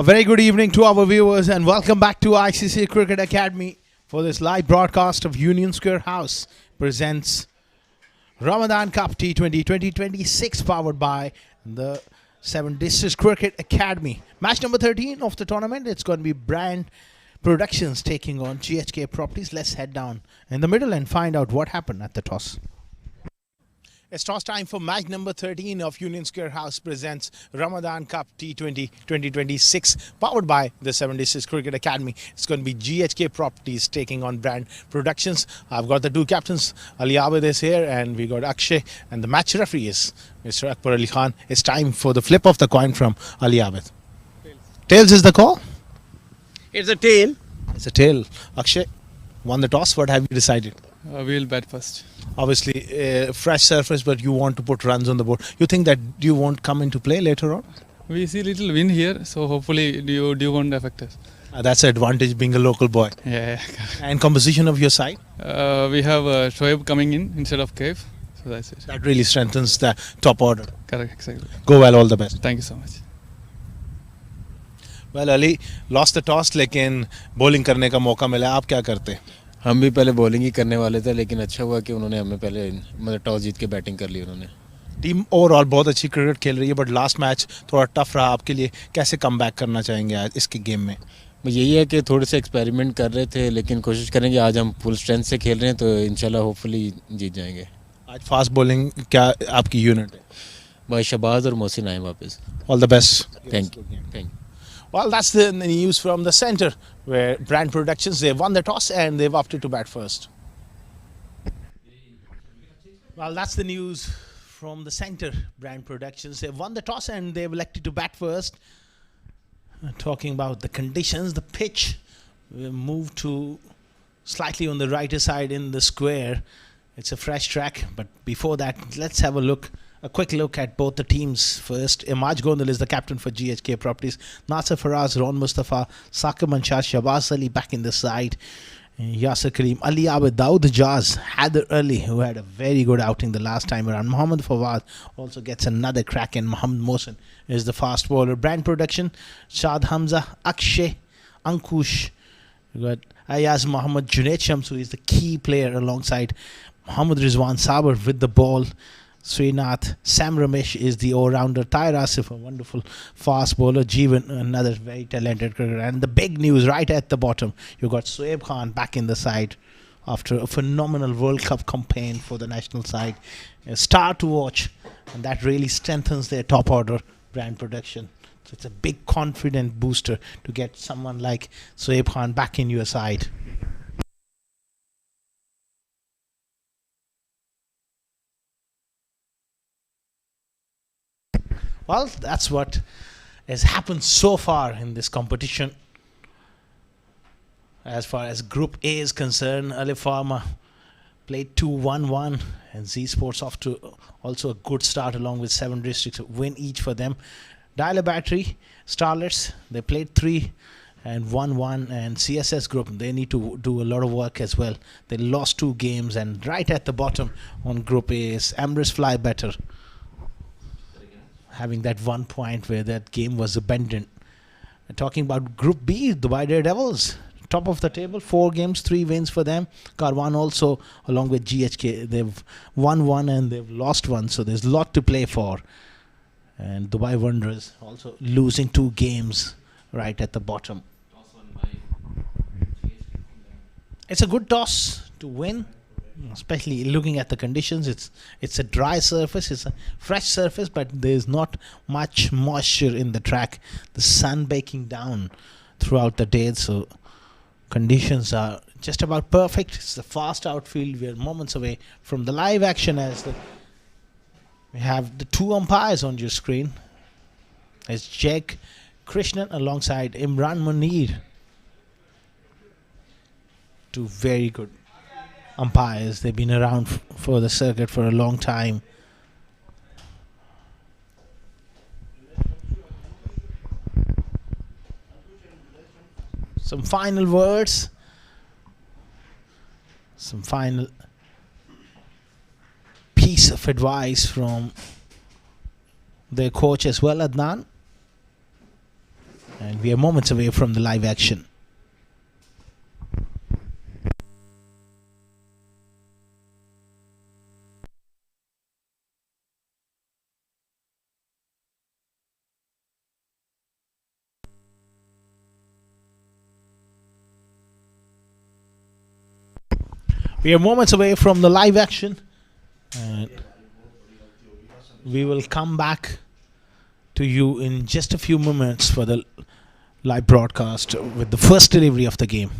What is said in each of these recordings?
A very good evening to our viewers and welcome back to ICCA Cricket Academy for this live broadcast of Union Square House presents Ramadan Cup T20 2026 powered by the 7 District Cricket Academy. Match number 13 of the tournament. It's going to be Brand Productions taking on GHK Properties. Let's head down in the middle and find out what happened at the toss. It's toss time for match number 13 of Union Square House presents Ramadan Cup T20 2026 powered by the 7 District Cricket Academy. It's going to be GHK Properties taking on Brand Productions. I've got the two captains. Ali Abid is here and we got Akshay, and the match referee is Mr. Akbar Ali Khan. It's time for the flip of the coin from Ali Abid. Tails is the call? It's a tail. It's a tail. Akshay won the toss. What have you decided? We'll bat first. Obviously, fresh surface, but you want to put runs on the board. You think that you won't come into play later on? We see little wind here, so hopefully you won't affect us. That's an advantage being a local boy. Yeah. And composition of your side? We have Shoaib coming in instead of Cave, so that's it. That really strengthens the top order. Correct, exactly. Go well, all the best. Thank you so much. Well, Ali, lost the toss, लेकिन bowling करने का मौका मिला. आप क्या करते? हम भी पहले बॉलिंग ही करने वाले थे, लेकिन अच्छा हुआ कि उन्होंने हमें पहले मतलब टॉस जीत के बैटिंग कर ली उन्होंने. टीम ओवरऑल बहुत अच्छी क्रिकेट खेल रही है, बट लास्ट मैच थोड़ा टफ रहा आपके लिए. कैसे कम बैक करना चाहेंगे आज इसके गेम में? यही है कि थोड़े से एक्सपेरिमेंट कर रहे थे, लेकिन कोशिश करेंगे आज हम फुल स्ट्रेंथ से खेल रहे हैं तो इंशाल्लाह होपफुली जीत जाएंगे. आज फास्ट बॉलिंग क्या आपकी यूनिट है? भाई शबाज और मोहसिन आए वापस. All the best. Thank you. Thank you. Well, that's the news from the center, where Brand Productions, they won the toss and they've opted to bat first. Well, that's the news from the center, Brand Productions. They've won the toss and they've elected to bat first. Talking about the conditions, the pitch will move to slightly on the right side in the square. It's a fresh track, but before that, let's have a quick look at both the teams. First, Imaj Gondal is the captain for GHK Properties. Naser Faraz, Ron Mustafa, Sakir Manshah, Shabaz Ali back in the side. Yasir Kareem, Ali Abid, Daud Jaz, Haider Ali, who had a very good outing the last time around. Mohammad Fawad also gets another crack in. Mohammad Mohsin is the fast bowler. Brand Production, Shad Hamza, Akshay, Ankush. We got Ayaz Mohammad, Junaid Shams, who is the key player alongside Mohammad Rizwan Sabar with the ball. Srinath, Sam Ramesh is the all-rounder. Tahir Asif, a wonderful fast bowler. Jeevan, another very talented cricketer. And the big news right at the bottom, you got Shoaib Khan back in the side after a phenomenal World Cup campaign for the national side. A star to watch, and that really strengthens their top order Brand Production. So it's a big confident booster to get someone like Shoaib Khan back in your side. Well, that's what has happened so far in this competition. As far as Group A is concerned, Ali Pharma played 2-1-1 and Z Sports off to also a good start along with 7 districts, win each for them. Dialer Battery, Starlets, they played 3 and 1-1, and CSS Group, they need to do a lot of work as well. They lost 2 games, and right at the bottom on Group A is Amris Fly Better, having that 1 point where that game was abandoned. And talking about Group B, Dubai Daredevils, top of the table, 4 games, 3 wins for them. Karwan also, along with GHK, they've won 1 and they've lost 1, so there's a lot to play for. And Dubai Wanderers also losing 2 games right at the bottom. It's a good toss to win, especially looking at the conditions. It's a dry surface, it's a fresh surface, but there's not much moisture in the track. The sun baking down throughout the day, so conditions are just about perfect. It's the fast outfield. We're moments away from the live action as we have the 2 umpires on your screen. It's Jake Krishnan alongside Imran Munir. 2 very good umpires. They've been around for the circuit for a long time. Some final words, some final piece of advice from their coach as well, Adnan. And we are moments away from the live action. We are moments away from the live action, and we will come back to you in just a few moments for the live broadcast with the first delivery of the game.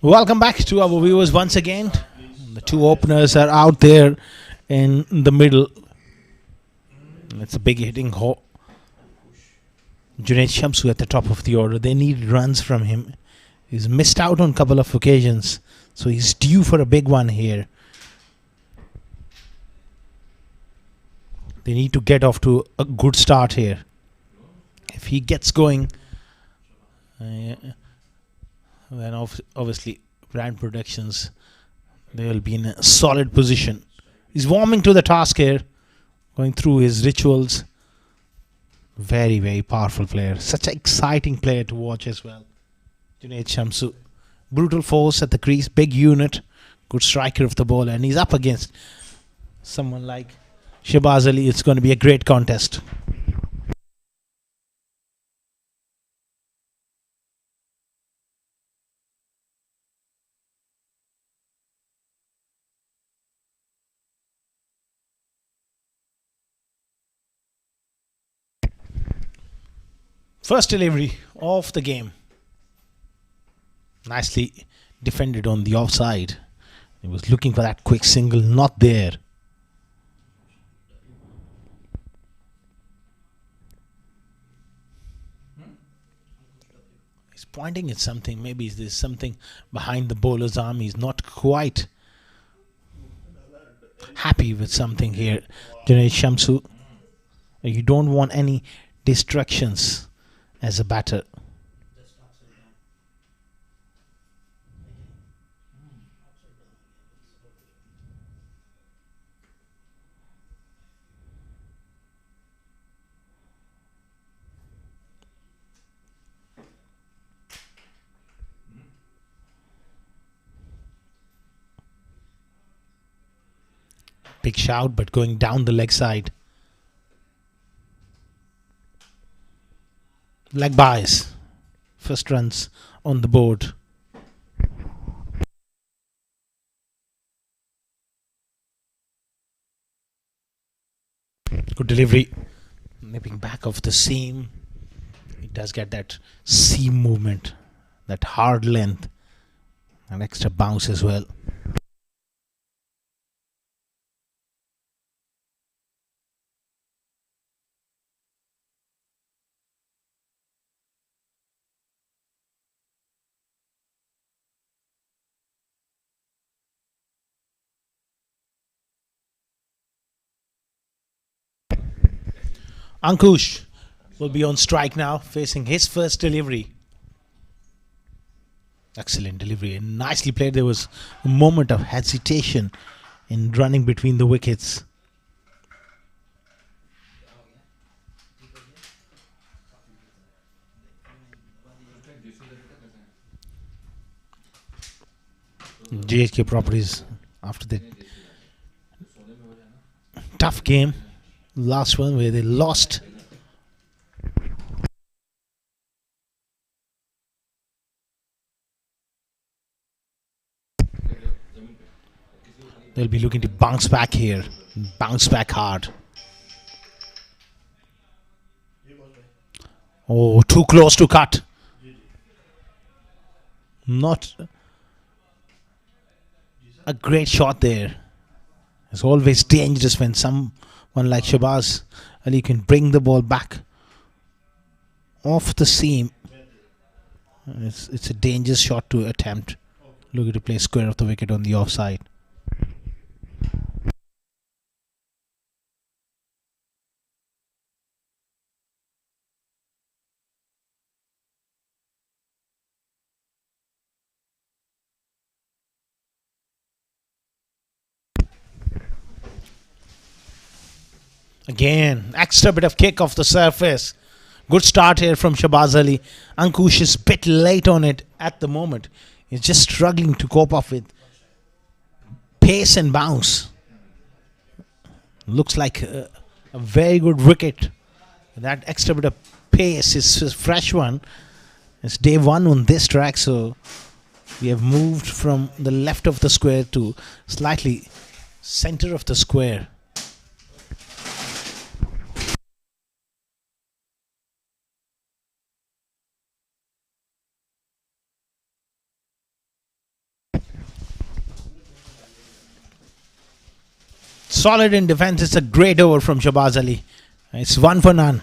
Welcome back to our viewers once again. The two openers are out there in the middle. It's a big hitting Junaid Shamsu at the top of the order. They need runs from him. He's missed out on a couple of occasions, so he's due for a big one here. They need to get off to a good start here. If he gets going, then obviously Brand Productions, they will be in a solid position. He's warming to the task here, going through his rituals. Very, very powerful player. Such an exciting player to watch as well. Junaid Shamsu. Brutal force at the crease, big unit, good striker of the ball, and he's up against someone like Shahbaz Ali. It's going to be a great contest. First delivery of the game. Nicely defended on the offside. He was looking for that quick single, not there. He's pointing at something. Maybe there's something behind the bowler's arm. He's not quite happy with something here. Junaid Shamsu. You don't want any distractions as a batter. Big shout, but going down the leg side. Leg bias. First runs on the board. Good delivery. Nipping back of the seam. It does get that seam movement, that hard length, an extra bounce as well. Ankush will be on strike now, facing his first delivery. Excellent delivery and nicely played. There was a moment of hesitation in running between the wickets. GHK properties after the tough game, last one where they lost. They'll be looking to bounce back here. Bounce back hard. Oh, too close to cut. Not a great shot there. It's always dangerous when someone like Shabazz Ali can bring the ball back off the seam. It's a dangerous shot to attempt. Looking to play square of the wicket on the offside. Again, extra bit of kick off the surface. Good start here from Shabazz Ali. Ankush is a bit late on it at the moment. He's just struggling to cope up with pace and bounce. Looks like a very good wicket. That extra bit of pace is a fresh one. It's day one on this track, so we have moved from the left of the square to slightly center of the square. Solid in defense. It's a great over from Shabazz Ali. It's 1 for none.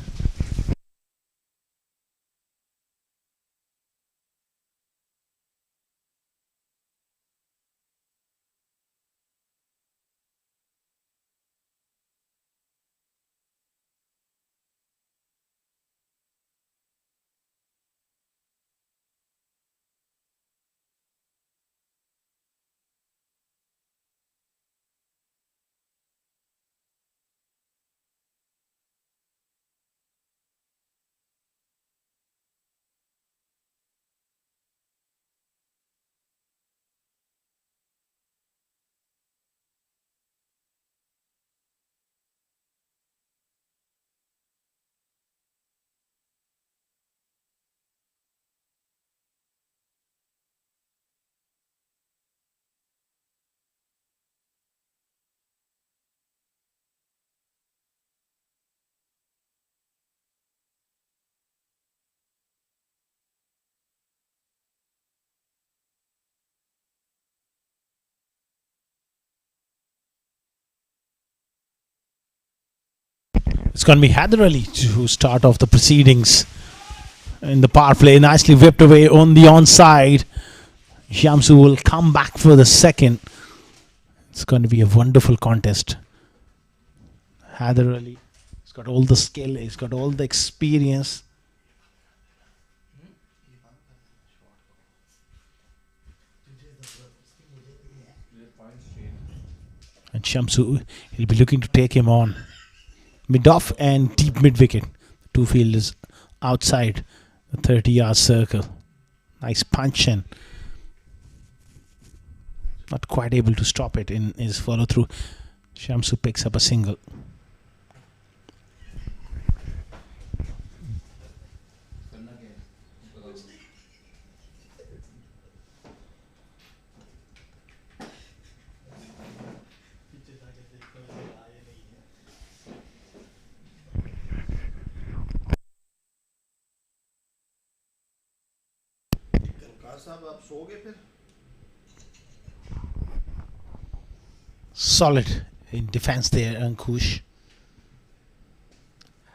It's going to be Haider Ali to start off the proceedings in the power play. Nicely whipped away on the onside. Shamsu will come back for the second. It's going to be a wonderful contest. Haider Ali, he's got all the skill, he's got all the experience. And Shamsu, he'll be looking to take him on. Mid-off and deep mid-wicket. Two fielders outside the 30-yard circle. Nice punch and not quite able to stop it in his follow-through. Shamsu picks up a single. Solid in defense there, Ankush.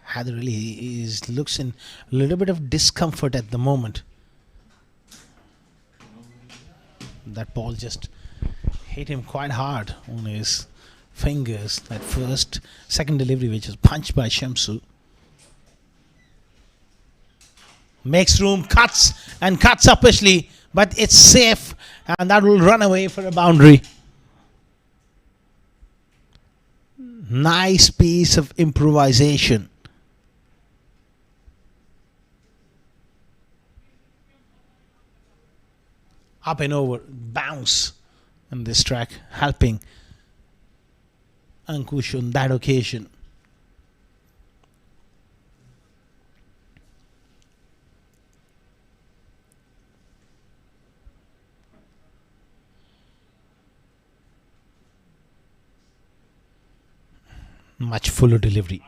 Haider Ali looks in a little bit of discomfort at the moment. That ball just hit him quite hard on his fingers. That second delivery, which is punched by Shamsu. Makes room, cuts uppishly, but it's safe, and that will run away for a boundary. Nice piece of improvisation. Up and over, bounce on this track, helping Ankush on that occasion. Much fuller delivery.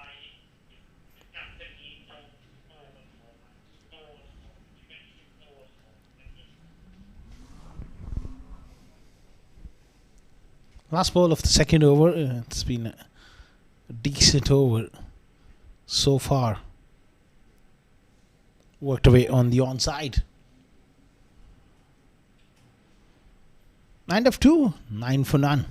Last ball of the second over. It's been a decent over so far. Worked away on the onside. 9 of 2, 9 for none.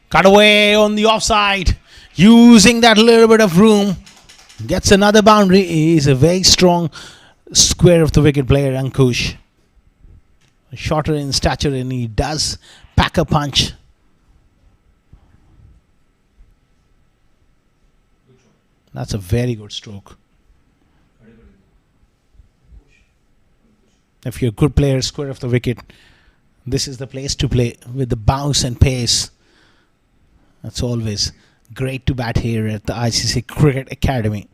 Cut away on the offside. Using that little bit of room. Gets another boundary. He is a very strong square of the wicket player, Ankush. Shorter in stature and he does pack a punch. That's a very good stroke. If you're a good player, square of the wicket, this is the place to play with the bounce and pace. That's always great to bat here at the ICCA Cricket Academy.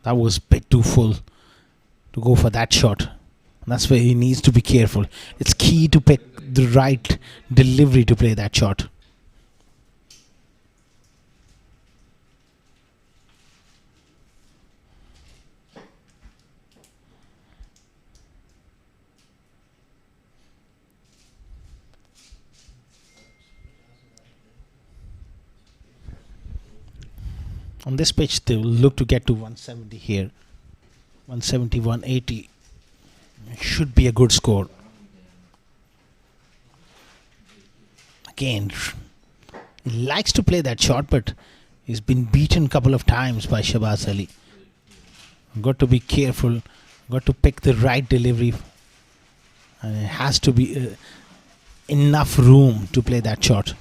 That was a bit too full to go for that shot. That's where he needs to be careful. It's key to pick the right delivery to play that shot. On this pitch, they will look to get to 170 here. 170, 180. Should be a good score. Again, he likes to play that shot, but he's been beaten a couple of times by Shahbaz Ali. Got to be careful. Got to pick the right delivery. And it has to be enough room to play that shot.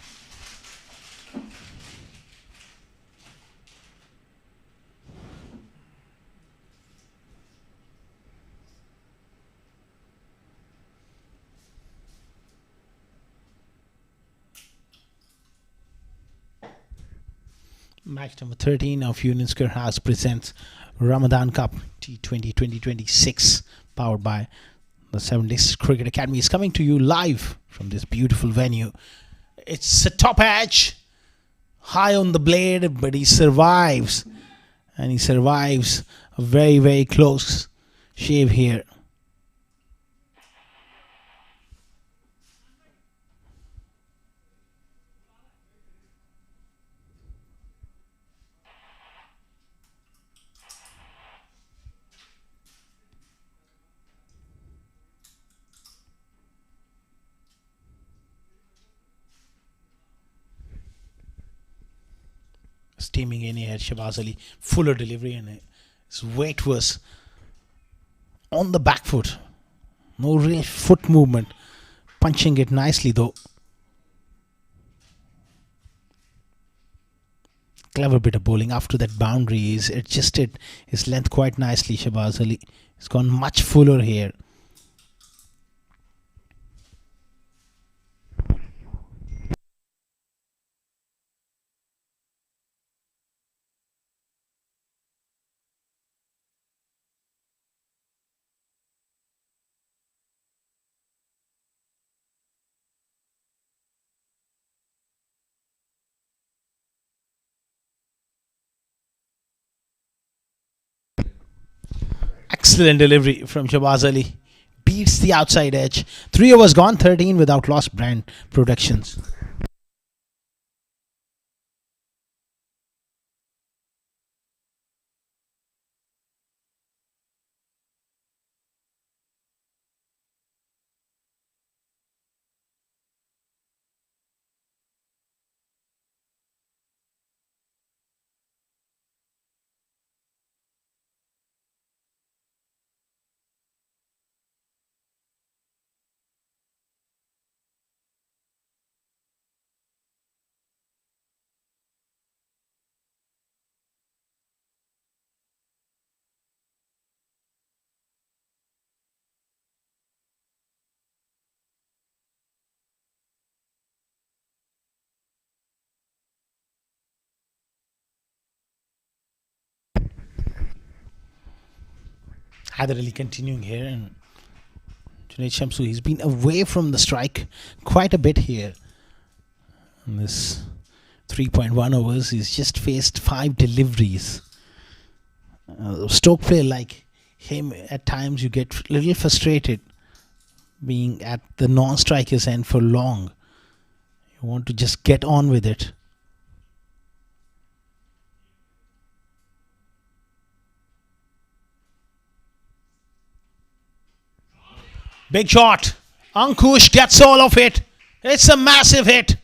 Match number 13 of Unisker House presents Ramadan Cup T20 2026, powered by the 7 Days Cricket Academy, is coming to you live from this beautiful venue. It's a top edge, high on the blade, but he survives. And he survives a very, very close shave here. Steaming in here, Shahbaz Ali, fuller delivery, and his weight was on the back foot. No real foot movement. Punching it nicely though. Clever bit of bowling. After that boundary, he's adjusted his length quite nicely, Shahbaz Ali. He's gone much fuller here. Excellent delivery from Shahbaz Ali. Beats the outside edge. 3 overs gone, 13 without loss. Brand Productions. Haider Ali continuing here, and Junaid Shamsu, he's been away from the strike quite a bit here. In this 3.1 overs, he's just faced 5 deliveries. Stoke player like him, at times you get a little frustrated being at the non-striker's end for long. You want to just get on with it. Big shot. Ankush gets all of it. It's a massive hit.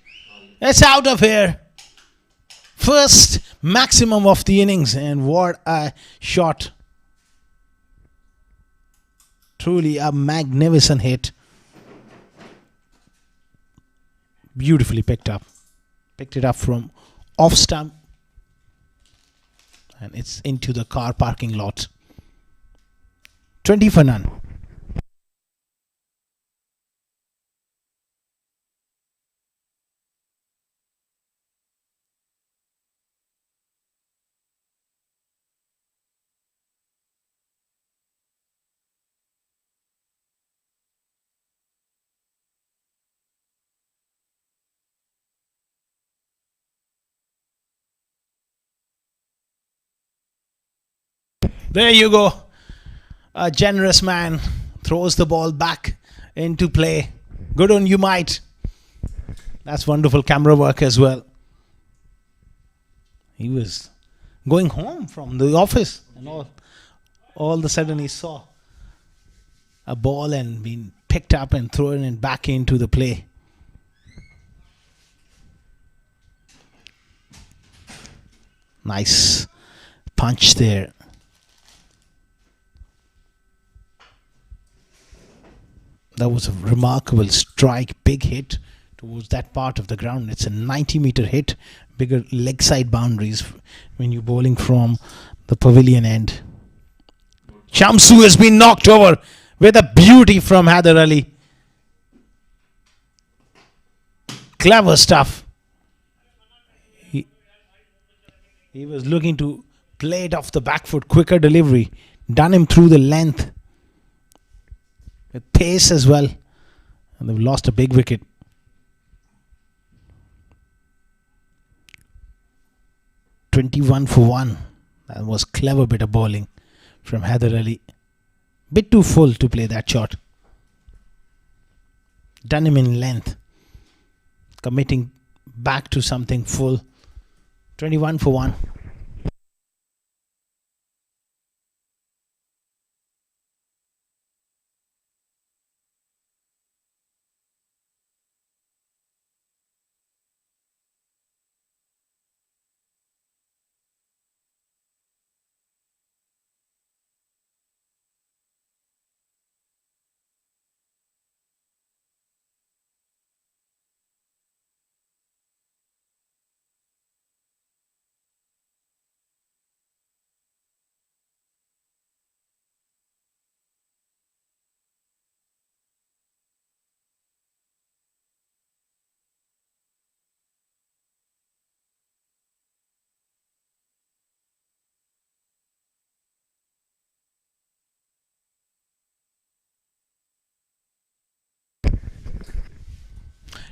It's out of here. First maximum of the innings, and what a shot. Truly a magnificent hit. Beautifully picked up. Picked it up from off stump, and it's into the car parking lot. 20 for none. There you go. A generous man throws the ball back into play. Good on you, mate. That's wonderful camera work as well. He was going home from the office, and all of a sudden he saw a ball and being picked up and thrown it back into the play. Nice punch there. That was a remarkable strike, big hit towards that part of the ground. It's a 90-meter hit, bigger leg side boundaries when you're bowling from the pavilion end. Shamsu has been knocked over with a beauty from Haider Ali. Clever stuff. He was looking to play it off the back foot, quicker delivery. Done him through the length. With pace as well. And they've lost a big wicket. "21 for 1. That was clever bit of bowling from Haider Ali. Bit too full to play that shot. Done him in length. Committing back to something full. 21 for 1.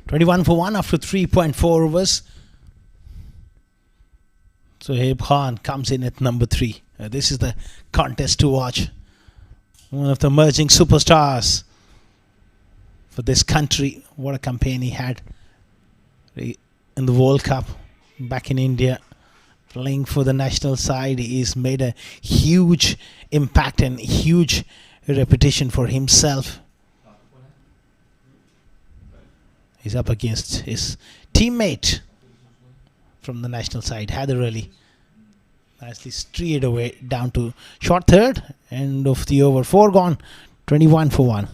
"21 for 1 after 3.4 overs. So Sohaib Khan comes in at number 3. This is the contest to watch. One of the emerging superstars for this country. What a campaign he had in the World Cup back in India. Playing for the national side, he's made a huge impact and huge reputation for himself. He's up against his teammate from the national side, Haider Ali. Nicely strayed away down to short third. End of the over. 4 gone. 21 for 1.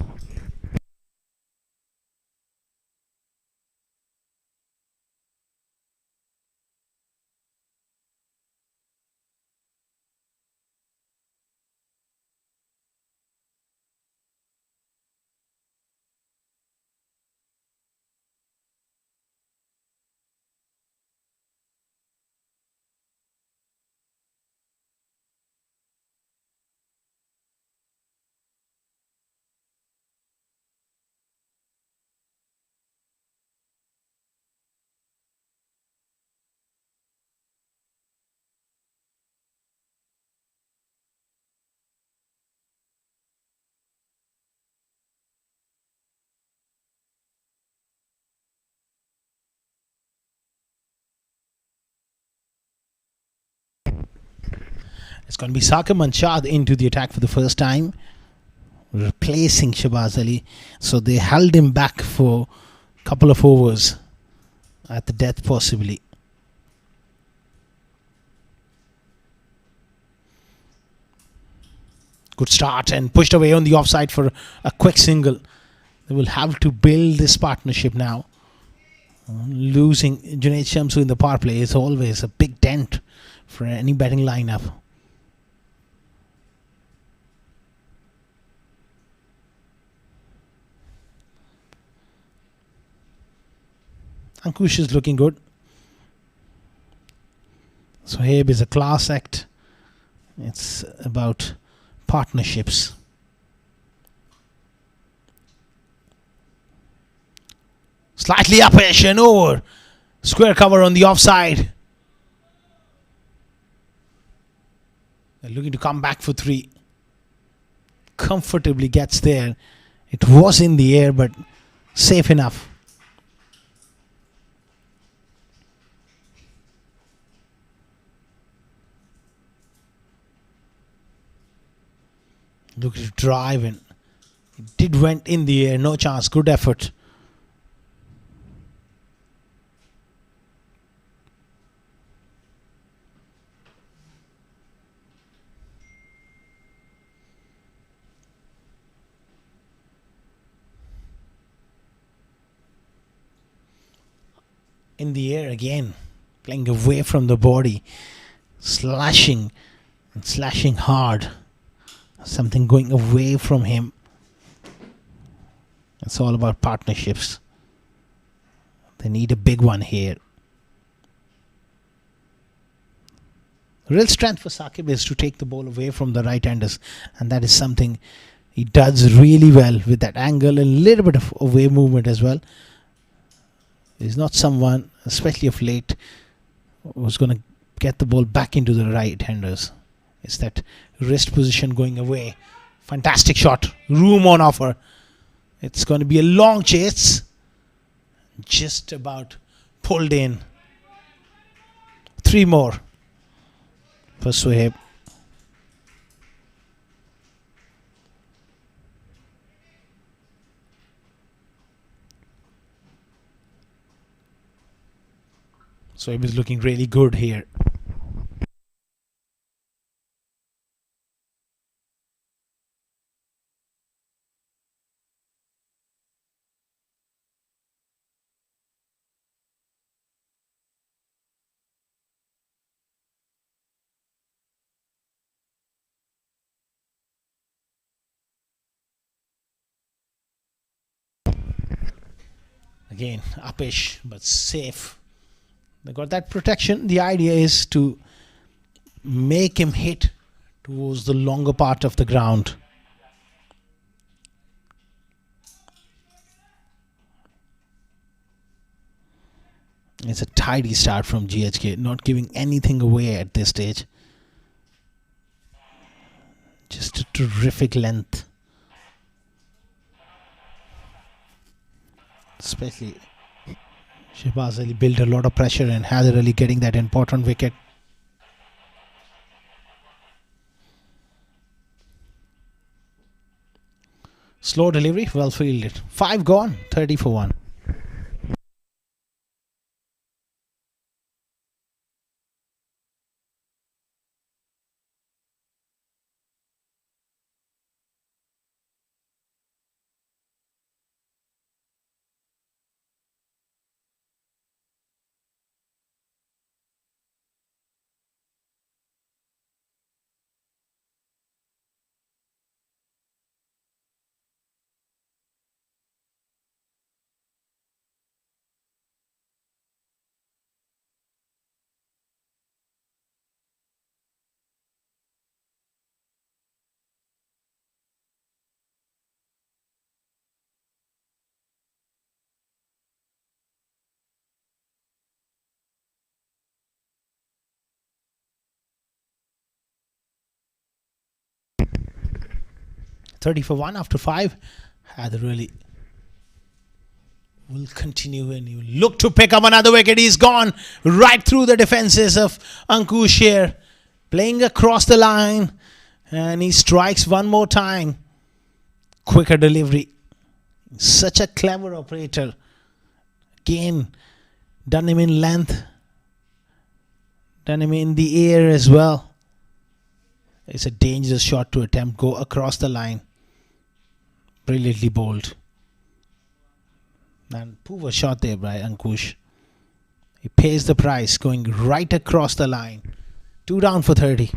It's going to be Saqib Manshad into the attack for the first time, replacing Shahbaz Ali. So they held him back for a couple of overs at the death possibly. Good start and pushed away on the offside for a quick single. They will have to build this partnership now. Losing Junaid Shamsu in the power play is always a big dent for any batting lineup. Ankush is looking good. Sohaib is a class act. It's about partnerships. Slightly upish and over. Square cover on the offside. They're looking to come back for 3. Comfortably gets there. It was in the air but safe enough. Look to drive in. It did went in the air. No chance. Good effort. In the air again. Playing away from the body. Slashing. And slashing hard. Something going away from him. It's all about partnerships. They need a big one here. Real strength for Saqib is to take the ball away from the right-handers, and that is something he does really well with that angle and a little bit of away movement as well. He's not someone, especially of late, who's going to get the ball back into the right-handers. It's that wrist position going away. Fantastic shot. Room on offer. It's going to be a long chase. Just about pulled in. 3 more for Sohaib. Sohaib is looking really good here. Again, upish but safe. They got that protection. The idea is to make him hit towards the longer part of the ground. It's a tidy start from GHK, not giving anything away at this stage. Just a terrific length. Especially Shahbaz Ali built a lot of pressure and Haider Ali getting that important wicket. Slow delivery, well fielded. 5 gone, 30 for 1. For 1 after 5. Haider Ali will continue and he will look to pick up another wicket. He's gone right through the defenses of Ankush here. playing across the line, and he strikes one more time. Quicker delivery. Such a clever operator. Again, done him in length, done him in the air as well. It's a dangerous shot to attempt. Go across the line. Brilliantly bowled. And poor shot there by Ankush. He pays the price, going right across the line. 2 down for 30.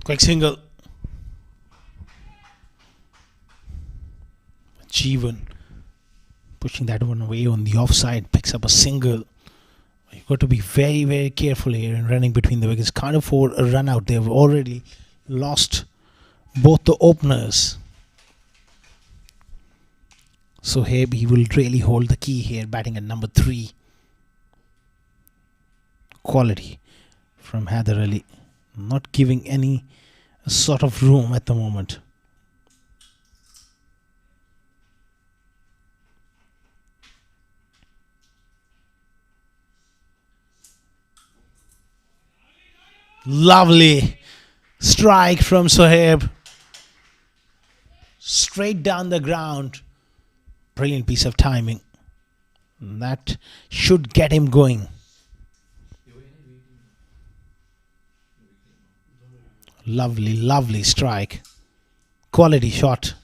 Quick single. Jeevan pushing that one away on the offside, picks up a single. You've got to be very, very careful here in running between the wickets. Can't afford a run out. They've already lost both the openers. So here he will really hold the key here, batting at number 3. Quality from Haider Ali. Not giving any sort of room at the moment. Lovely strike from Sohaib. Straight down the ground. Brilliant piece of timing. That should get him going. Lovely, lovely strike. Quality shot.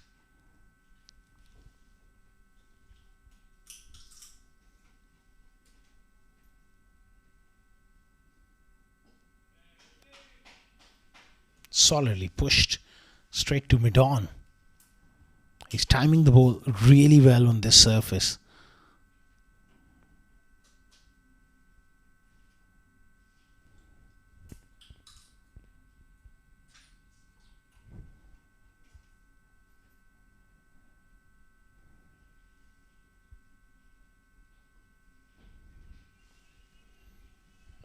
Solidly pushed straight to mid-on. He's timing the ball really well on this surface.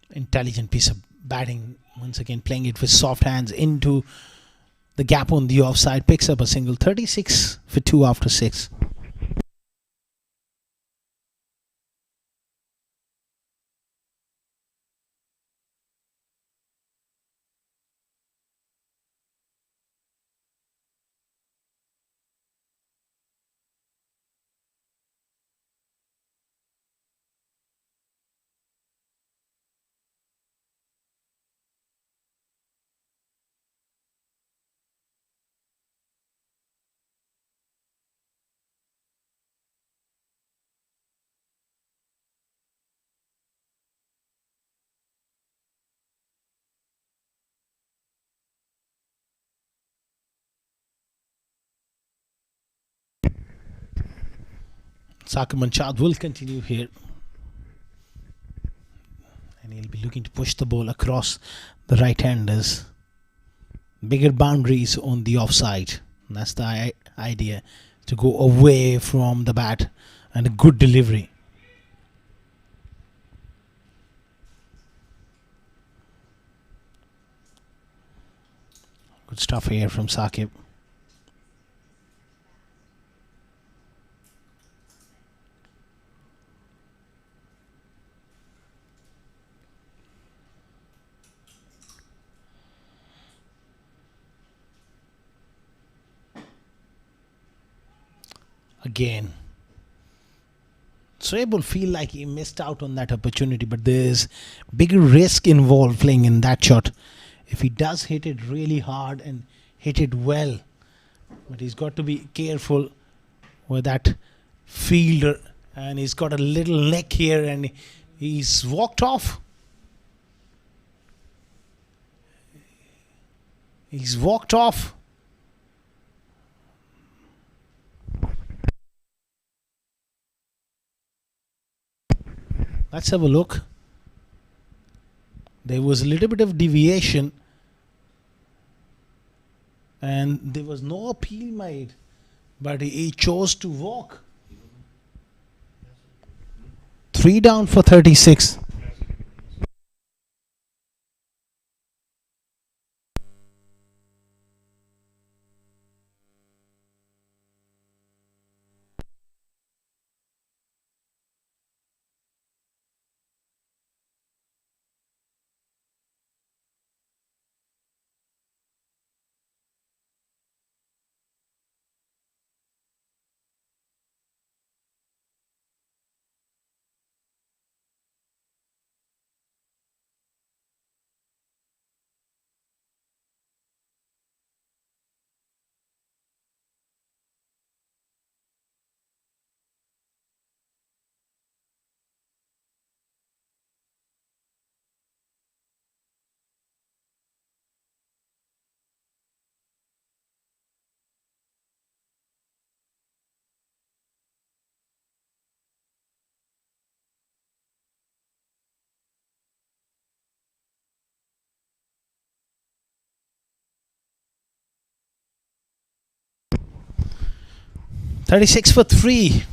Intelligent piece of batting. Once again playing it with soft hands into the gap on the offside. Picks up a single. 36 for 2 after 6. Saqib Manshad will continue here. And he'll be looking to push the ball across the right-handers. Bigger boundaries on the offside. And that's the idea. To go away from the bat. And a good delivery. Good stuff here from Saqib. again. Shoaib will feel like he missed out on that opportunity, but there's bigger risk involved playing in that shot. If he does hit it really hard and hit it well, but he's got to be careful with that fielder, and he's got a little neck here, and he's walked off. He's walked off. Let's have a look. There was a little bit of deviation, and there was no appeal made, but he chose to walk. 3 down for 36. "36 for 3.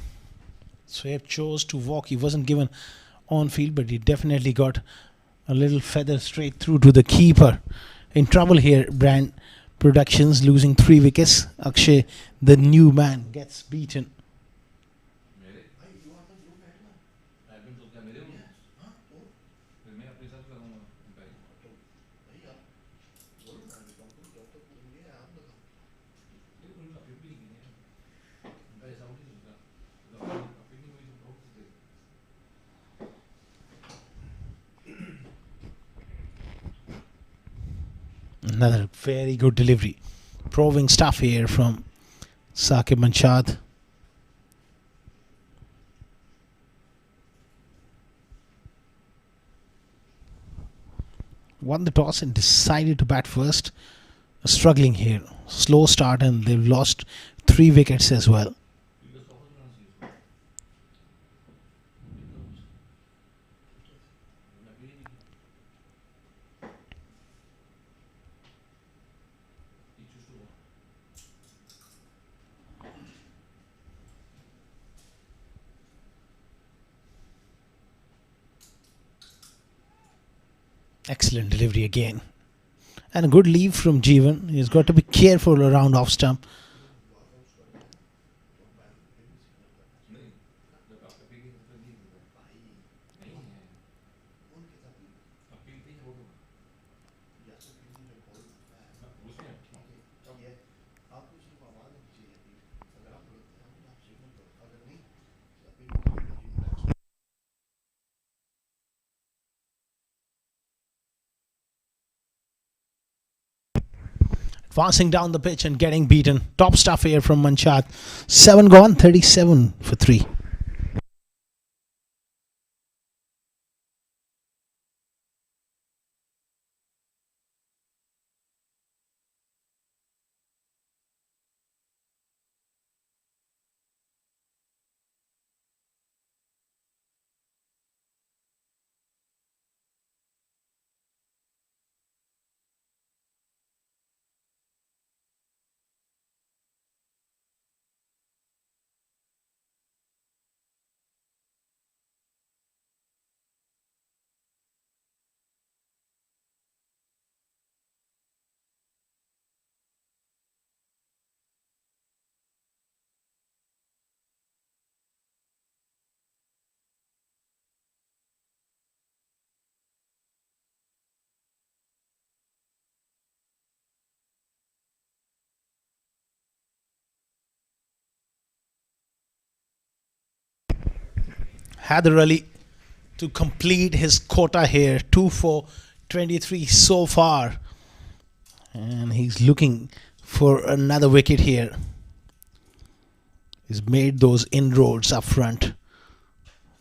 Shoaib chose to walk. He wasn't given on field, but he definitely got a little feather straight through to the keeper. In trouble here, Brand Productions losing 3 wickets. Akshay, the new man, gets beaten. Another very good delivery. Proving stuff here from Saqib Manshad. Won the toss and decided to bat first. Struggling here. Slow start, and they've lost 3 wickets as well. Excellent delivery again. And a good leave from Jeevan. He's got to be careful around off stump. Advancing down the pitch and getting beaten. Top stuff here from Manshad. 7 gone, 37 for 3. Haider Ali to complete his quota here. 2 for 23 so far. And he's looking for another wicket here. He's made those inroads up front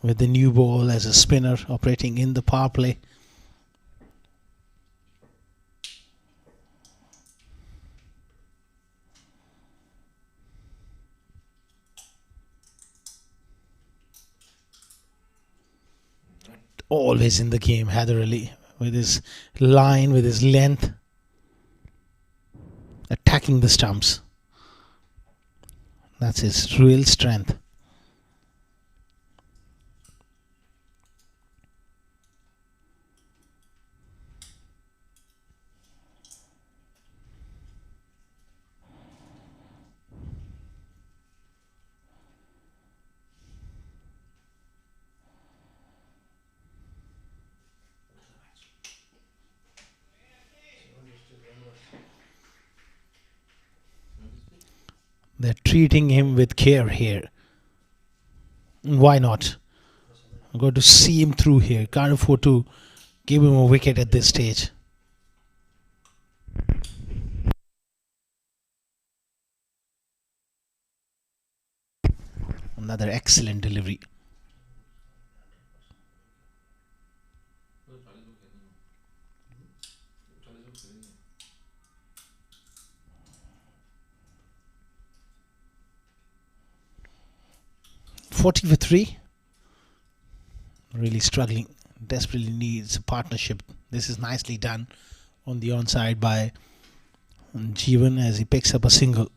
with the new ball as a spinner operating in the power play. Always in the game, Haider Ali, with his line, with his length, attacking the stumps. That's his real strength. They're treating him with care here. Why not? I'm going to see him through here. Can't afford to give him a wicket at this stage. Another excellent delivery. $40 for 3. Really struggling. Desperately needs a partnership. This is nicely done on the onside by Jeevan as he picks up a single.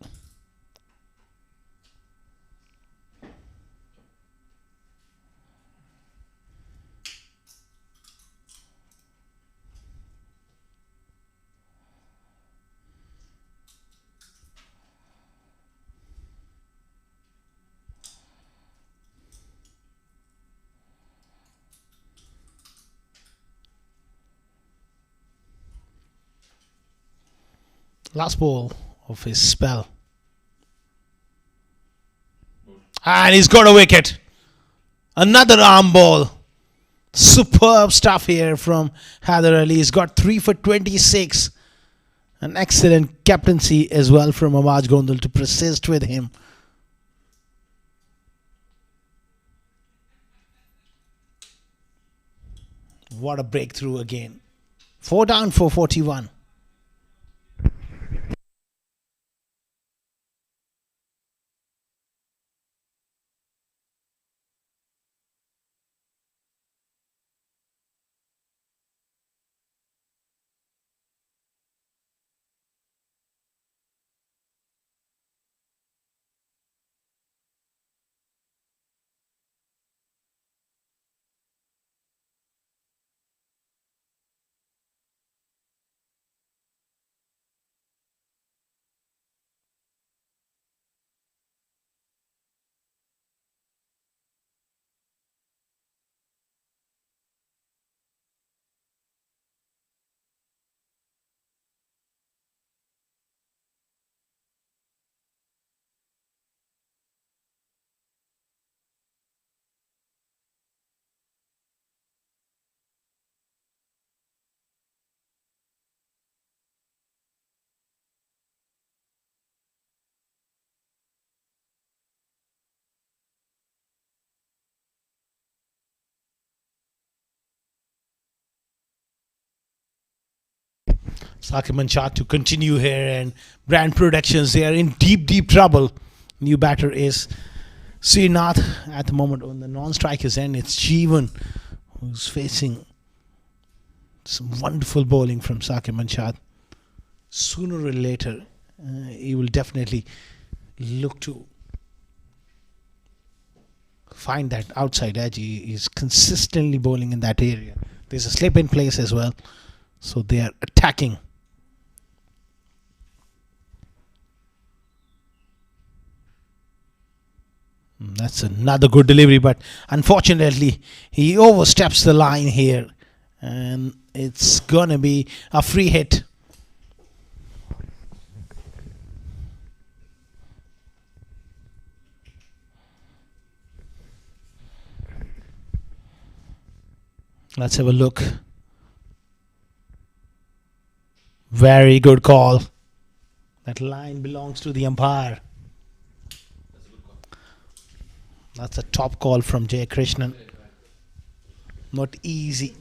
Last ball of his spell. And he's got a wicket. Another arm ball. Superb stuff here from Haider Ali. He's got 3 for 26. An excellent captaincy as well from Amaj Gondal to persist with him. What a breakthrough again. 4 down for 41. Sakib Manchar to continue here, and Brand Productions, they are in deep trouble. New batter is Srinath at the moment on the non-strikers end. It's Jeevan who's facing some wonderful bowling from Sakib Manchar. Sooner or later, he will definitely look to find that outside edge. He is consistently bowling in that area. There's a slip in place as well, so they are attacking. That's another good delivery, but unfortunately he oversteps the line here, and it's gonna be a free hit. Let's have a look. Very good call. That line belongs to the umpire. That's a top call from Jay Krishnan. Not easy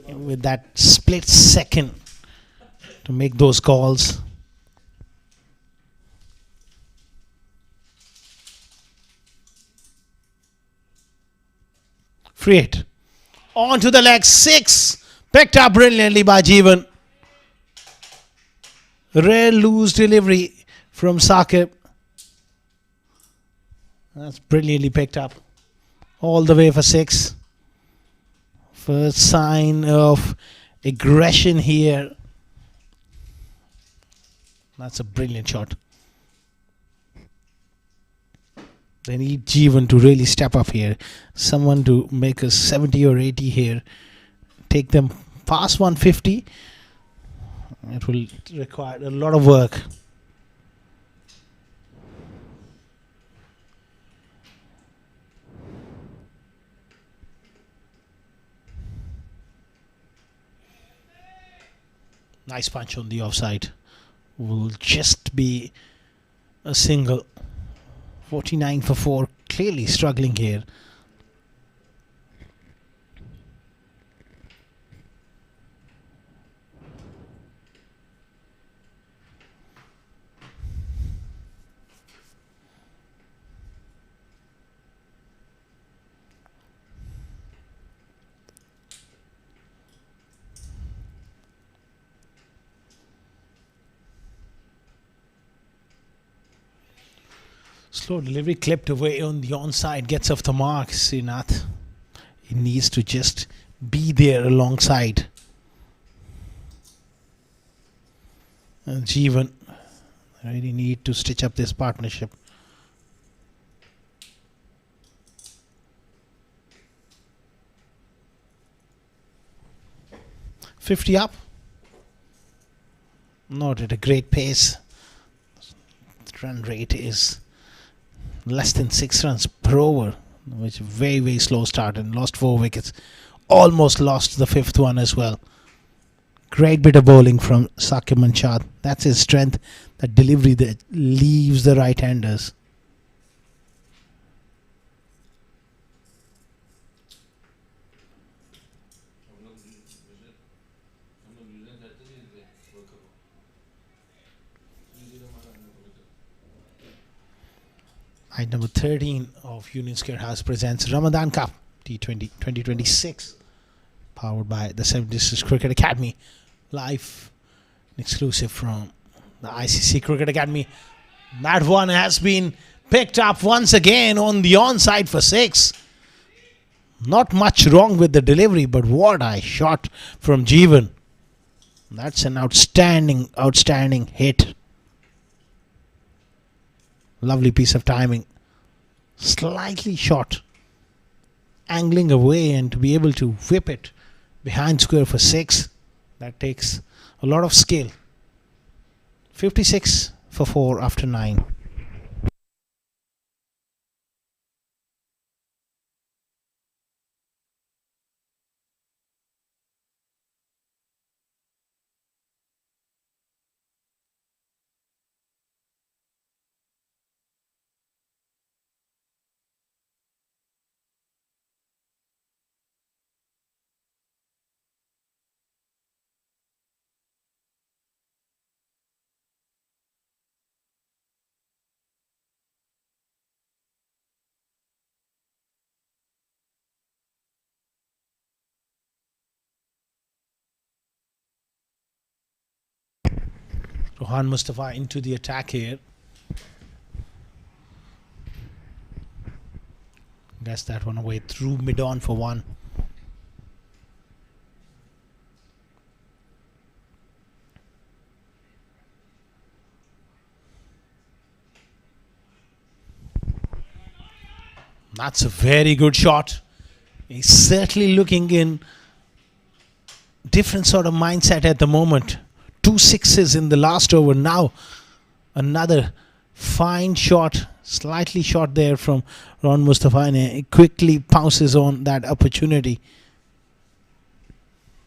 with that split second to make those calls. Free hit. On to the leg. 6. Picked up brilliantly by Jeevan. Rare loose delivery from Saqib. That's brilliantly picked up. All the way for 6. First sign of aggression here. That's a brilliant shot. They need Jeevan to really step up here. Someone to make a 70 or 80 here. Take them past 150. It will require a lot of work. Nice punch on the offside. Will just be a single. 49 for 4. Clearly struggling here. Slow delivery clipped away on the onside. Gets off the mark. Srinath. He needs to just be there alongside. And Jeevan really need to stitch up this partnership. $50 up. Not at a great pace. The run rate is less than 6 runs per over, which very, very slow start, and lost 4 wickets. Almost lost the 5th one as well. Great bit of bowling from Saqib Manshad. That's his strength, that delivery that leaves the right-handers. Night number 13 of Union Square House presents Ramadan Cup T20 2026, powered by the 7th District Cricket Academy, live and exclusive from the ICCA Cricket Academy. That one has been picked up once again on the onside for 6. Not much wrong with the delivery, but what a shot from Jeevan. That's an outstanding hit. Lovely piece of timing. Slightly short. Angling away, and to be able to whip it behind square for 6. That takes a lot of skill. 56 for 4 after 9. Mustafa into the attack here. Gets that one away through mid-on for 1. That's a very good shot. He's certainly looking in different sort of mindset at the moment. 2 sixes in the last over. Now another fine shot, slightly short there from Mustafa, and he quickly pounces on that opportunity.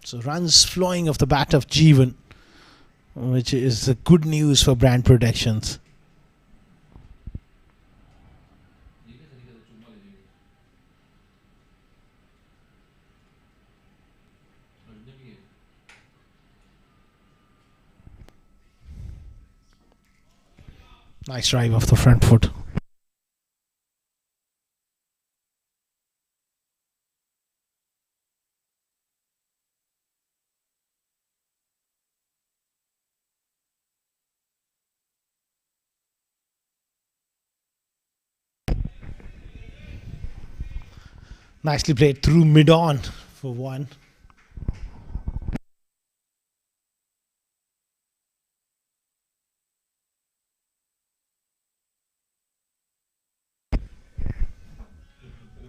So runs flowing off the bat of Jeevan, which is the good news for brand protections. Nice drive off the front foot. Nicely played through mid-on for one.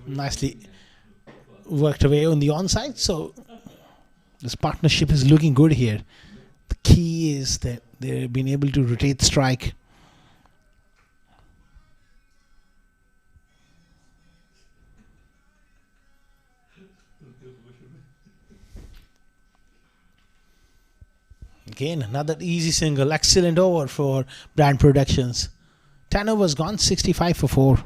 Nicely worked away on the onside. So this partnership is looking good here. The key is that they've been able to rotate strike. Again, another easy single. Excellent over for Brand Productions. 10 overs gone, 65 for 4.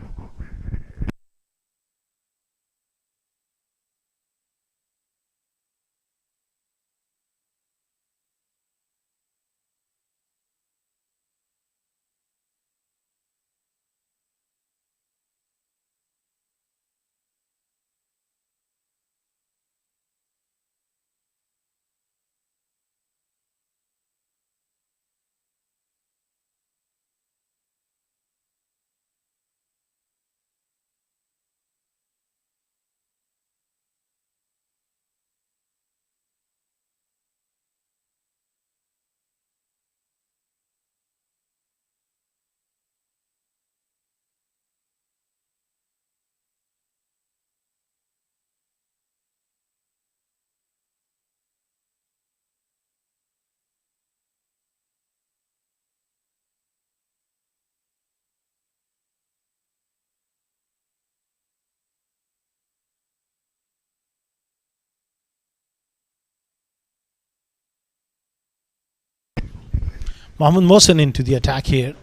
Mohammad Mohsen into the attack here.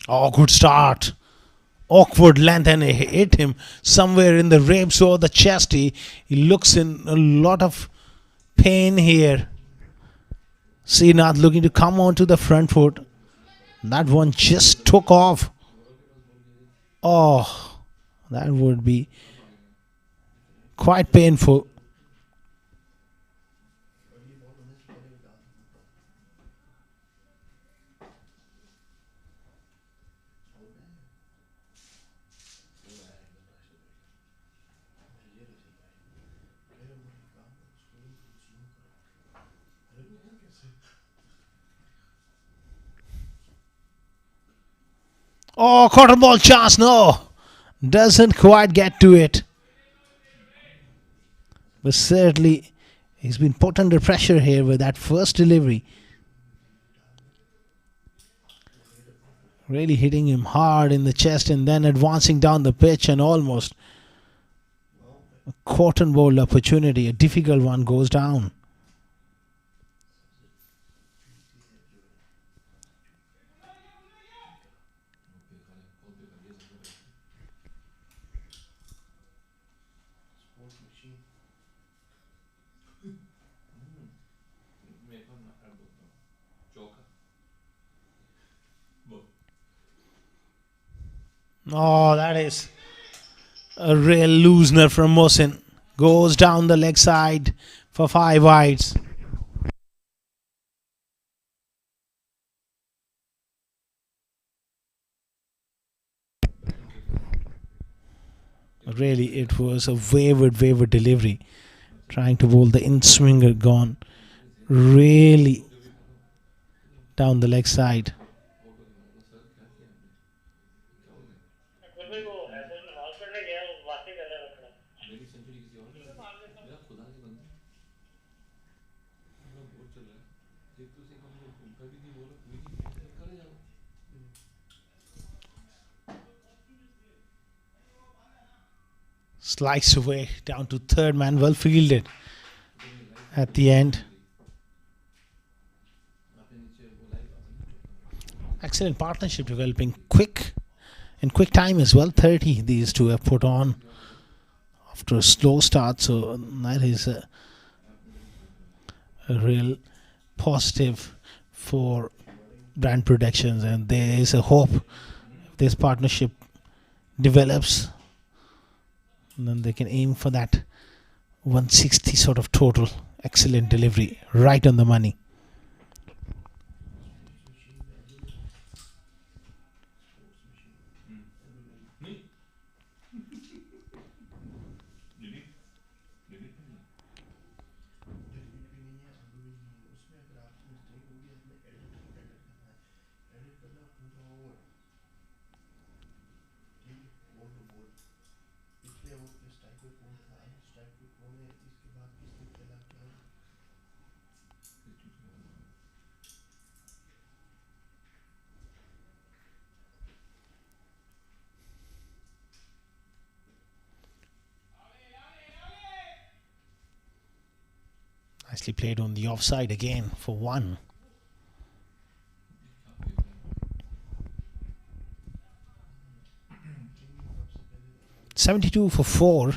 Oh, good start. Awkward length and hit him somewhere in the ribs or the chest. He looks in a lot of pain here. Srinath looking to come onto the front foot. That one just took off. Oh, that would be quite painful. Oh, quarter ball chance, no. Doesn't quite get to it. But certainly, he's been put under pressure here with that first delivery. Really hitting him hard in the chest and then advancing down the pitch, and almost a cotton ball opportunity, a difficult one, goes down. Oh, that is a real loosener from Mohsen. Goes down the leg side for 5 wides. Really, it was a wayward delivery. Trying to bowl the in-swinger, gone really down the leg side. Sliced away down to third man. Well fielded at the end. Excellent partnership developing quick time as well. 30 these two have put on after a slow start, so that is a real positive for brand productions, and there is a hope if this partnership develops, then they can aim for that 160 sort of total. Excellent delivery, right on the money. Nicely played on the offside again for 1. $72 for 4.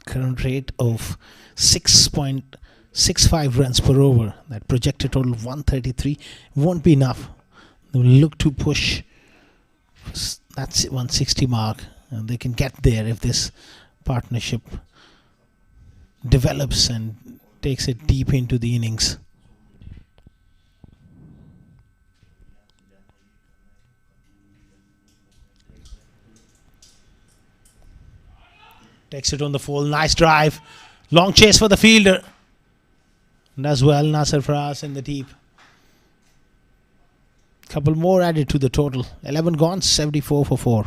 Current rate of 6.65 runs per over. That projected total of 133 won't be enough. They will look to push that's 160 mark, and they can get there if this partnership develops and takes it deep into the innings. Takes it on the full. Nice drive. Long chase for the fielder. Does well. Naser for us in the deep. Couple more added to the total. 11 gone. 74 for 4.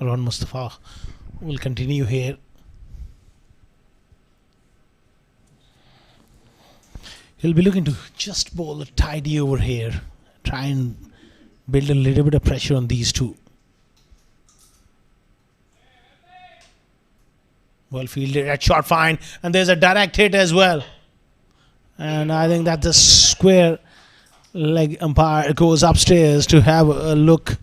Around Mustafa will continue here. He'll be looking to just bowl a tidy over here. Try and build a little bit of pressure on these two. Well fielded at short fine, and there's a direct hit as well. And I think that the square leg umpire goes upstairs to have a look.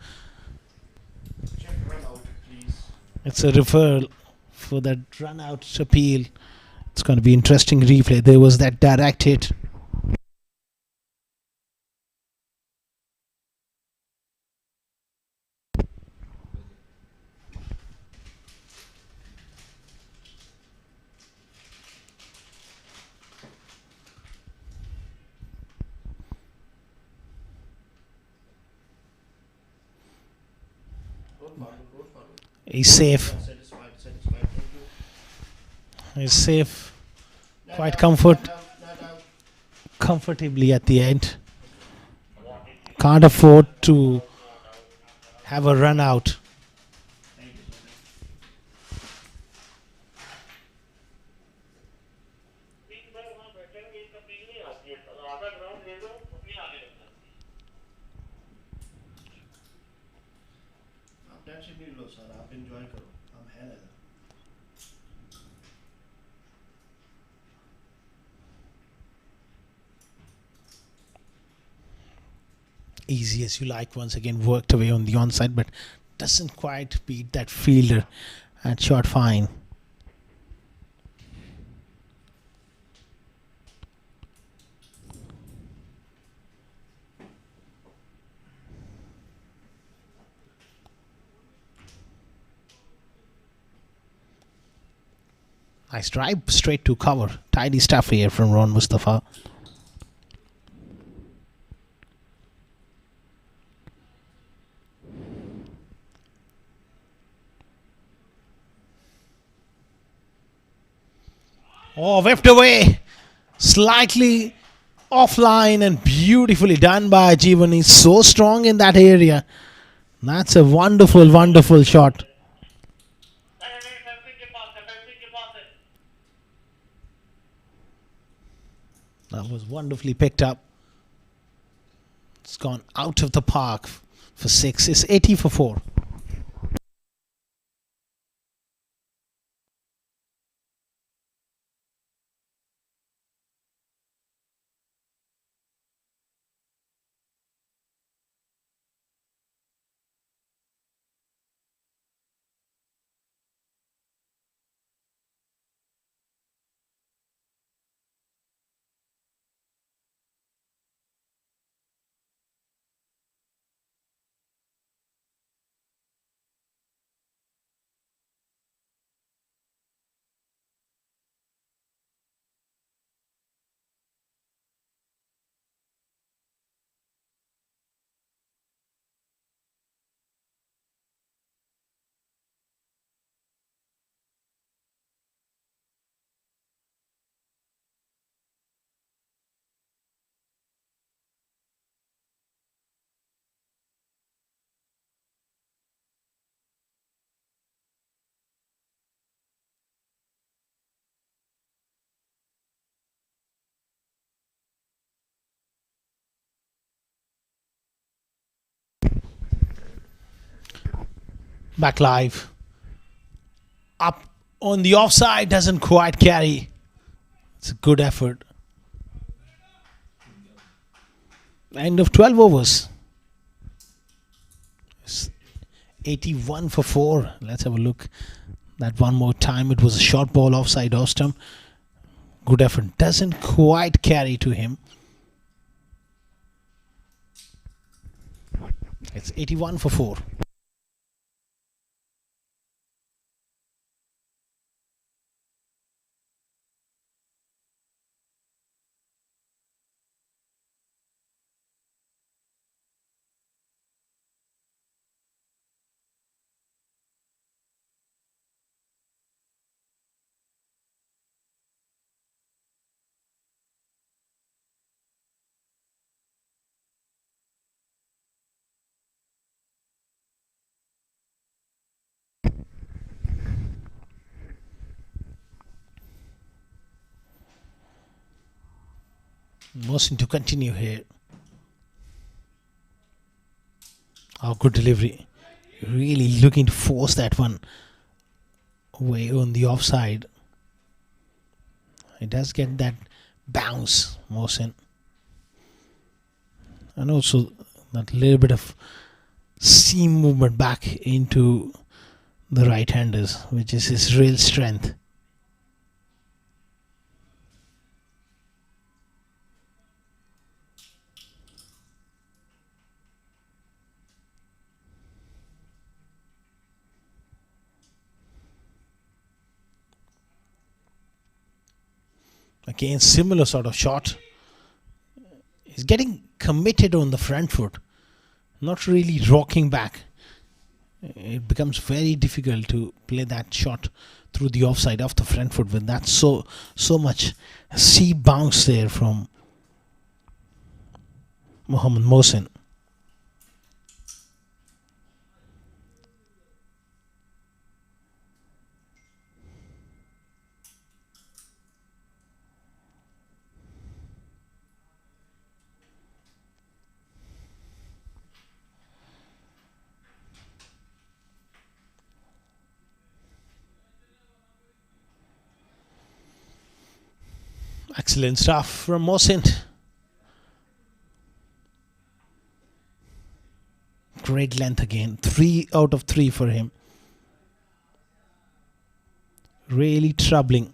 It's a referral for that run out appeal. It's going to be interesting replay. There was that direct hit. He's safe. He's safe. Quite comfortably at the end. Can't afford to have a run out. Easy as you like, once again worked away on the onside, but doesn't quite beat that fielder at short fine. Nice drive straight to cover. Tidy stuff here from Ron Mustafa. Oh, whipped away. Slightly offline and beautifully done by Jeevan. He's so strong in that area. That's a wonderful, wonderful shot. That was wonderfully picked up. It's gone out of the park for 6. It's 80 for 4. Back live. Up on the offside, doesn't quite carry. It's a good effort. End of 12 overs. It's 81 for 4. Let's have a look. That one more time. It was a short ball offside off stump. Good effort. Doesn't quite carry to him. It's 81 for 4. Mohsin to continue here. Oh, good delivery. Really looking to force that one away on the offside. It does get that bounce, Mohsin. And also that little bit of seam movement back into the right-handers, which is his real strength. Again, similar sort of shot. He's getting committed on the front foot, not really rocking back. It becomes very difficult to play that shot through the offside of the front foot when that's so much sea bounce there from Mohammad Mohsin. Excellent stuff from Mohsin. Great length again. 3 out of 3 for him. Really troubling.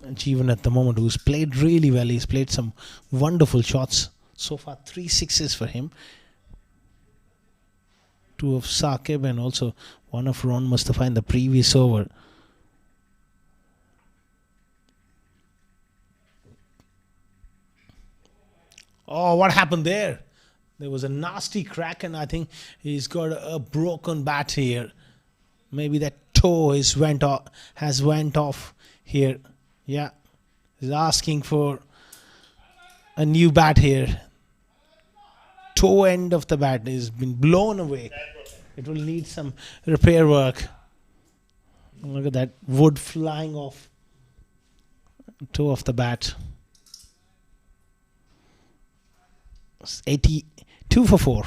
And Jeevan at the moment, who's played really well. He's played some wonderful shots. So far 3 sixes for him. 2 of Saqib and also one of Ron Mustafa in the previous over. Oh, what happened there? There was a nasty crack, and I think he's got a broken bat here. Maybe that toe has went off here. Yeah, he's asking for a new bat here. Toe end of the bat has been blown away. It will need some repair work. Look at that wood flying off toe of the bat. It's 82 for 4.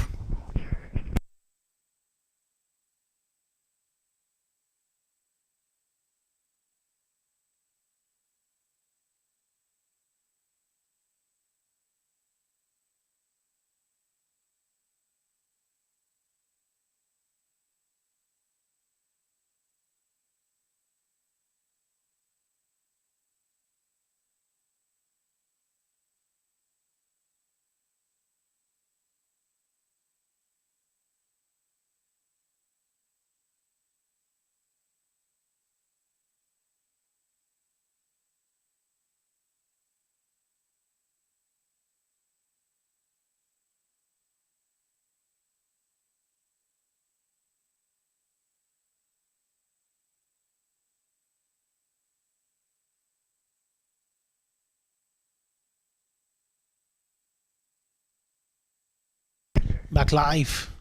Back live.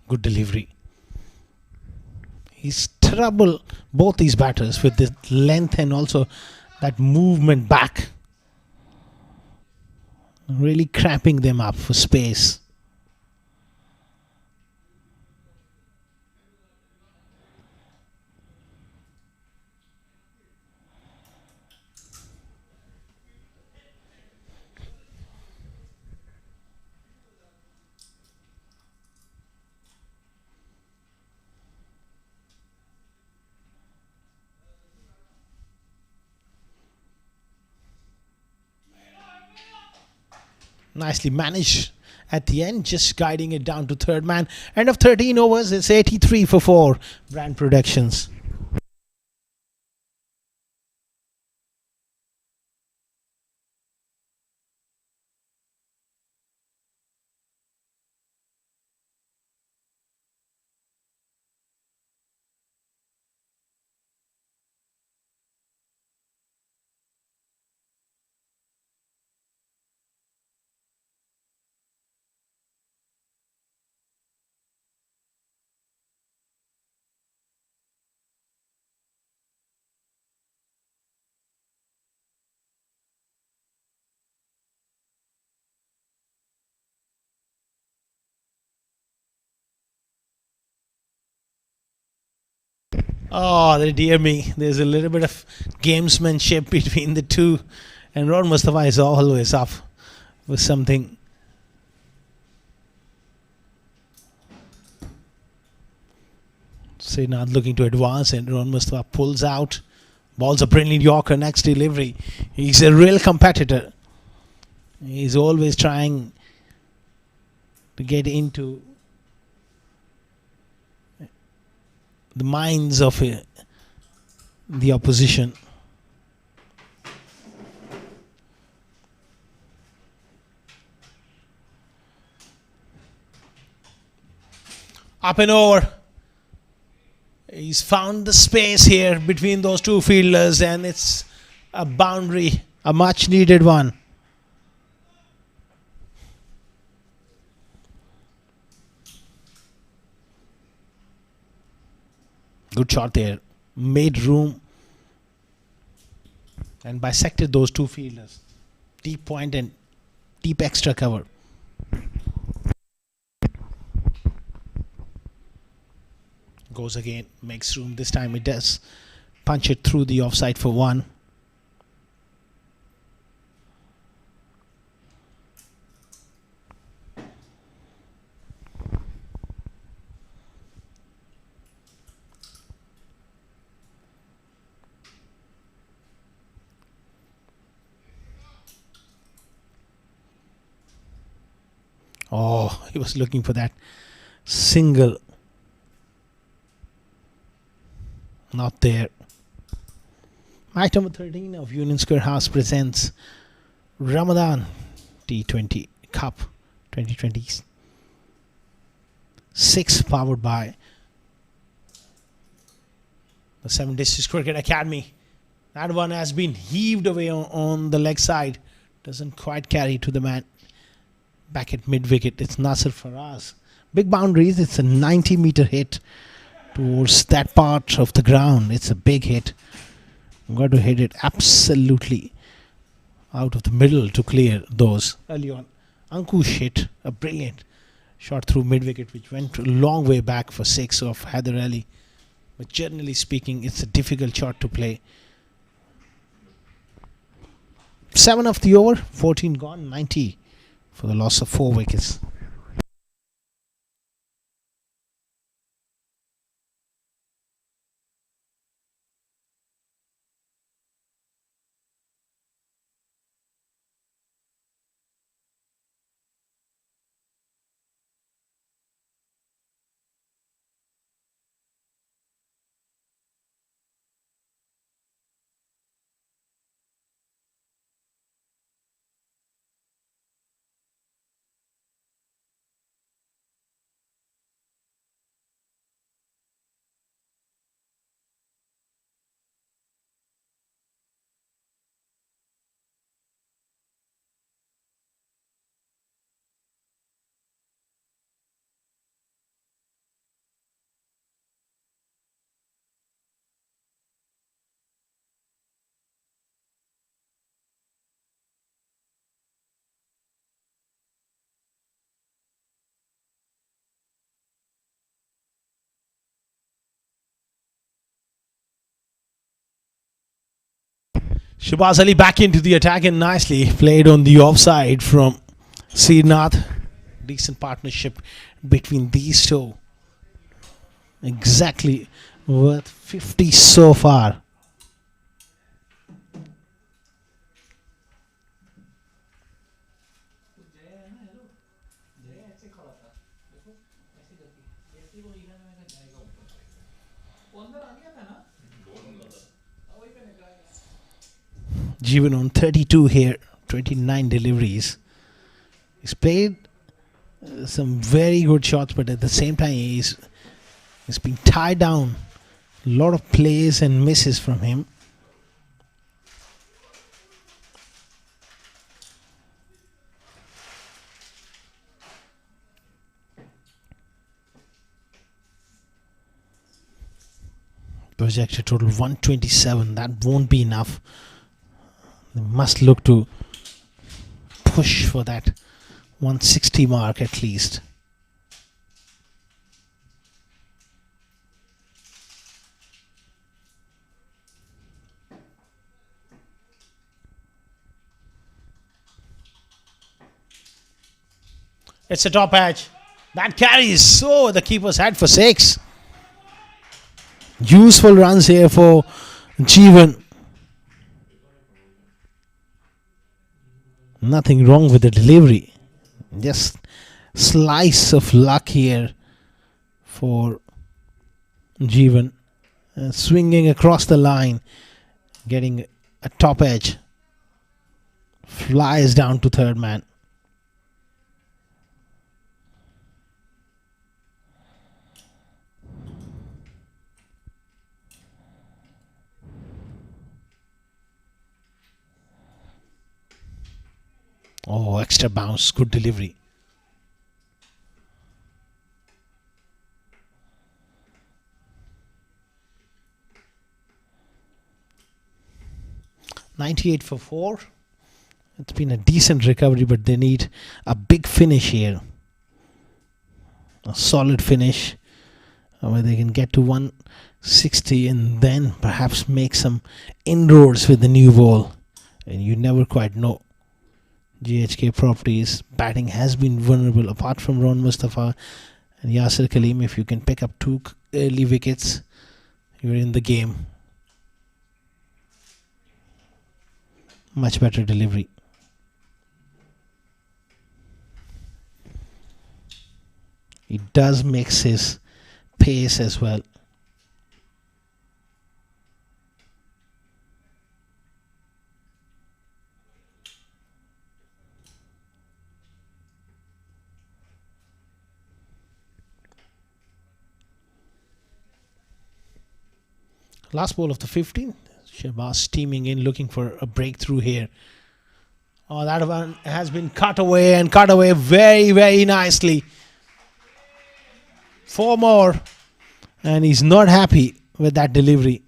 Good delivery. He's trouble both these batters with the length and also that movement back. Really cramping them up for space. Nicely managed at the end, just guiding it down to third man. End of 13 overs, it's 83 for 4. Brand Productions. Oh, dear me. There's a little bit of gamesmanship between the two. And Ron Mustafa is always up with something. So not looking to advance, and Ron Mustafa pulls out. Ball's a brilliant Yorker, next delivery. He's a real competitor. He's always trying to get into the minds of the opposition. Up and over. He's found the space here between those two fielders, and it's a boundary, a much needed one. Good shot there. Made room and bisected those two fielders. Deep point and deep extra cover. Goes again, makes room. This time it does punch it through the offside for 1. Oh, he was looking for that single. Not there. Match number 13 of Union Square House presents Ramadan T20 Cup 2026, powered by the 7 Districts Cricket Academy. That one has been heaved away on the leg side. Doesn't quite carry to the man. Back at mid-wicket, it's Naser Faraz. Big boundaries, it's a 90-meter hit towards that part of the ground. It's a big hit. Got to hit it absolutely out of the middle to clear those. Early on, Ankush hit a brilliant shot through mid-wicket, which went a long way back for 6 of Haider Ali. But generally speaking, it's a difficult shot to play. 7 of the over, 14 gone, 90 for the loss of 4 wickets. Shahbaz Ali back into the attack and nicely played on the offside from Srinath. Decent partnership between these two. Exactly worth 50 so far. Jeevan on 32 here, 29 deliveries. He's played some very good shots, but at the same time he's been tied down. A lot of plays and misses from him. Projected total 127. That won't be enough. They must look to push for that 160 mark at least. It's a top edge. That carries. So the keeper's had for 6. Useful runs here for Jeevan. Nothing wrong with the delivery. Just slice of luck here for Jeevan. Swinging across the line, getting a top edge. Flies down to third man. Oh, extra bounce, good delivery. $98 for 4. It's been a decent recovery, but they need a big finish here. A solid finish where they can get to 160 and then perhaps make some inroads with the new ball. And you never quite know. GHK properties batting has been vulnerable apart from Mustafa and Yasir Kaleem. If you can pick up 2 early wickets, you're in the game. Much better delivery. He does mix his pace as well. Last ball of the 15. Shabazz steaming in, looking for a breakthrough here. Oh, that one has been cut away and cut away very, very nicely. 4 more. And he's not happy with that delivery.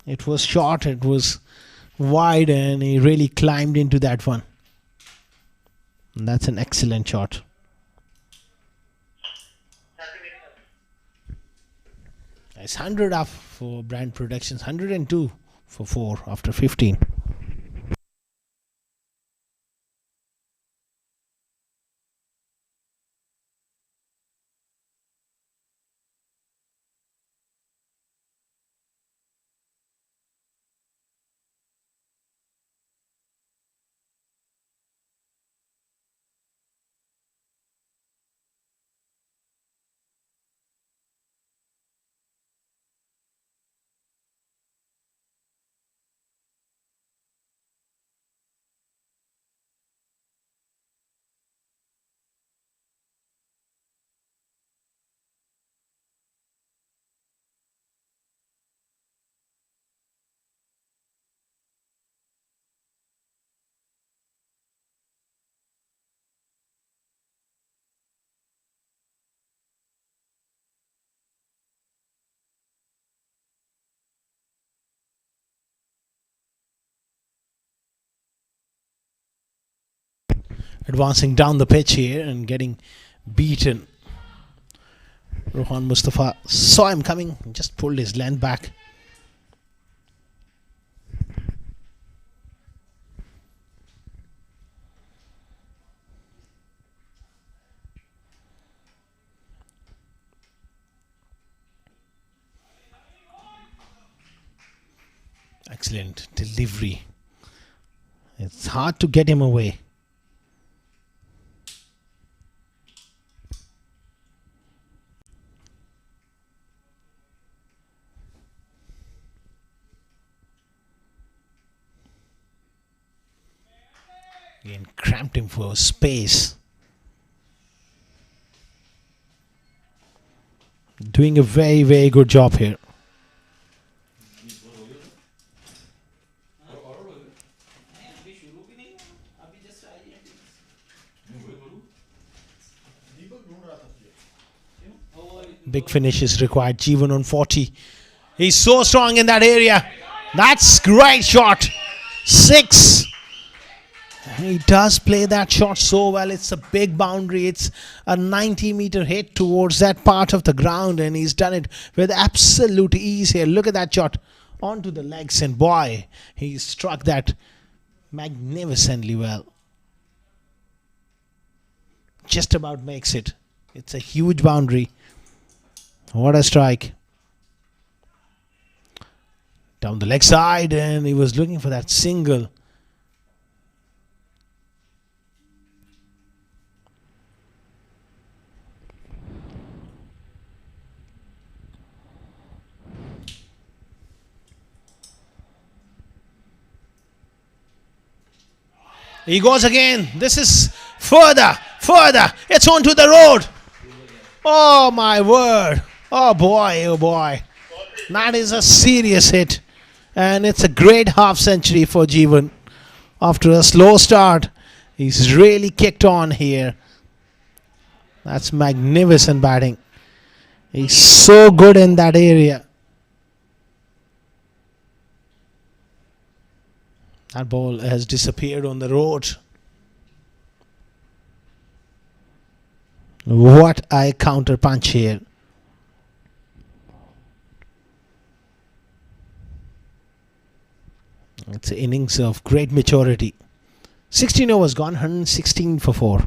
It was short, it was wide, and he really climbed into that one. And that's an excellent shot. It's 100 up for Brand Productions, 102 for 4 after 15. Advancing down the pitch here and getting beaten. Rohan Mustafa saw him coming, just pulled his length back. Excellent delivery. It's hard to get him away. Again, cramped him for space. Doing a very, very good job here. Big finish is required. Jeevan on 40. He's so strong in that area. That's great shot. 6. He does play that shot so well. It's a big boundary. It's a 90-meter hit towards that part of the ground, and he's done it with absolute ease here. Look at that shot onto the legs, and boy, he struck that magnificently well. Just about makes it. It's a huge boundary. What a strike. Down the leg side, and he was looking for that single. He goes again. This is further. It's onto the road. Oh my word. Oh boy. That is a serious hit. And it's a great half century for Jeevan. After a slow start, he's really kicked on here. That's magnificent batting. He's so good in that area. That ball has disappeared on the road. What a counter punch here. It's an innings of great maturity. 16 overs gone, 116 for 4.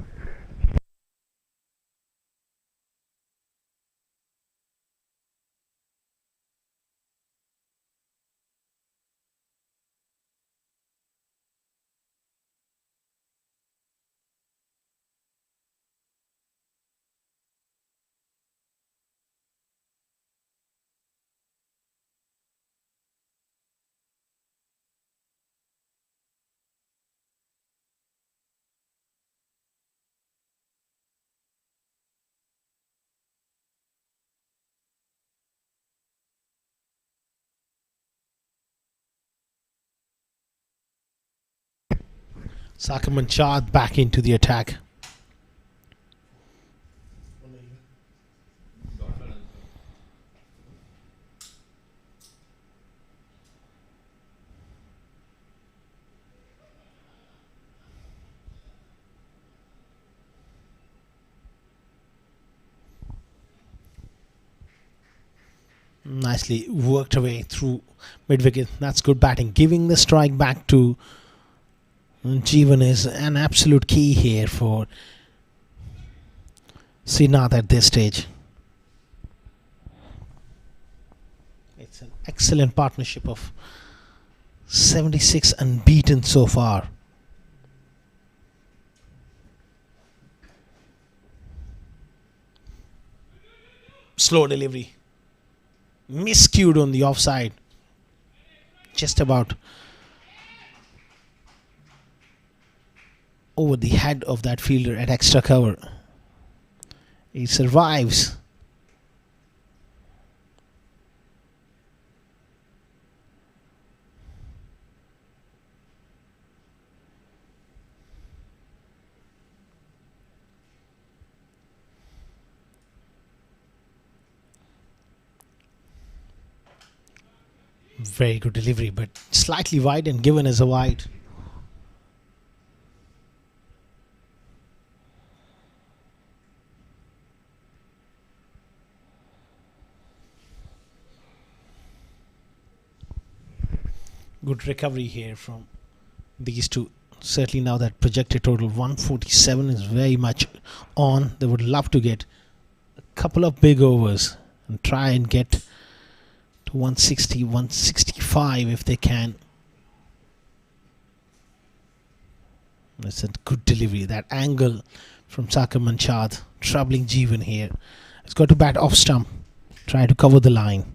Sakaman Chad back into the attack. Nicely worked away through mid wicket. That's good batting. Giving the strike back to Jeevan is an absolute key here for Srinath at this stage. It's an excellent partnership of 76 unbeaten so far. Slow delivery. Miscued on the offside. Just about over the head of that fielder at extra cover. He survives. Very good delivery, but slightly wide and given as a wide. Good recovery here from these two. Certainly now that projected total 147 is very much on. They would love to get a couple of big overs and try and get to 160, 165 if they can. That's a good delivery. That angle from Sakar Manchad troubling Jeevan here. He's got to bat off stump. Try to cover the line.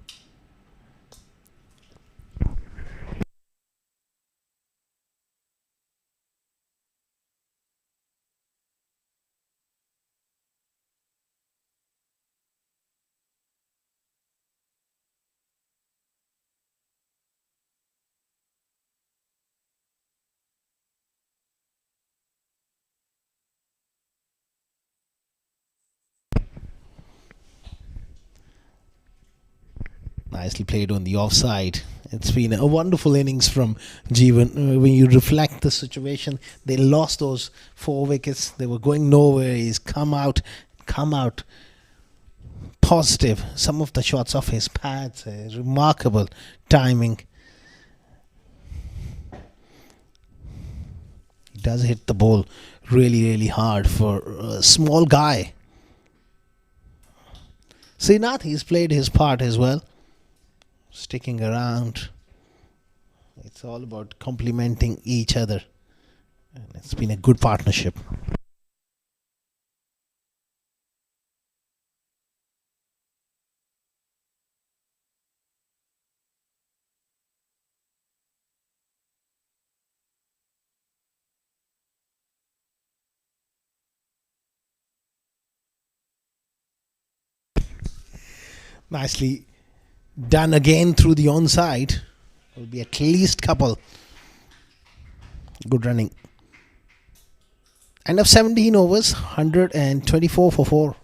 Nicely played on the offside. It's been a wonderful innings from Jeevan. When you reflect the situation, they lost those 4 wickets. They were going nowhere. He's come out positive. Some of the shots off his pads, remarkable timing. He does hit the ball really hard for a small guy. Srinath, he's played his part as well. Sticking around. It's all about complementing each other. And it's been a good partnership. Nicely done again through the onside. Will be at least couple. Good running. End of 17 overs, 124 for 4.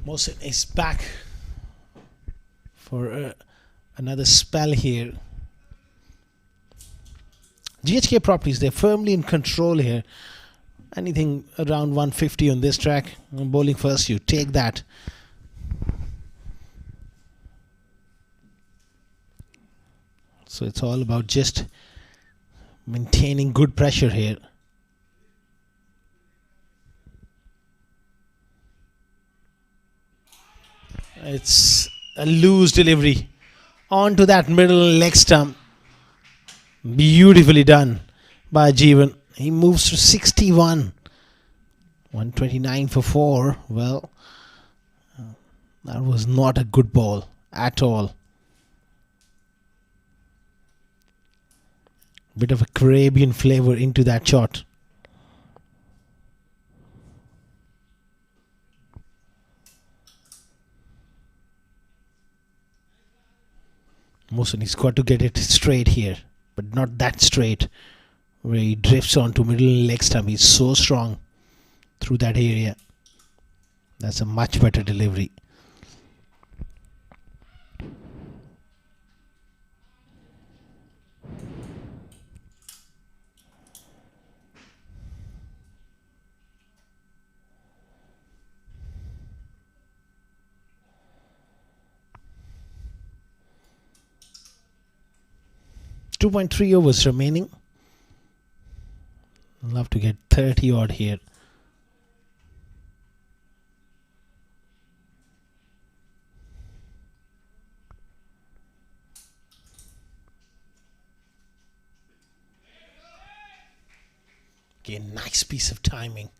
Mohsin is back for another spell here. GHK properties, they're firmly in control here. Anything around 150 on this track. Bowling first, you take that. So it's all about just maintaining good pressure here. It's a loose delivery onto that middle leg stump. Beautifully done by Jeevan. He moves to 61. 129 for 4. Well, that was not a good ball at all. Bit of a Caribbean flavor into that shot. Mohsin, he's got to get it straight here, but not that straight, where he drifts onto middle leg stump. He's so strong through that area. That's a much better delivery. .3 overs remaining. I'd love to get 30 odd here. Again, nice piece of timing.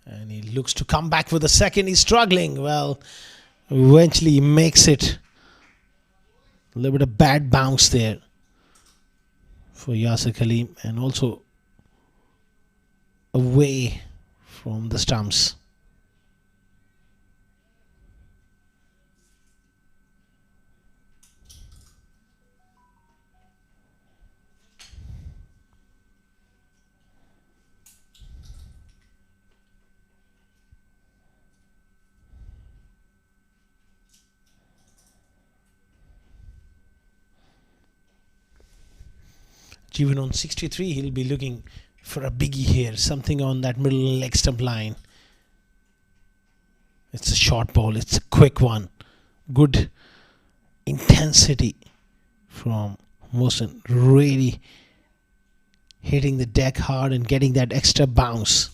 And he looks to come back for the second. He's struggling. Well, eventually he makes it. A little bit of bad bounce there for Yasir Khalim, and also away from the stumps. Jeevan on 63, he'll be looking for a biggie here, something on that middle leg stump line. It's a short ball, it's a quick one. Good intensity from Mohsin, really hitting the deck hard and getting that extra bounce.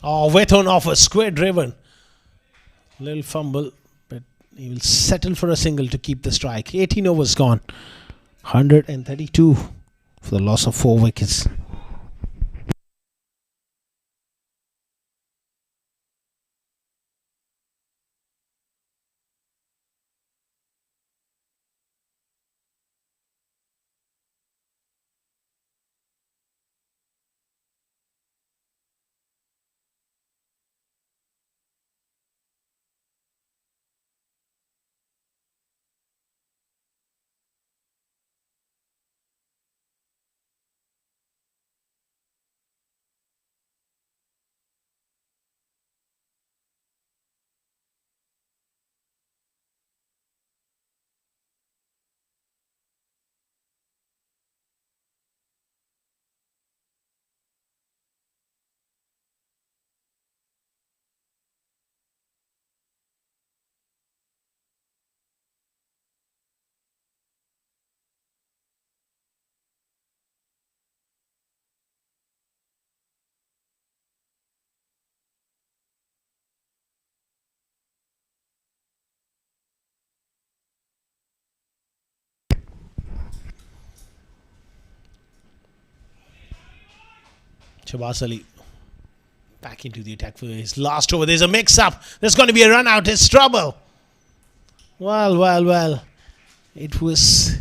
Oh, Wethon off a square driven. Little fumble, but he will settle for a single to keep the strike. 18 overs gone. 132 for the loss of 4 wickets. Shabazz Ali back into the attack for his last over. There's a mix-up. There's going to be a run out. It's trouble. Well. It was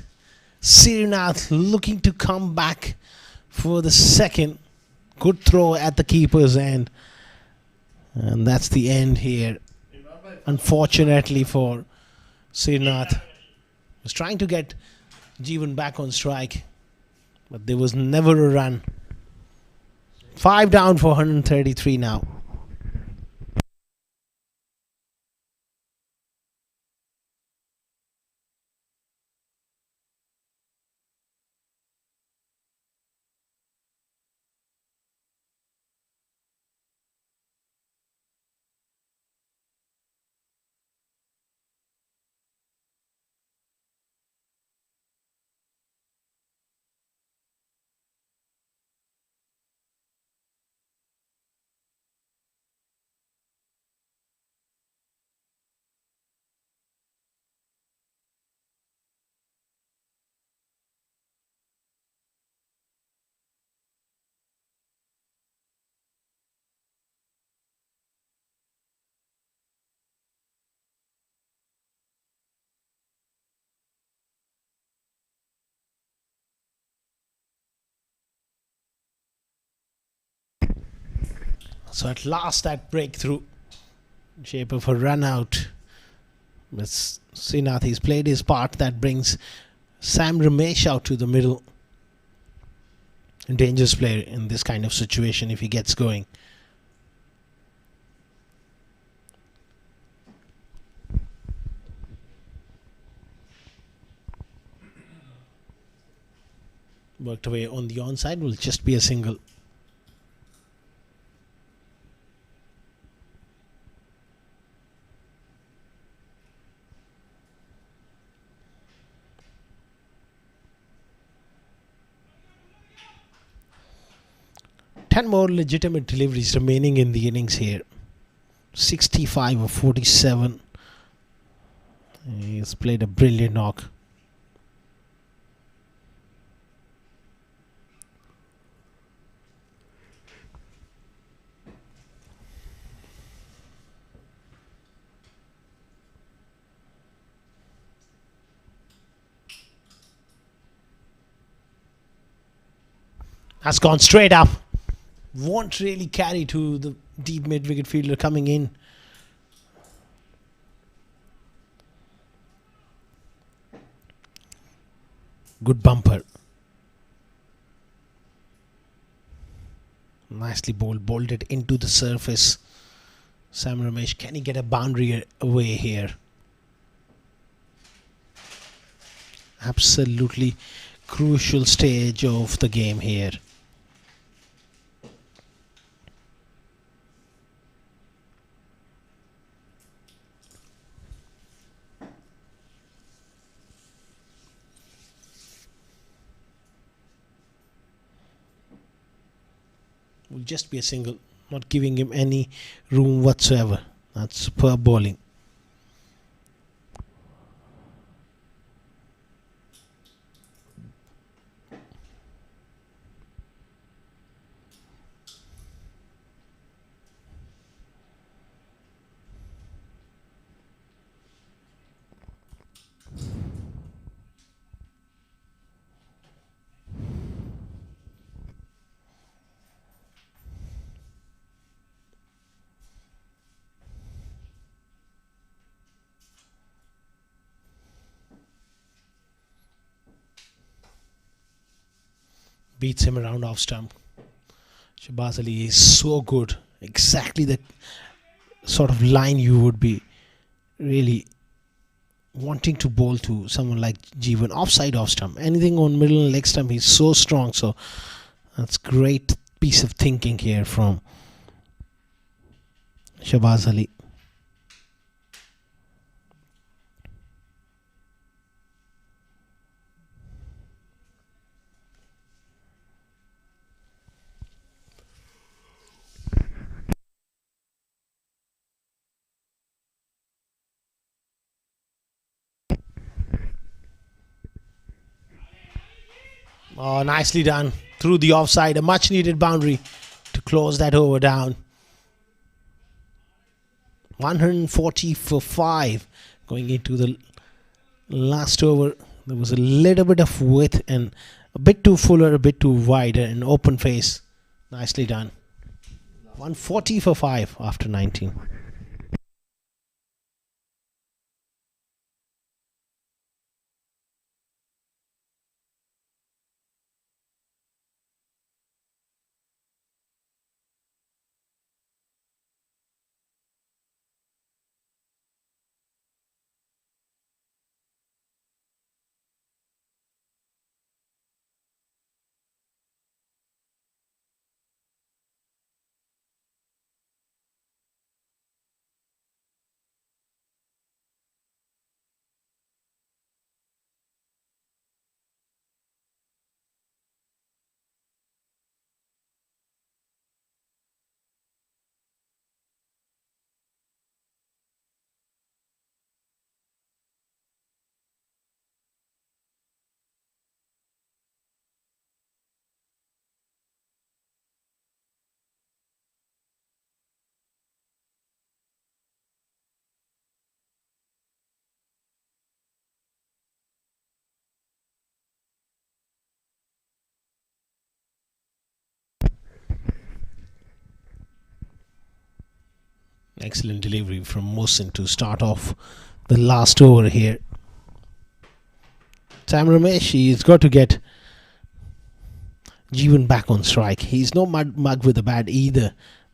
Srinath looking to come back for the second. Good throw at the keeper's end. And that's the end here. Unfortunately for Srinath. Was trying to get Jeevan back on strike, but there was never a run. 5 down for 133 now. So at last that breakthrough in shape of a run out. But Srinath, he's played his part. That brings Sam Ramesh out to the middle. A dangerous player in this kind of situation if he gets going. Worked away on the onside, will just be a single. Ten more legitimate deliveries remaining in the innings here. 65 of 47. He's played a brilliant knock. Has gone straight up. Won't really carry to the deep mid-wicket fielder coming in. Good bumper. Nicely bowled it into the surface. Sam Ramesh, can he get a boundary away here? Absolutely crucial stage of the game here. Will just be a single, not giving him any room whatsoever. That's superb bowling. Beats him around off stump. Shahbaz Ali is so good. Exactly the sort of line you would be really wanting to bowl to someone like Jeevan. Offside off stump. Anything on middle and leg stump, he's so strong. So that's great piece of thinking here from Shahbaz Ali. Oh, nicely done. Through the offside. A much needed boundary to close that over down. 140 for 5 Going into the last over, there was a little bit of width and a bit too fuller, a bit too wider, an open face. Nicely done. 140 for 5 after 19. Excellent delivery from Mohsin to start off the last over here. Sam Ramesh, he's got to get Jeevan back on strike. He's no mug with the bat either,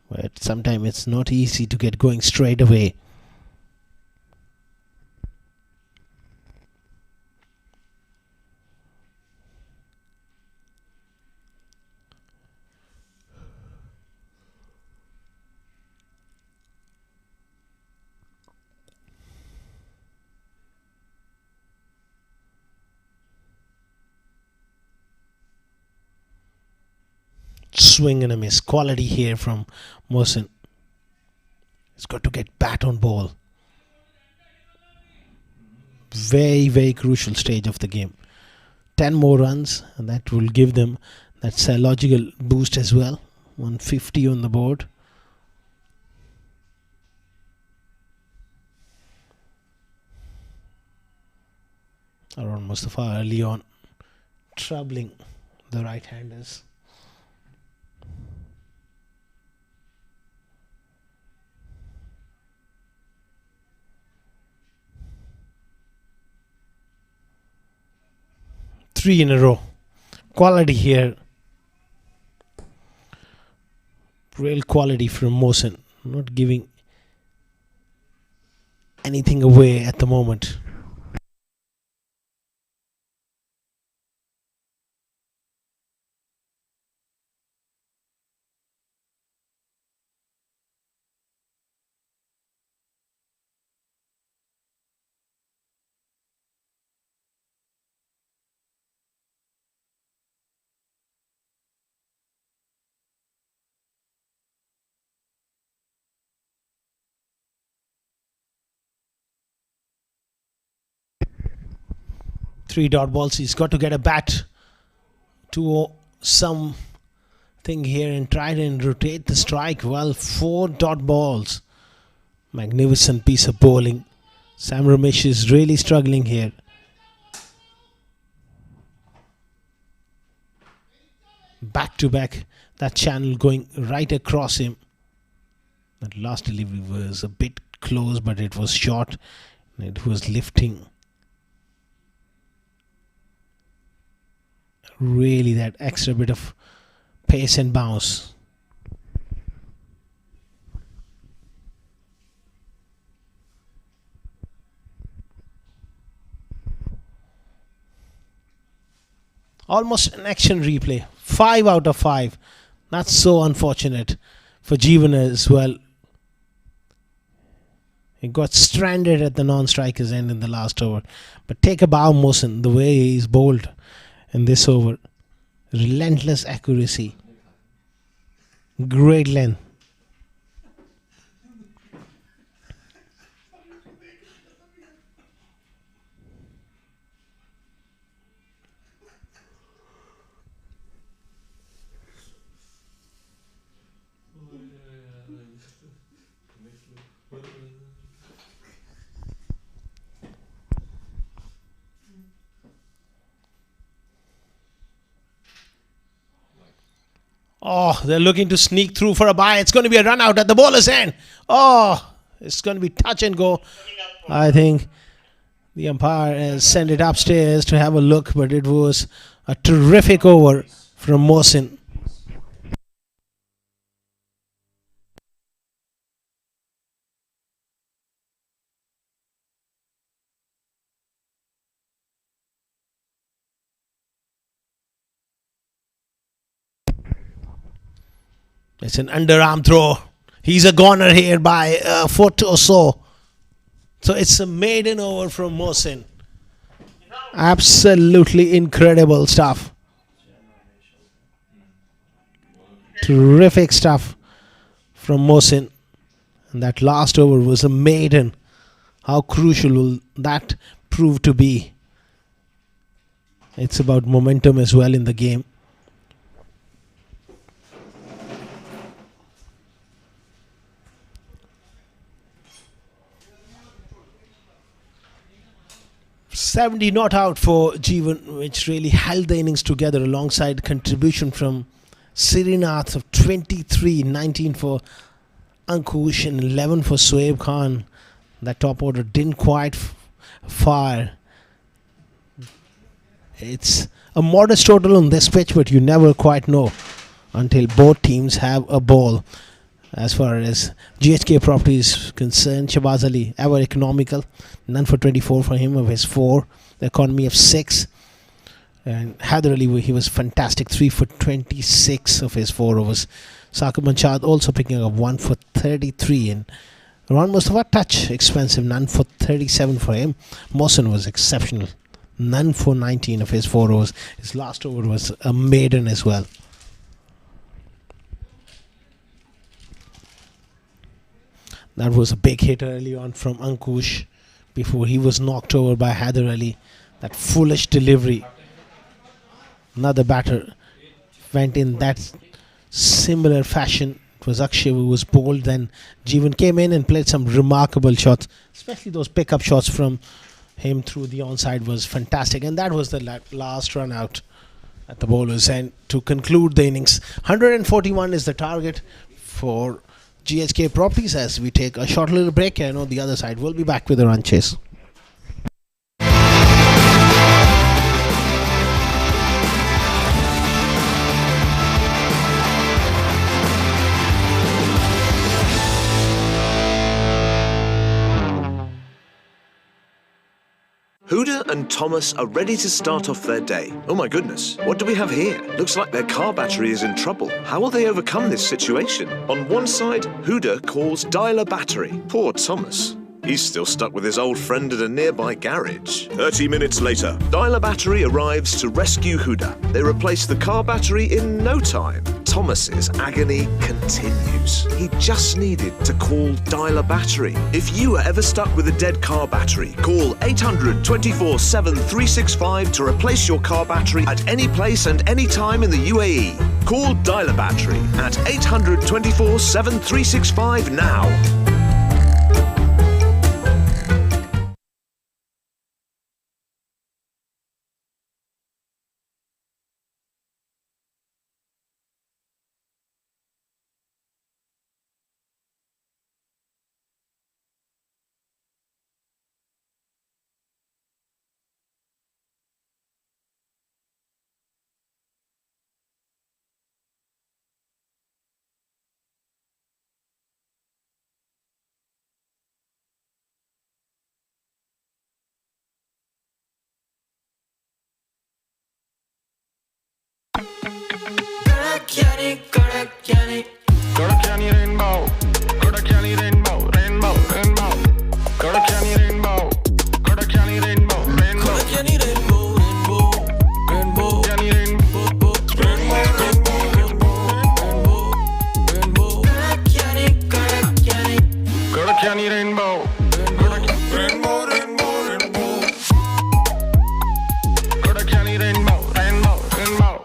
but sometimes it's not easy to get going straight away. Swing and a miss. Quality here from Mohsin. He's got to get bat on ball. Very, very crucial stage of the game. 10 more runs, and that will give them that psychological boost as well. 150 on the board. Around Mustafa early on, troubling the right-handers. Three in a row. Quality here. Real quality from Mohsin. Not giving anything away at the moment. Three dot balls. He's got to get a bat to something here and try and rotate the strike. Well, 4 dot balls. Magnificent piece of bowling. Sam Ramesh is really struggling here. Back to back. That channel going right across him. That last delivery was a bit close, but it was short. It was lifting. Really that extra bit of pace and bounce. Almost an action replay. 5 out of 5. That's so unfortunate for Jeevan as well. He got stranded at the non-striker's end in the last over. But take a bow, Mohsin, the way he's bowled in this over. Relentless accuracy. Great length. Oh, they're looking to sneak through for a bye. It's going to be a run out at the bowler's end. Oh, it's going to be touch and go. I think the umpire has sent it upstairs to have a look, but it was a terrific over from Mohsin. It's an underarm throw. He's a goner here by a foot or so. So it's a maiden over from Mohsin. Absolutely incredible stuff. Terrific stuff from Mohsin. And that last over was a maiden. How crucial will that prove to be? It's about momentum as well in the game. $70 not out for Jeevan, which really held the innings together alongside contribution from Srinath of 23, 19 for Ankush and 11 for Shoaib Khan. That top order didn't quite fire. It's a modest total on this pitch, but you never quite know until both teams have a ball. As far as GHK property is concerned, Shabaz Ali, ever economical, none for 24 for him of his 4, the economy of 6. And Haider Ali, he was fantastic, 3 for 26 of his 4 overs. Saqib Manshad also picking up 1 for 33. And Ron Mustafa, touch expensive, none for 37 for him. Mohsin was exceptional, none for 19 of his 4 overs. His last over was a maiden as well. That was a big hit early on from Ankush before he was knocked over by Haider Ali. That foolish delivery. Another batter went in that similar fashion. It was Akshay who was bowled. Then Jeevan came in and played some remarkable shots. Especially those pickup shots from him through the onside was fantastic. And that was the last run out at the bowler's end to conclude the innings. 141 is the target for GHK properties as we take a short little break. And on the other side, we'll be back with a run chase. Huda and Thomas are ready to start off their day. Oh my goodness, what do we have here? Looks like their car battery is in trouble. How will they overcome this situation? On one side, Huda calls dialer battery. Poor Thomas. He's still stuck with his old friend at a nearby garage. 30 minutes later, dialer battery arrives to rescue Huda. They replace the car battery in no time. Thomas's agony continues. He just needed to call dialer battery. If you are ever stuck with a dead car battery, call 800 24/7 365 to replace your car battery at any place and any time in the UAE. Call dialer battery at 800 24/7 365 now. Kodakani rainbow, Kodakani rainbow, rainbow, rainbow. Kodakani rainbow, Kodakani rainbow, rainbow. Kodakani rainbow, rainbow, rainbow. Kodakani rainbow, rainbow, rainbow, rainbow. Kodakani rainbow, rainbow, rainbow, rainbow. Kodakani rainbow, rainbow, rainbow.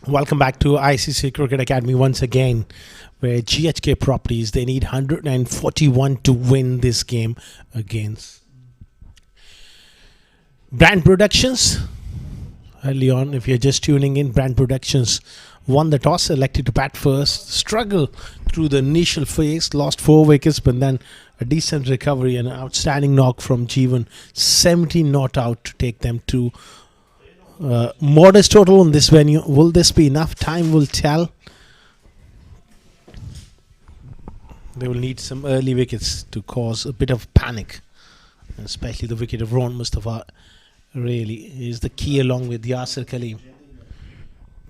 Welcome back to ICCA Cricket Academy once again, where GHK Properties, they need 141 to win this game against Brand Productions. Early on, if you're just tuning in, Brand Productions won the toss, elected to bat first, struggle through the initial phase, lost 4 wickets, but then a decent recovery and an outstanding knock from Jeevan, 17 not out to take them to modest total on this venue. Will this be enough? Time will tell. They will need some early wickets to cause a bit of panic, especially the wicket of Mustafa really is the key, along with Yasir Kaleem.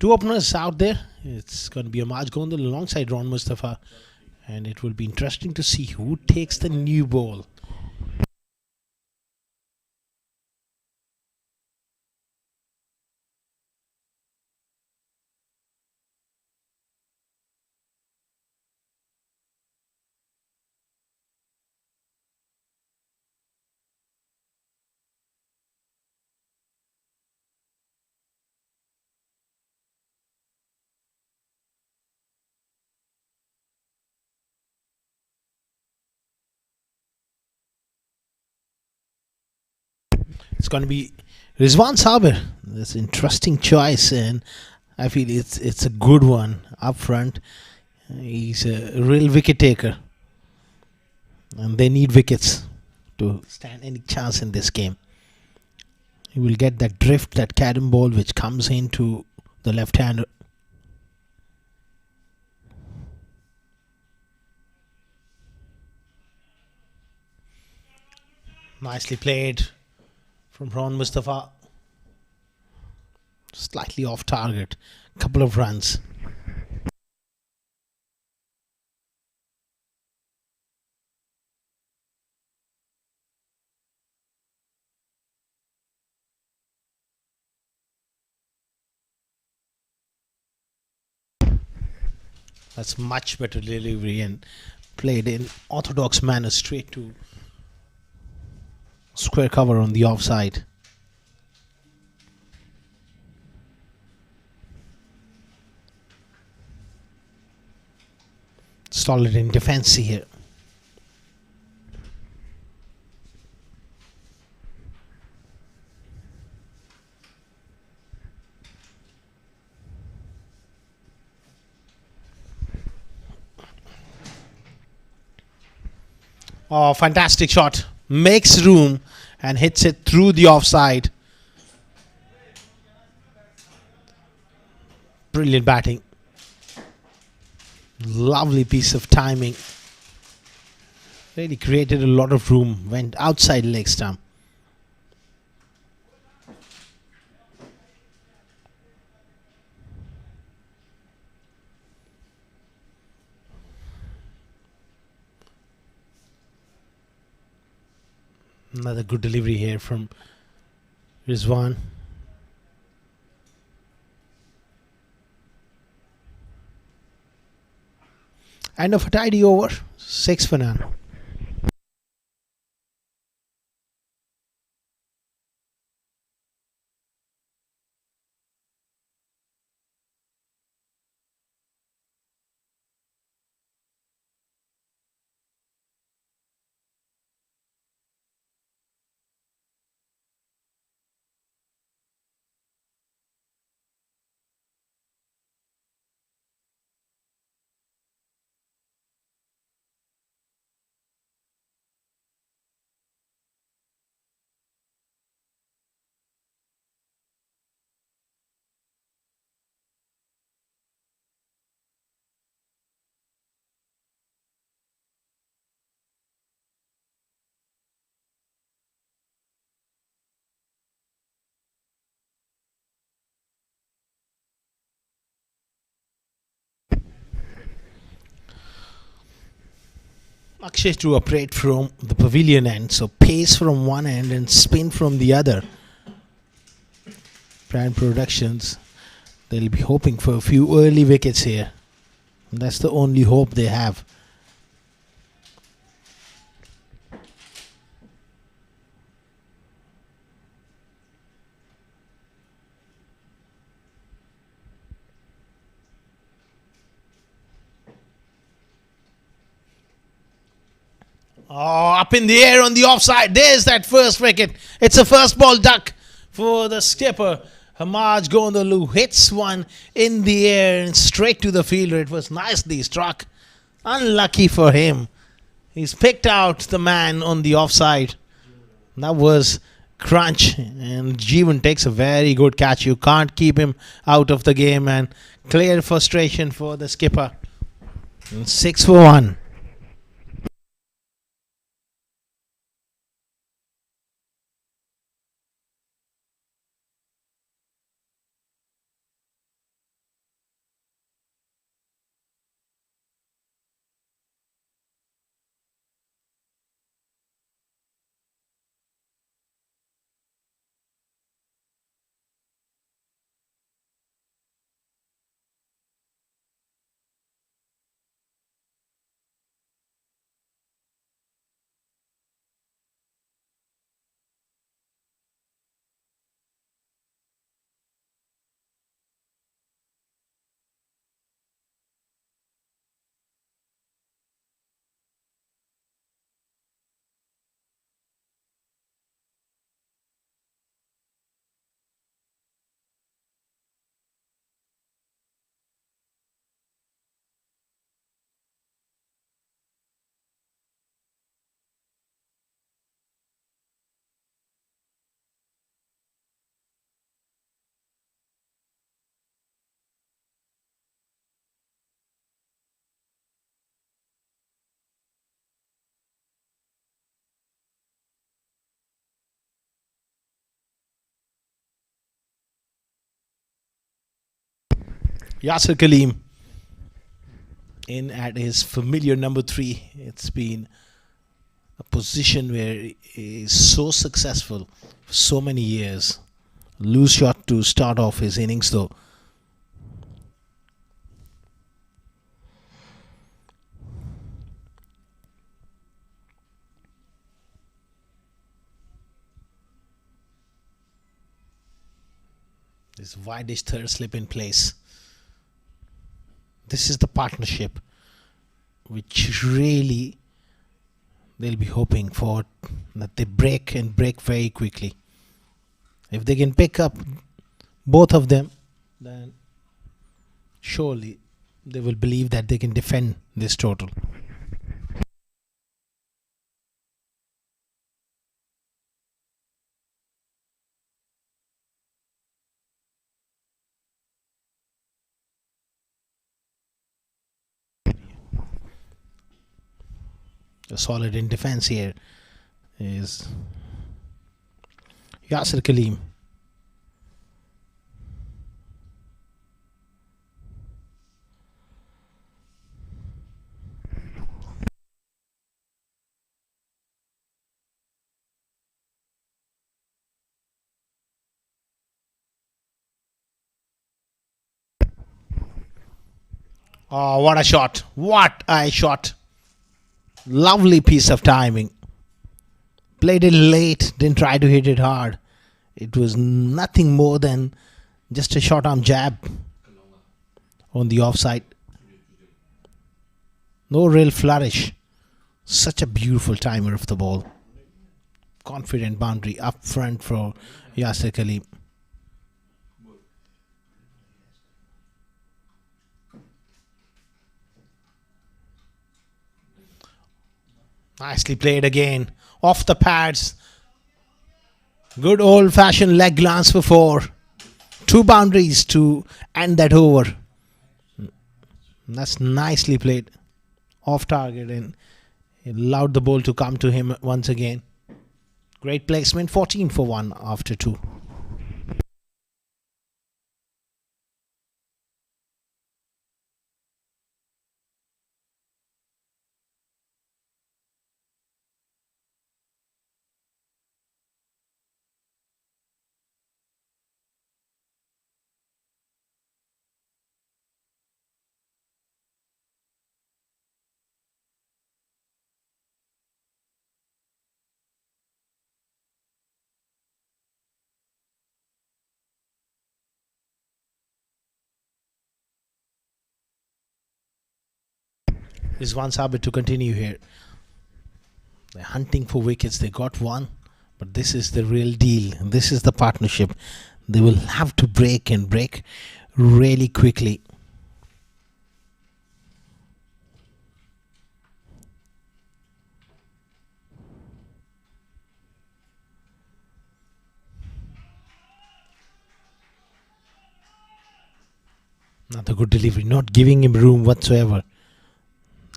2 openers out there. It's going to be a Maj Gondal alongside Mustafa, and it will be interesting to see who takes the new ball. It's going to be Rizwan Saber. That's an interesting choice, and I feel it's a good one up front. He's a real wicket taker, and they need wickets to stand any chance in this game. He will get that drift, that cannon ball which comes into the left-hander. Nicely played from Mustafa. Slightly off target. Couple of runs. That's much better delivery and played in orthodox manner, straight to square cover on the offside. Solid in defense here. Oh, fantastic shot. Makes room and hits it through the offside. Brilliant batting. Lovely piece of timing. Really created a lot of room. Went outside leg stump. Another good delivery here from Rizwan. End of a tidy over. 6 for none. Akshay to operate from the pavilion end, so pace from one end and spin from the other. Brand Productions, they'll be hoping for a few early wickets here. That's the only hope they have. Oh, up in the air on the offside. There's that first wicket. It's a first ball duck for the skipper. Hamaj Gondolu hits one in the air and straight to the fielder. It was nicely struck. Unlucky for him. He's picked out the man on the offside. That was crunch. And Jeevan takes a very good catch. You can't keep him out of the game. And clear frustration for the skipper. And 6 for 1. Yasir Kaleem in at his familiar number 3. It's been a position where he is so successful for so many years. Loose shot to start off his innings though. This widest third slip in place. This is the partnership which really they'll be hoping for, that they break and break very quickly. If they can pick up both of them, then surely they will believe that they can defend this total. Solid in defense here is Yasir Kaleem. Oh, what a shot! What a shot! Lovely piece of timing. Played it late, didn't try to hit it hard. It was nothing more than just a short arm jab on the offside. No real flourish. Such a beautiful timer of the ball. Confident boundary up front for Yasir Kaleem. Nicely played again. Off the pads. Good old fashioned leg glance for 4. 2 boundaries to end that over. That's nicely played. Off target and allowed the ball to come to him once again. Great placement. 14 for 1 after 2. Is one Sabit to continue here. They're hunting for wickets. They got one, but this is the real deal. This is the partnership. They will have to break and break really quickly. Not a good delivery, not giving him room whatsoever.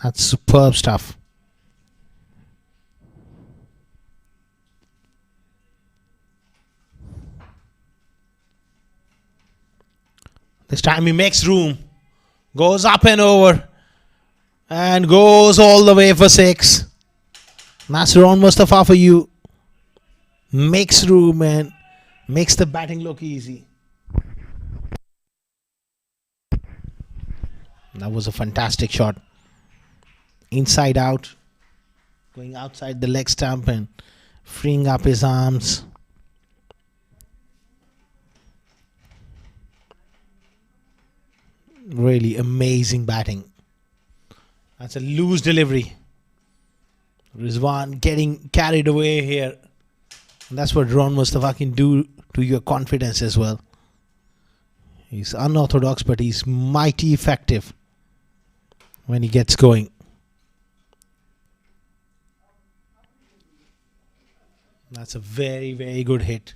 That's superb stuff. This time he makes room, goes up and over, and goes all the way for 6. Naser on Mustafa for you. Makes room and makes the batting look easy. That was a fantastic shot. Inside out, going outside the leg stump and freeing up his arms. Really amazing batting. That's a loose delivery. Rizwan getting carried away here. And that's what Ron Mustafa can do to your confidence as well. He's unorthodox, but he's mighty effective when he gets going. That's a very, very good hit.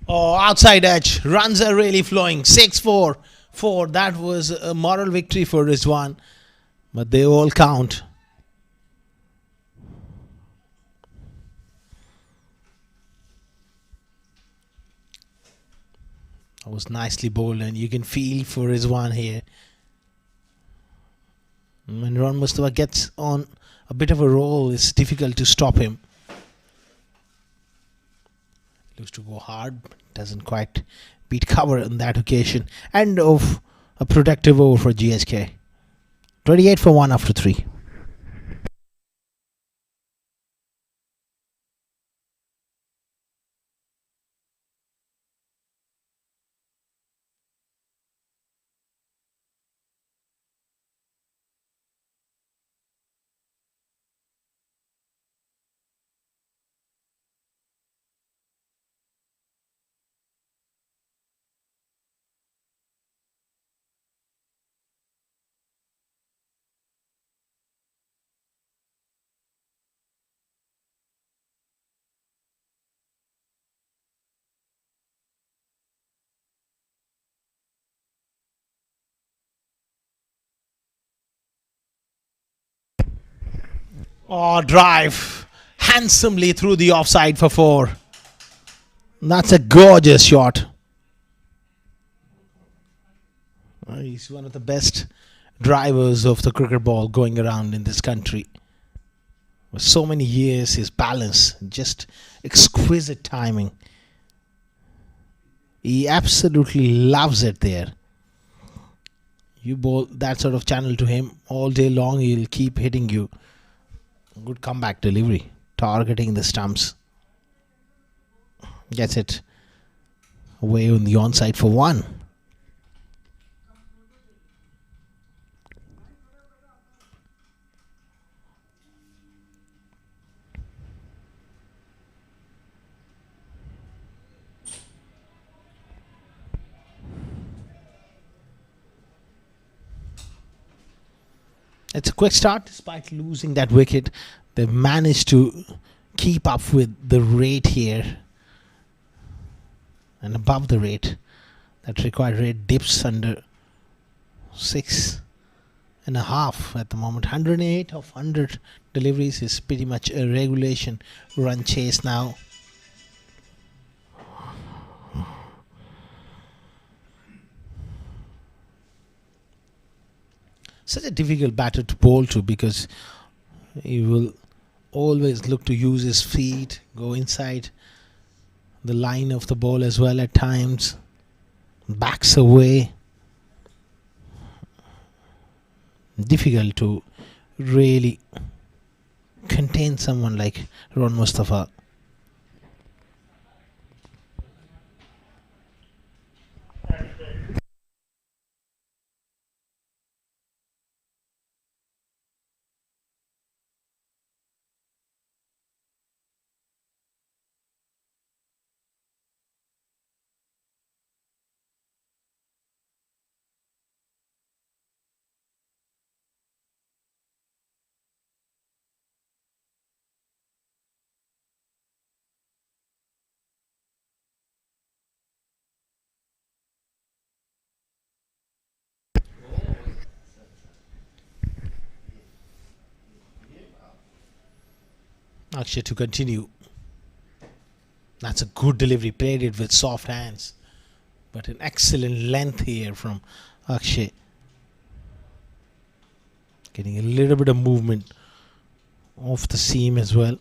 Oh, outside edge. Runs are really flowing. 6-4. 4. That was a moral victory for Rizwan. But they all count. That was nicely bowled, and you can feel for Rizwan here. When Ron Mustafa gets on a bit of a roll, it's difficult to stop him. Looks to go hard, but doesn't quite beat cover on that occasion. End of a productive over for GHK. 28 for 1 after 3. Oh, drive handsomely through the offside for 4. That's a gorgeous shot. He's one of the best drivers of the cricket ball going around in this country. For so many years, his balance, just exquisite timing. He absolutely loves it there. You bowl that sort of channel to him all day long, he'll keep hitting you. Good comeback delivery, targeting the stumps. Gets it away on the onside for 1. It's a quick start. Despite losing that wicket, they've managed to keep up with the rate here and above the rate. That required rate dips under 6.5 at the moment. 108 of 100 deliveries is pretty much a regulation run chase now. Such a difficult batter to bowl to, because he will always look to use his feet, go inside the line of the ball as well at times, backs away. Difficult to really contain someone like Mustafa. Akshay to continue. That's a good delivery, played it with soft hands, but an excellent length here from Akshay. Getting a little bit of movement off the seam as well.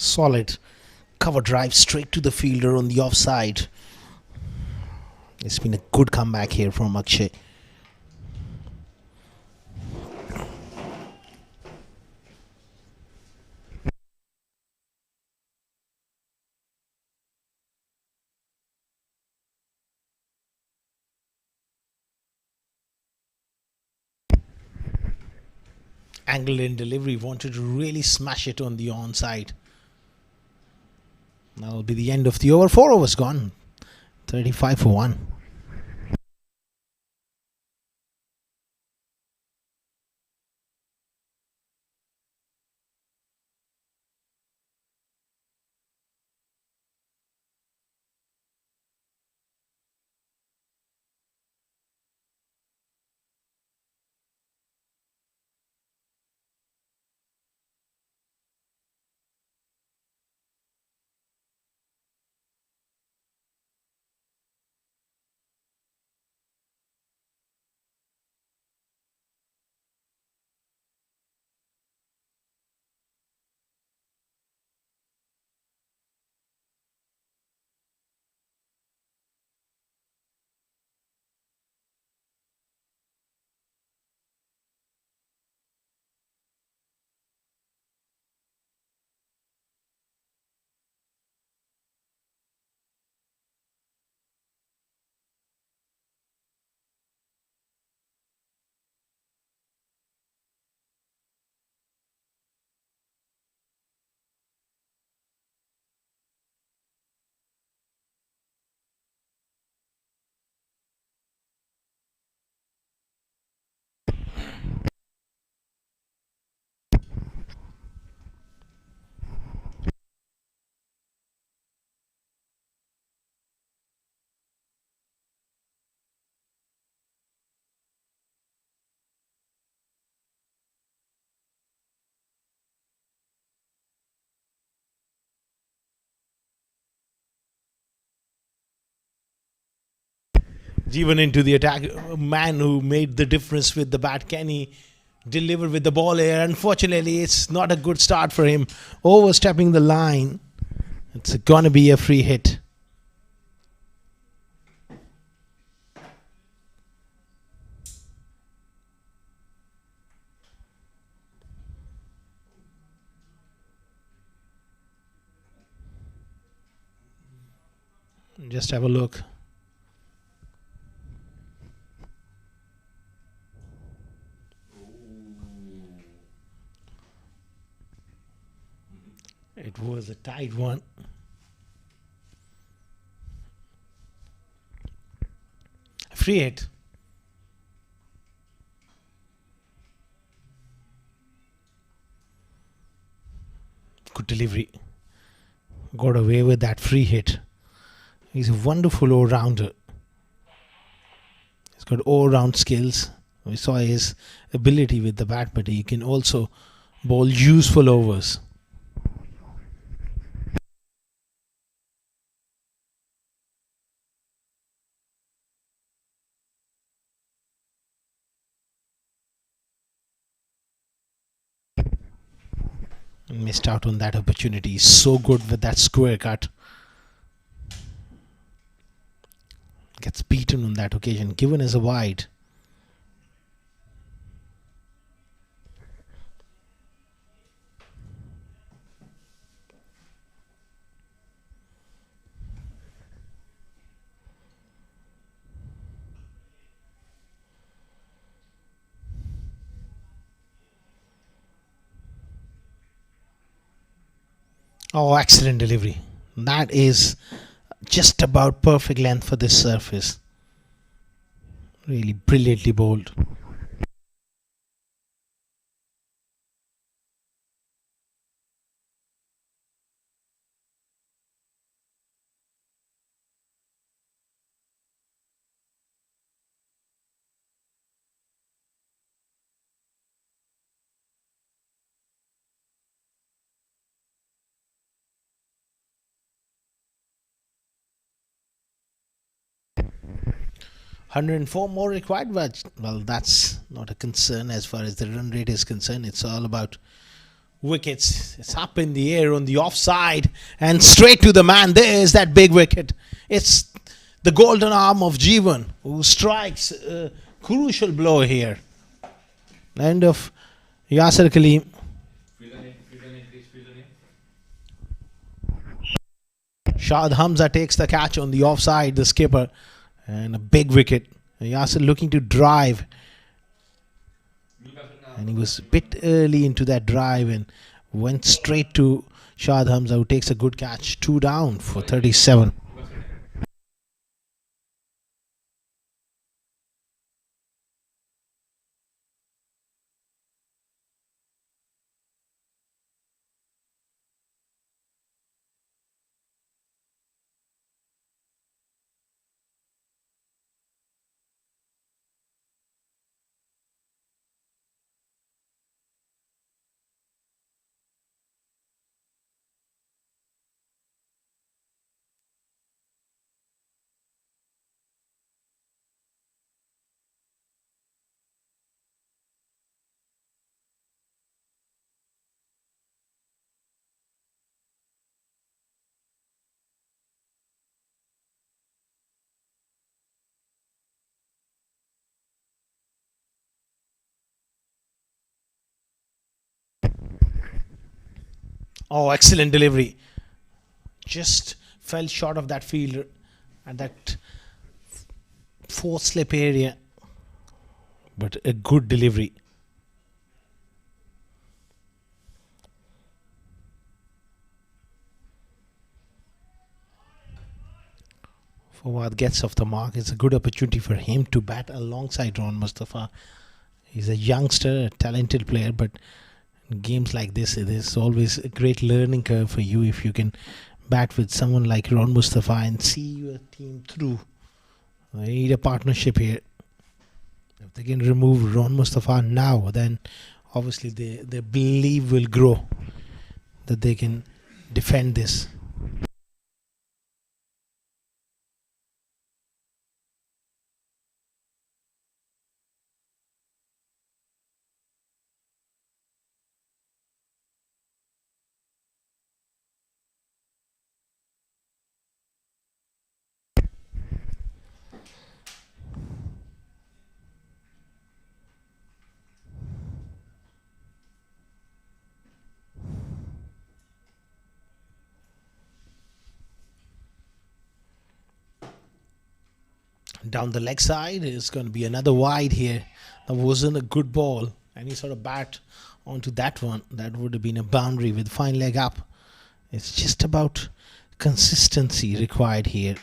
Solid cover drive straight to the fielder on the offside. It's been a good comeback here from Akshay. Angle in delivery, wanted to really smash it on the onside. That'll be the end of the over. 4 overs gone. 35 for 1. Jeevan into the attack. A man who made the difference with the bat. Can he deliver with the ball here? Unfortunately, it's not a good start for him. Overstepping the line. It's going to be a free hit. Just have a look. It was a tight one. Free hit. Good delivery. Got away with that free hit. He's a wonderful all-rounder. He's got all-round skills. We saw his ability with the bat, but he can also bowl useful overs. Missed out on that opportunity. So good with that square cut. Gets beaten on that occasion, given as a wide. Oh, excellent delivery. That is just about perfect length for this surface. Really brilliantly bowled. "104 more required," but well, that's not a concern as far as the run rate is concerned. It's all about wickets. It's up in the air on the offside and straight to the man. There's that big wicket. It's the golden arm of Jeevan who strikes a crucial blow here. End of Yasir Kaleem. Shad Hamza takes the catch on the offside, the skipper, and a big wicket. Yasir looking to drive, and he was a bit early into that drive and went straight to Shad Hamza, who takes a good catch. 2 down for 37. Oh, excellent delivery. Just fell short of that fielder at that fourth slip area, but a good delivery. Fawad gets off the mark. It's a good opportunity for him to bat alongside Ron Mustafa. He's a youngster, a talented player, but in games like this, it is always a great learning curve for you if you can bat with someone like Ron Mustafa and see your team through. They need a partnership here. If they can remove Ron Mustafa now, then obviously their belief will grow that they can defend this. Down the leg side is going to be another wide here. That wasn't a good ball. Any sort of bat onto that one, that would have been a boundary with fine leg up. It's just about consistency required here.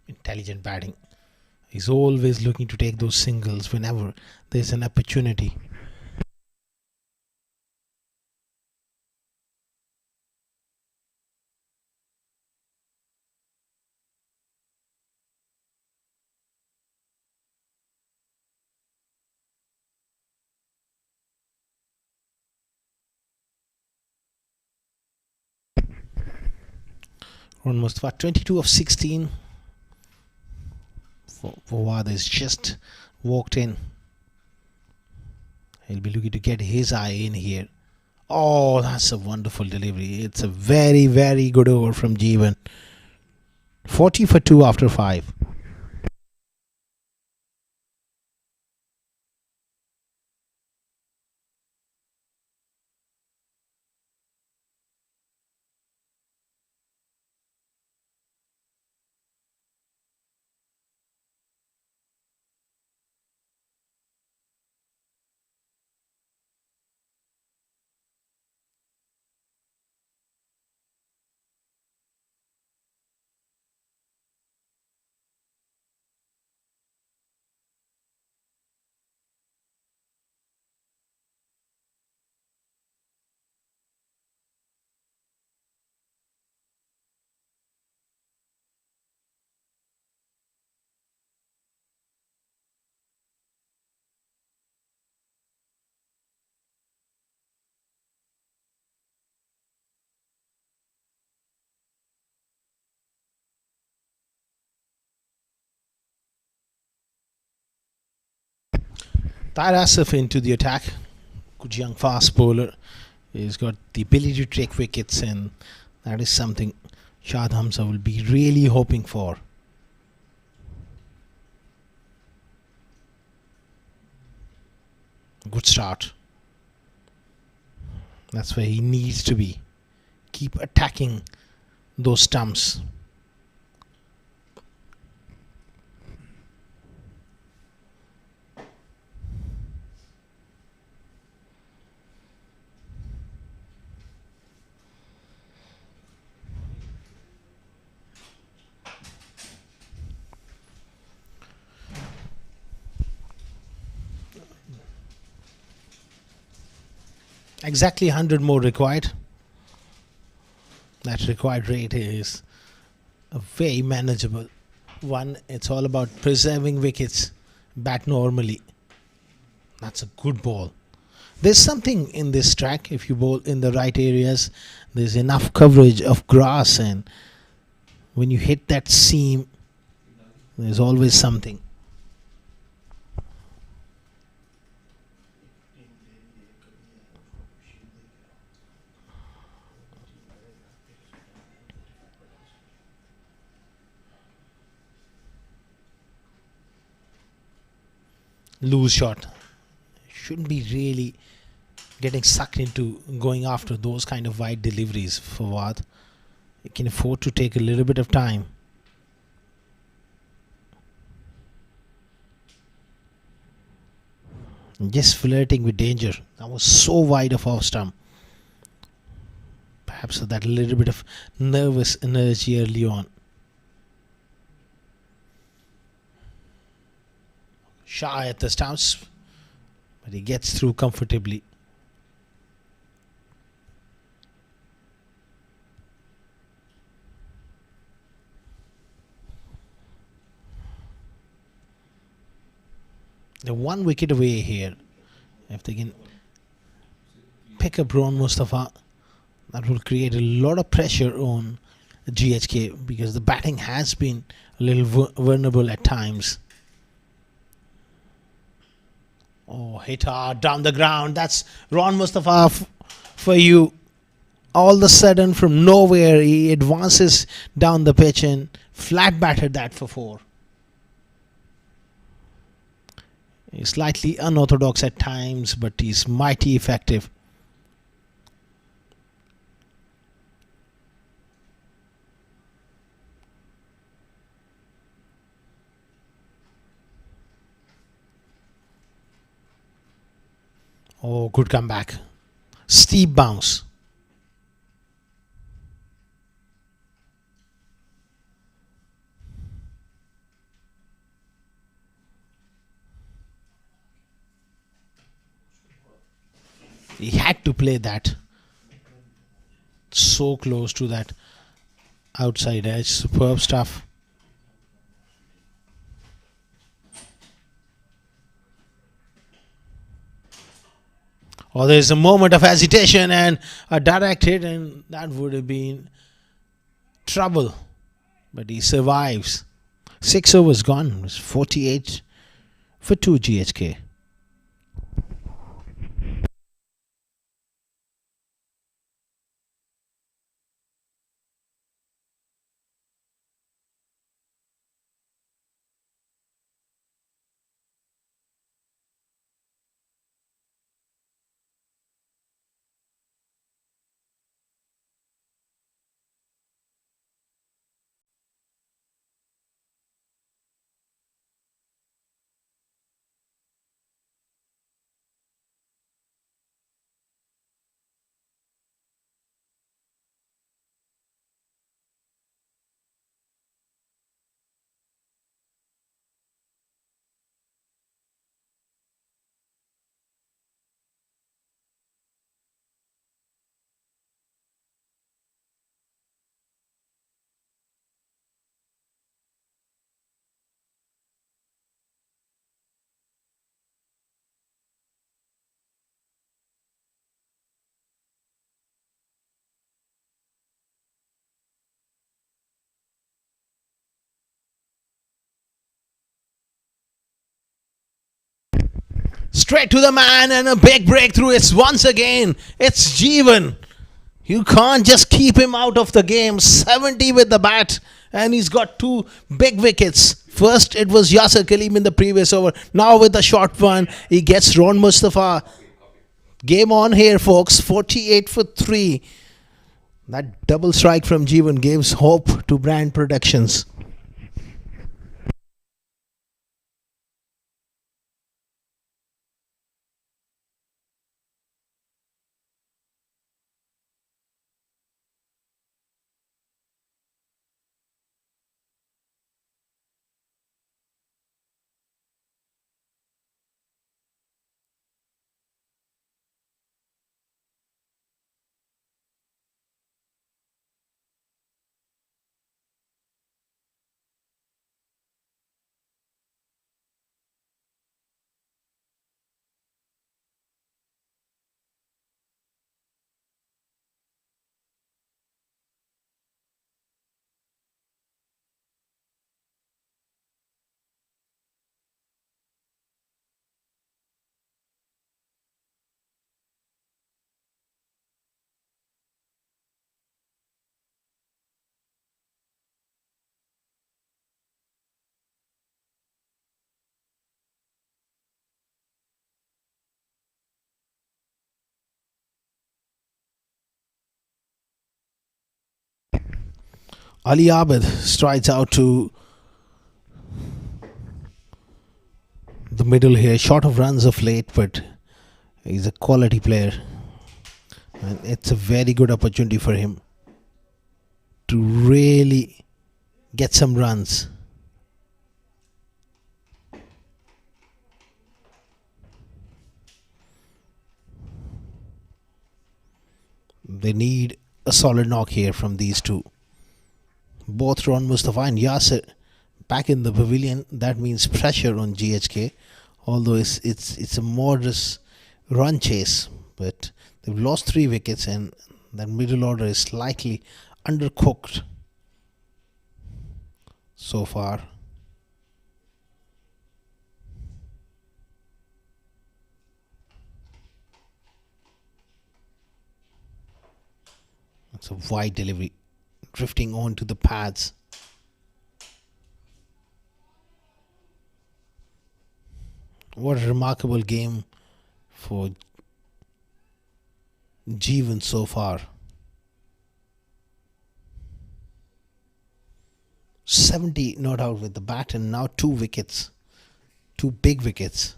Intelligent batting. He's always looking to take those singles whenever there's an opportunity. Ron Mustafa, 22 of 16. Fawad has just walked in. He'll be looking to get his eye in here. Oh, that's a wonderful delivery. It's a very, very good over from Jeevan. 40 for 2 after 5. Tahir Asif into the attack. Good young fast bowler. He's got the ability to take wickets, and that is something Shad Hamza will be really hoping for. Good start. That's where he needs to be. Keep attacking those stumps. Exactly 100 more required. That required rate is a very manageable one. It's all about preserving wickets. Bat normally. That's a good ball. There's something in this track. If you bowl in the right areas, there's enough coverage of grass, and when you hit that seam, there's always something. Loose shot. Shouldn't be really getting sucked into going after those kind of wide deliveries for Fawad. He can afford to take a little bit of time. Just flirting with danger. That was so wide of off stump. Perhaps that little bit of nervous energy early on. Shy at the stumps, but he gets through comfortably. They're 1 wicket away here. If they can pick up Ron Mustafa, that will create a lot of pressure on GHK, because the batting has been a little vulnerable at times. Oh, hit hard down the ground. That's Ron Mustafa for you. All of a sudden, from nowhere, he advances down the pitch and flat batted that for 4. He's slightly unorthodox at times, but he's mighty effective. Oh, good comeback. Steep bounce. He had to play that. So close to that outside edge. Superb stuff. Or there's a moment of hesitation and a direct hit, and that would have been trouble, but he survives. 6 overs gone. It's 48 for 2 GHK. Straight to the man and a big breakthrough. It's once again. It's Jeevan. You can't just keep him out of the game. 70 with the bat. And he's got 2 big wickets. First it was Yasser Kaleem in the previous over. Now with the short one, he gets Ron Mustafa. Game on here, folks. 48 for 3. That double strike from Jeevan gives hope to Brand Productions. Ali Abid strides out to the middle here. Short of runs of late, but he's a quality player. And it's a very good opportunity for him to really get some runs. They need a solid knock here from these two. Both Ron Mustafa and Yasser back in the pavilion. That means pressure on GHK. Although it's a modest run chase, but they've lost 3 wickets and that middle order is slightly undercooked so far. It's a wide delivery, drifting onto the pads. What a remarkable game for Jeevan so far. 70 not out with the bat and now 2 wickets. 2 big wickets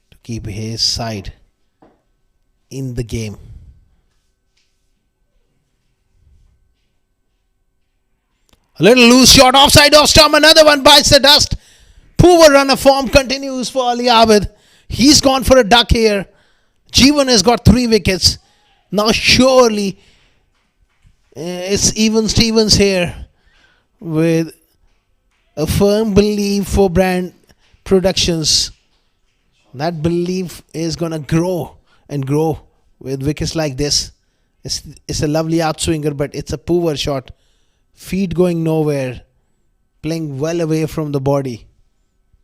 to keep his side in the game. A little loose shot offside off stump. Another one bites the dust. Poor run of form continues for Ali Abid. He's gone for a duck here. Jeevan has got 3 wickets. Now surely it's even Stevens here with a firm belief for Brand Productions. That belief is going to grow and grow with wickets like this. It's a lovely outswinger, but it's a poor shot feet going nowhere, playing well away from the body.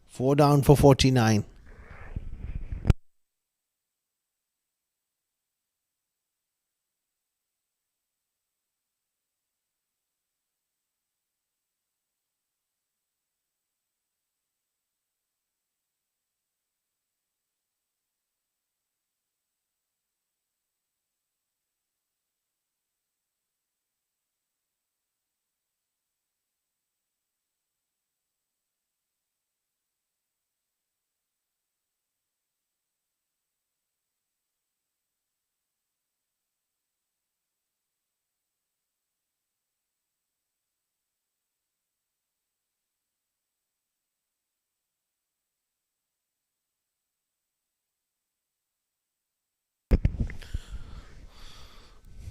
4 down for 49.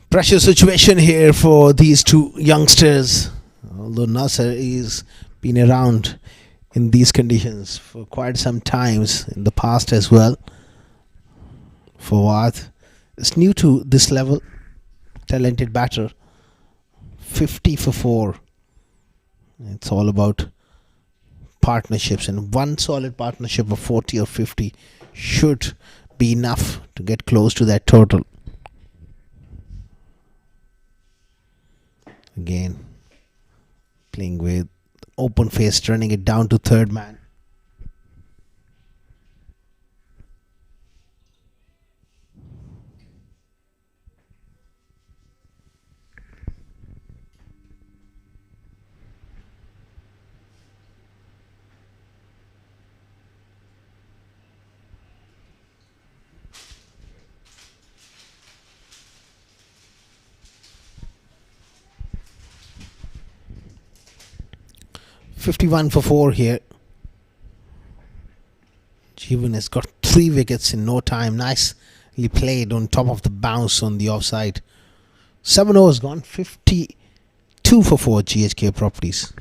Pressure situation here for these two youngsters. Although Naser is been around in these conditions for quite some times in the past as well. Fawad is new to this level. Talented batter. 50 for 4. It's all about partnerships, and one solid partnership of 40 or 50 should be enough to get close to that total. Again, playing with open face, turning it down to third man. $51 for 4 here. Jeevan has got 3 wickets in no time. Nicely played on top of the bounce on the offside. 7 overs gone. 52 for 4 GHK properties.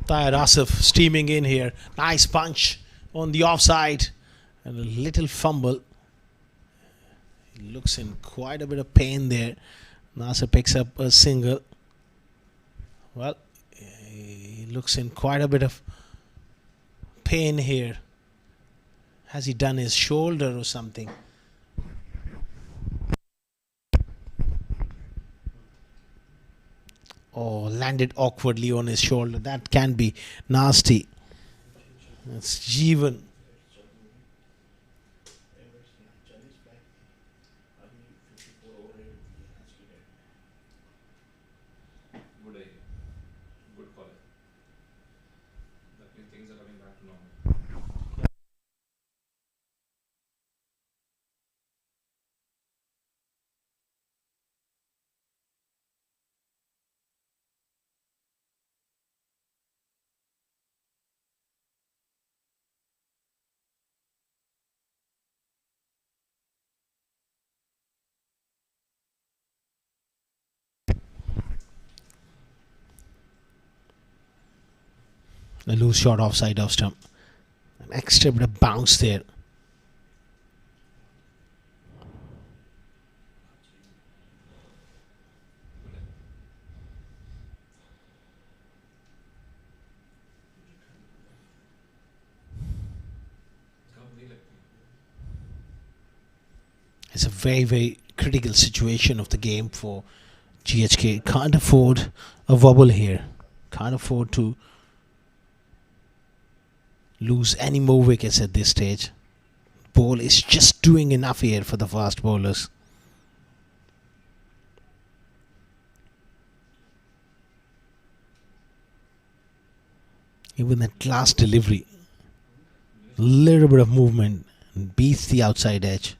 Tahir Asif steaming in here. Nice punch on the offside. And a little fumble. He looks in quite a bit of pain there. Naser picks up a single. Well, he looks in quite a bit of pain here. Has he done his shoulder or something? Oh, landed awkwardly on his shoulder. That can be nasty. That's Jeevan. A loose shot offside off stump. An extra bit of bounce there. It's a very, very critical situation of the game for GHK. Can't afford a wobble here. Can't afford to lose any more wickets at this stage. Ball is just doing enough here for the fast bowlers. Even that last delivery, little bit of movement and beats the outside edge.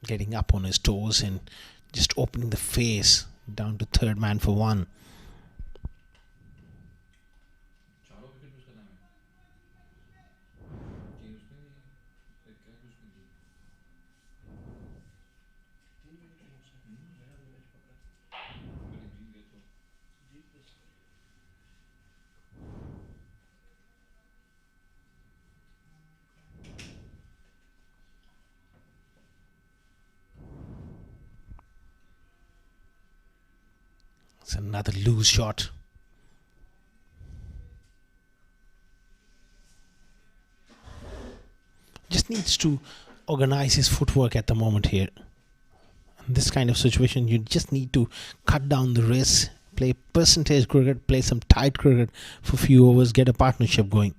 Getting up on his toes and just opening the face down to third man for one. It's another loose shot. Just needs to organize his footwork at the moment here. In this kind of situation, you just need to cut down the risks, play percentage cricket, play some tight cricket for a few overs, get a partnership going.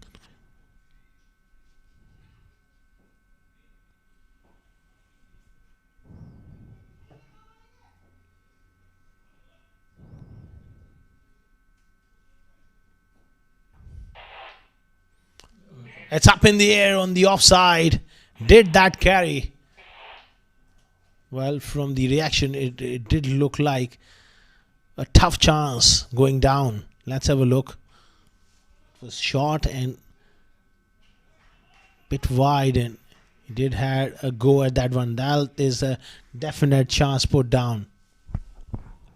It's up in the air on the offside. Did that carry? Well, from the reaction, it did look like a tough chance going down. Let's have a look. It was short and bit wide, and he did have a go at that one. That is a definite chance put down.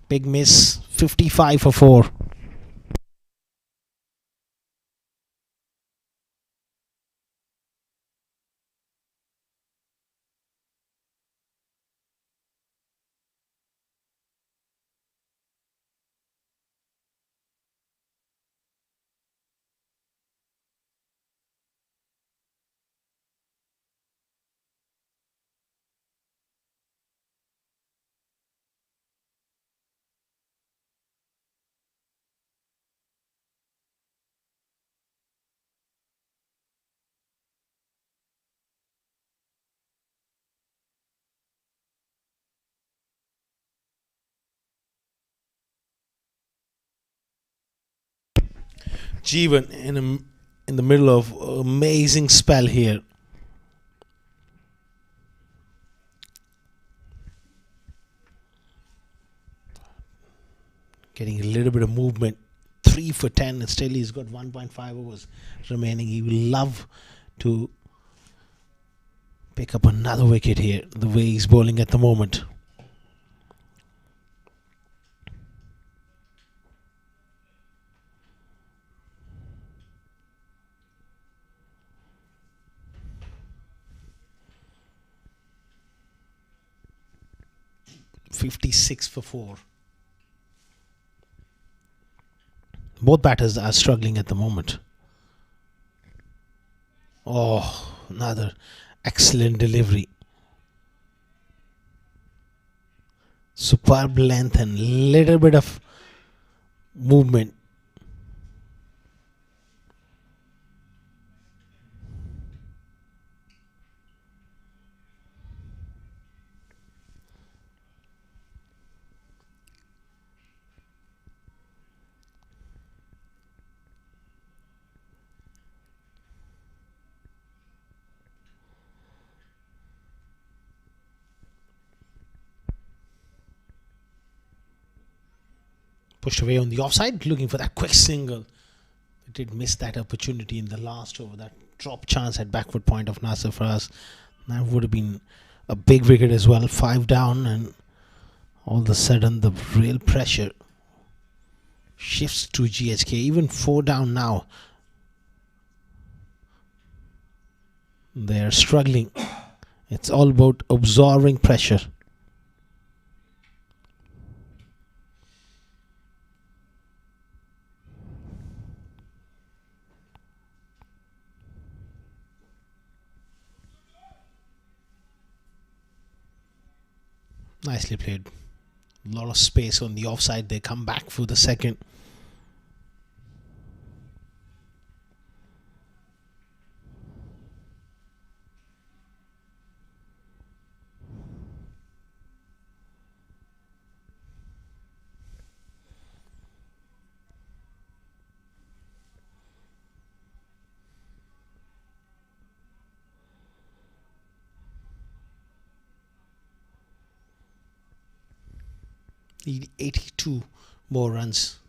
Big miss. 55 for 4. Jeevan in the middle of amazing spell here. Getting a little bit of movement. 3 for 10 and still he's got 1.5 overs remaining. He will love to pick up another wicket here, the way he's bowling at the moment. .56 for 4. Both batters are struggling at the moment. Oh, another excellent delivery. Superb length and little bit of movement. Pushed away on the offside, looking for that quick single. It did miss that opportunity in the last over. That drop chance at backward point of Naser for us. That would have been a big wicket as well. 5 down, and all of a sudden the real pressure shifts to GHK. Even 4 down now. They're struggling. It's all about absorbing pressure. Nicely played. A lot of space on the offside. They come back for the second. Need 82 more runs.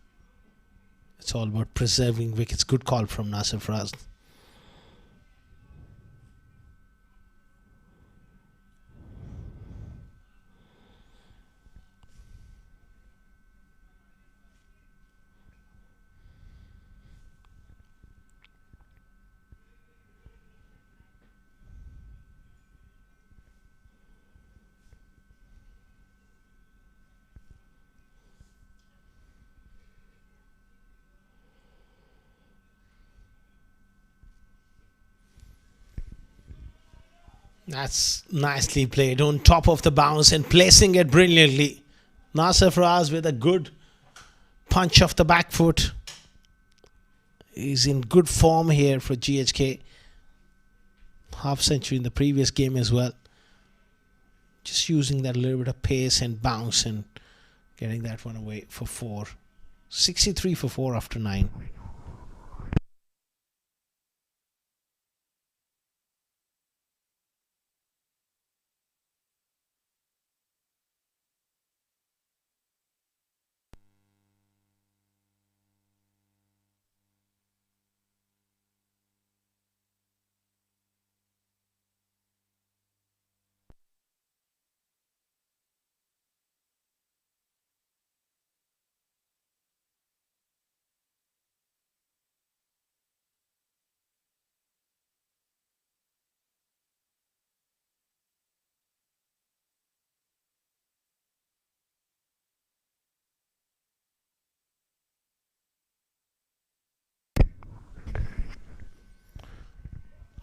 It's all about preserving wickets. Good call from Naser Faraz. That's nicely played on top of the bounce and placing it brilliantly. Naser Faraz with a good punch of the back foot. He's in good form here for GHK. Half century in the previous game as well. Just using that little bit of pace and bounce and getting that one away for 4. 63 for 4 after 9.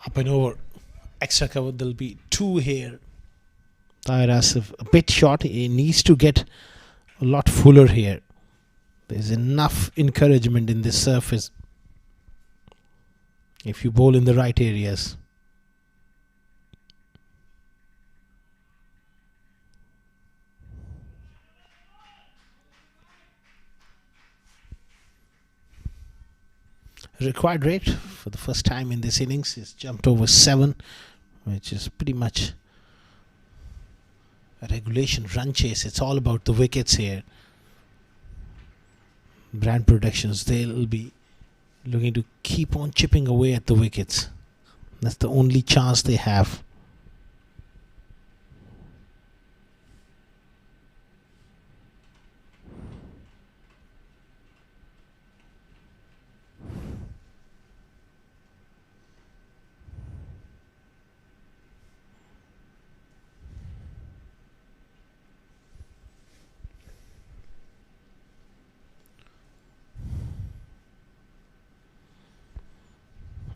Up and over. Extra cover. There'll be 2 here. Tahir Asif a bit short. He needs to get a lot fuller here. There's enough encouragement in this surface if you bowl in the right areas. Required rate for the first time in this innings is jumped over 7, which is pretty much a regulation run chase. It's all about the wickets here. Brand Productions, they'll be looking to keep on chipping away at the wickets. That's the only chance they have.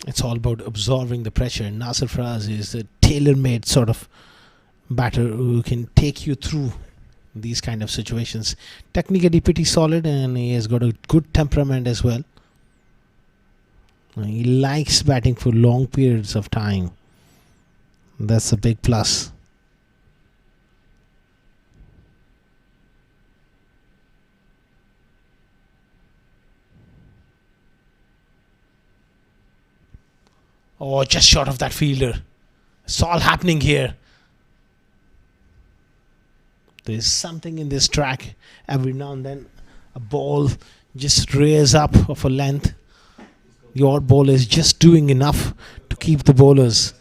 It's all about absorbing the pressure. And Naser Faraz is a tailor-made sort of batter who can take you through these kind of situations. Technically pretty solid, and he has got a good temperament as well. He likes batting for long periods of time. That's a big plus. Oh, just short of that fielder. It's all happening here. There's something in this track. Every now and then a ball just rears up of a length. Your ball is just doing enough to keep the bowlers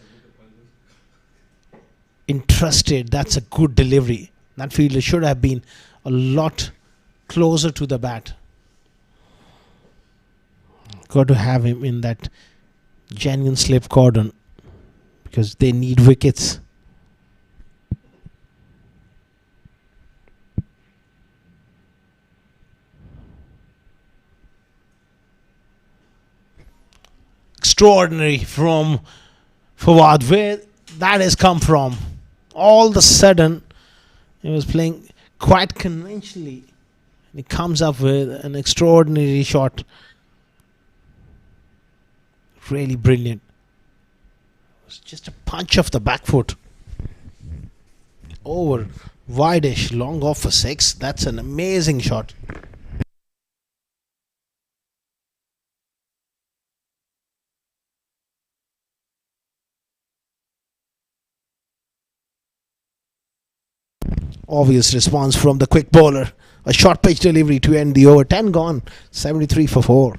interested. That's a good delivery. That fielder should have been a lot closer to the bat. Got to have him in that genuine slip cordon because they need wickets. Extraordinary from Fawad. Where that has come from? All of a sudden, he was playing quite conventionally. He comes up with an extraordinary shot. Really brilliant. It was just a punch of the back foot. Over, wide-ish, long off for 6. That's an amazing shot. Obvious response from the quick bowler. A short pitch delivery to end the over. 10 gone. 73 for 4.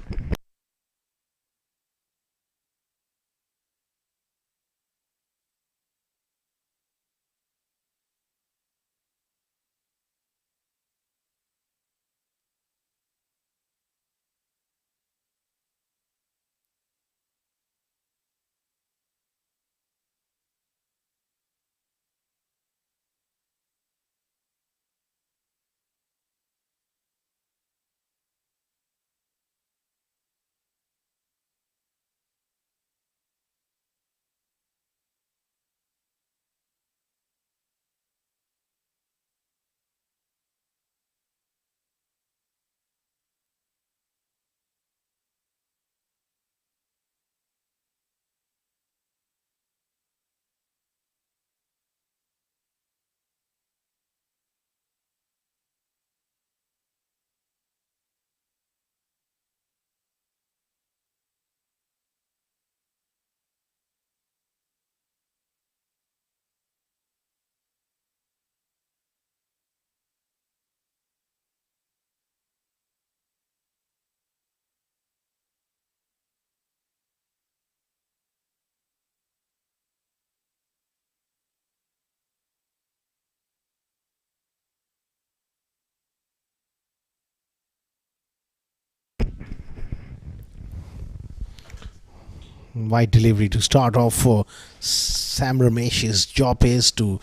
Wide delivery to start off for Sam Ramesh's job is to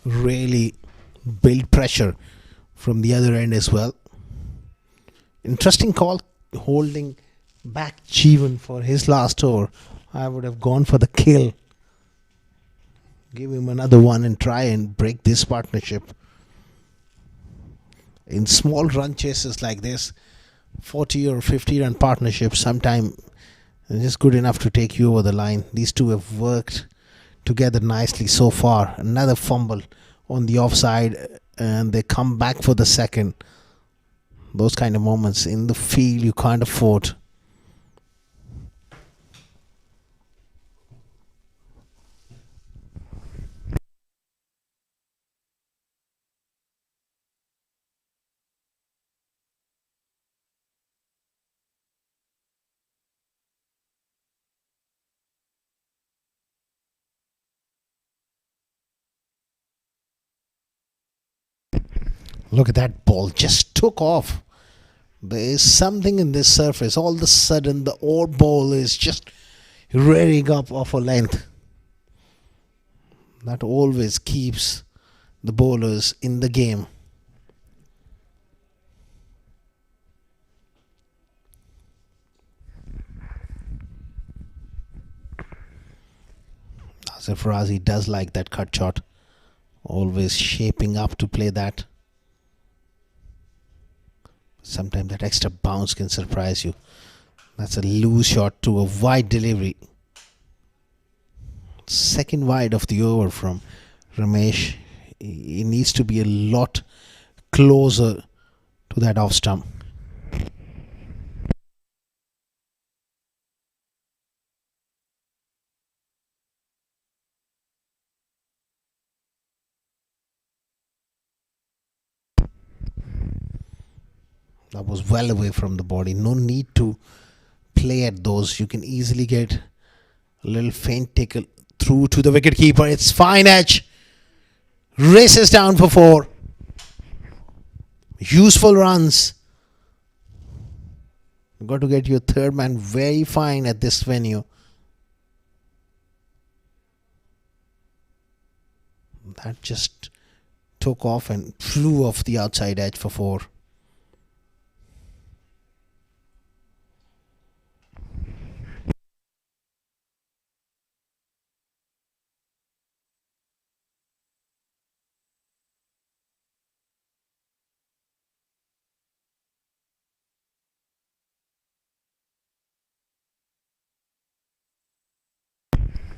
really build pressure from the other end as well. Interesting call, holding back Jeevan for his last over. I would have gone for the kill. Give him another one and try and break this partnership. In small run chases like this, 40 or 50 run partnerships sometimes is just good enough to take you over the line. These two have worked together nicely so far. Another fumble on the offside and they come back for the second. Those kind of moments in the field you can't afford. Look at that ball, just took off. There is something in this surface. All of a sudden, the old ball is just rearing up off a length. That always keeps the bowlers in the game. Naser Farazi does like that cut shot. Always shaping up to play that. Sometimes that extra bounce can surprise you. That's a loose shot to a wide delivery. Second wide of the over from Ramesh. He needs to be a lot closer to that off stump. That was well away from the body. No need to play at those. You can easily get a little feint tackle through to the wicket keeper. It's fine edge. Races down for 4. Useful runs. You've got to get your third man very fine at this venue. That just took off and flew off the outside edge for 4.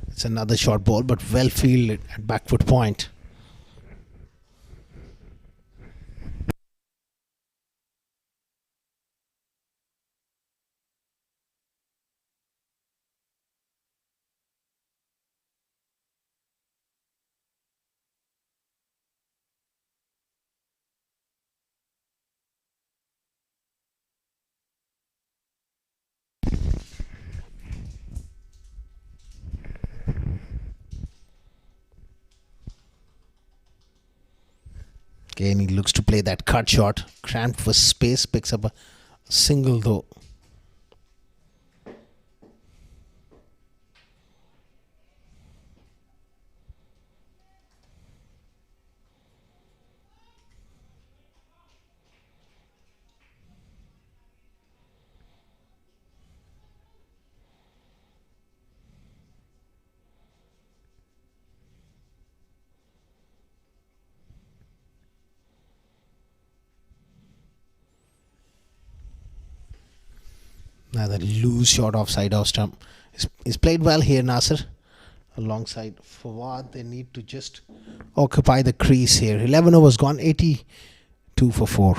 It's another short ball, but well fielded at back foot point. Again, he looks to play that cut shot. Cramped for space, picks up a single though. Another loose shot off side off stump. He's played well here, Naser. Alongside Fawad, they need to just occupy the crease here. 11 overs gone, 82 for 4.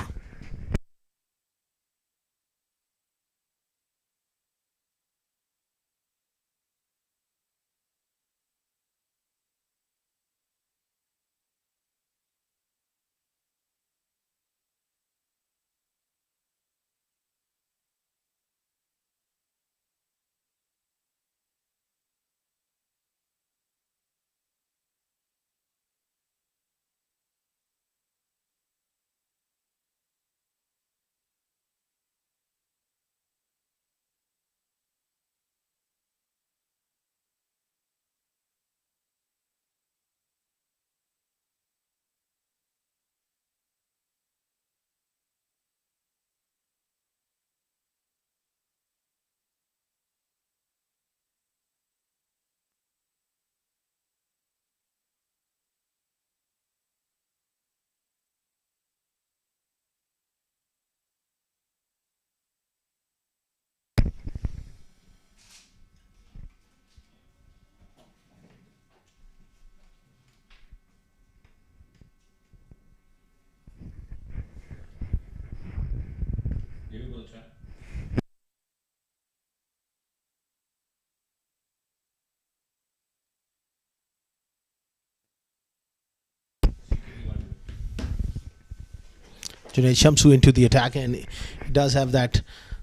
Junaid Shamsu into the attack, and he does have that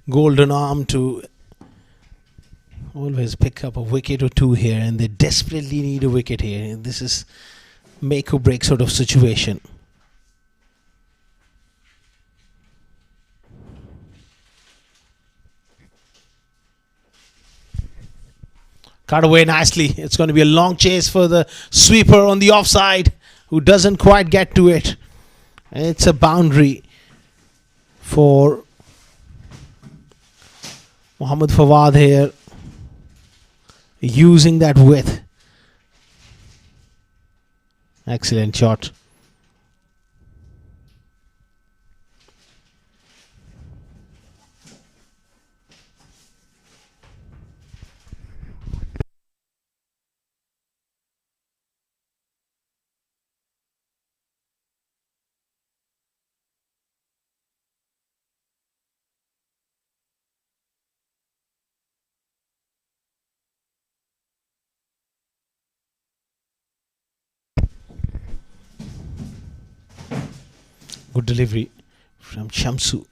golden arm to always pick up a wicket or two here, and they desperately need a wicket here. This is make or break sort of situation. Cut away nicely. It's going to be a long chase for the sweeper on the offside, who doesn't quite get to it. It's a boundary for Mohammad Fawad here, using that width. Excellent shot. Good delivery from Shamsu.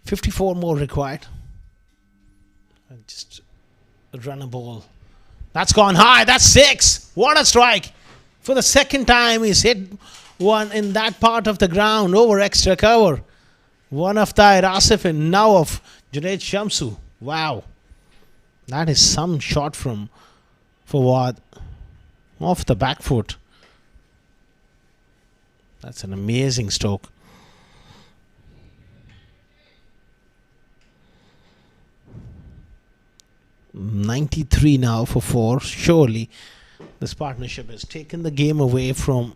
$54 more required. And just run a ball. That's gone high. That's 6. What a strike. For the second time, he's hit one in that part of the ground over extra cover. One of Tahir Asif and now of Junaid Shamsu. Wow. That is some shot from Fawad off the back foot. That's an amazing stroke. .93 now for 4. Surely this partnership has taken the game away from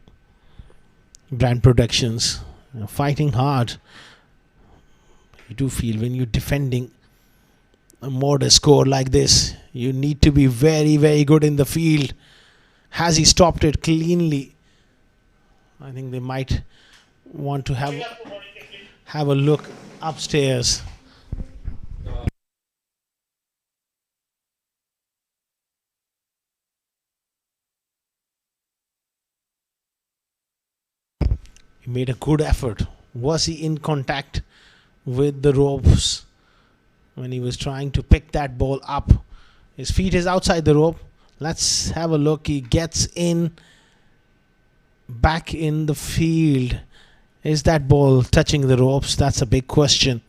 Brand Productions. Fighting hard. You do feel when you're defending a modest score like this, you need to be very, very good in the field. Has he stopped it cleanly? I think they might want to have a look upstairs. He made a good effort. Was he in contact with the ropes when he was trying to pick that ball up? His feet is outside the rope. Let's have a look. He gets in, back in the field. Is that ball touching the ropes? That's a big question.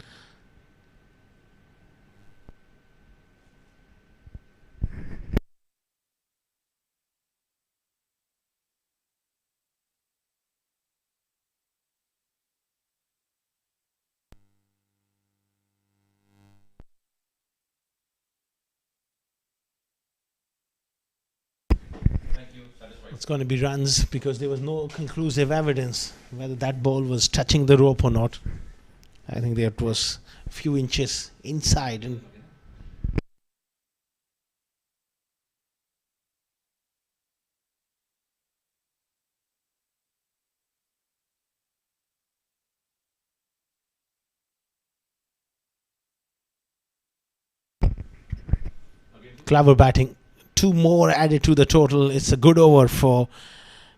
It's going to be runs because there was no conclusive evidence whether that ball was touching the rope or not. I think that was a few inches inside. And clever batting. 2 more added to the total. It's a good over for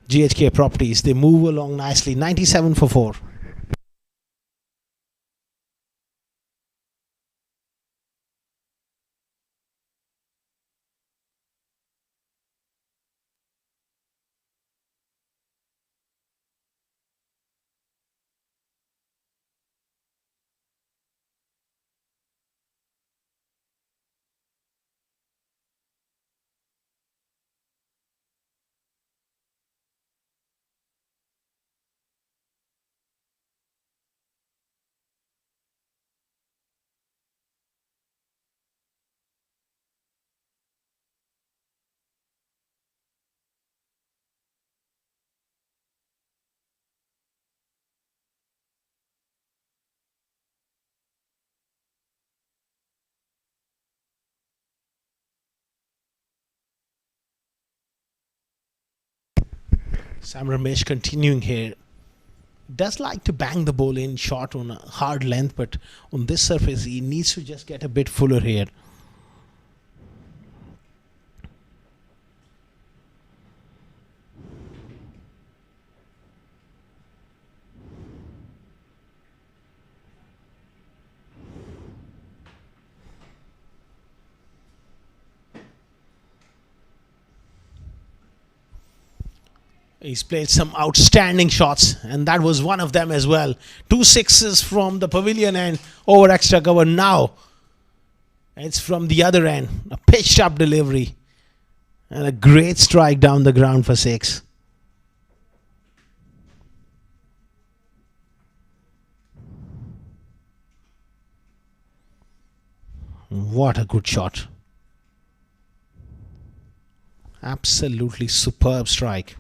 GHK Properties. They move along nicely. 97 for 4. Sam Ramesh continuing here. Does like to bang the ball in short on a hard length, but on this surface he needs to just get a bit fuller here. He's played some outstanding shots, and that was one of them as well. 2 sixes from the pavilion end over extra cover. Now it's from the other end. A pitched up delivery and a great strike down the ground for 6. What a good shot. Absolutely superb strike.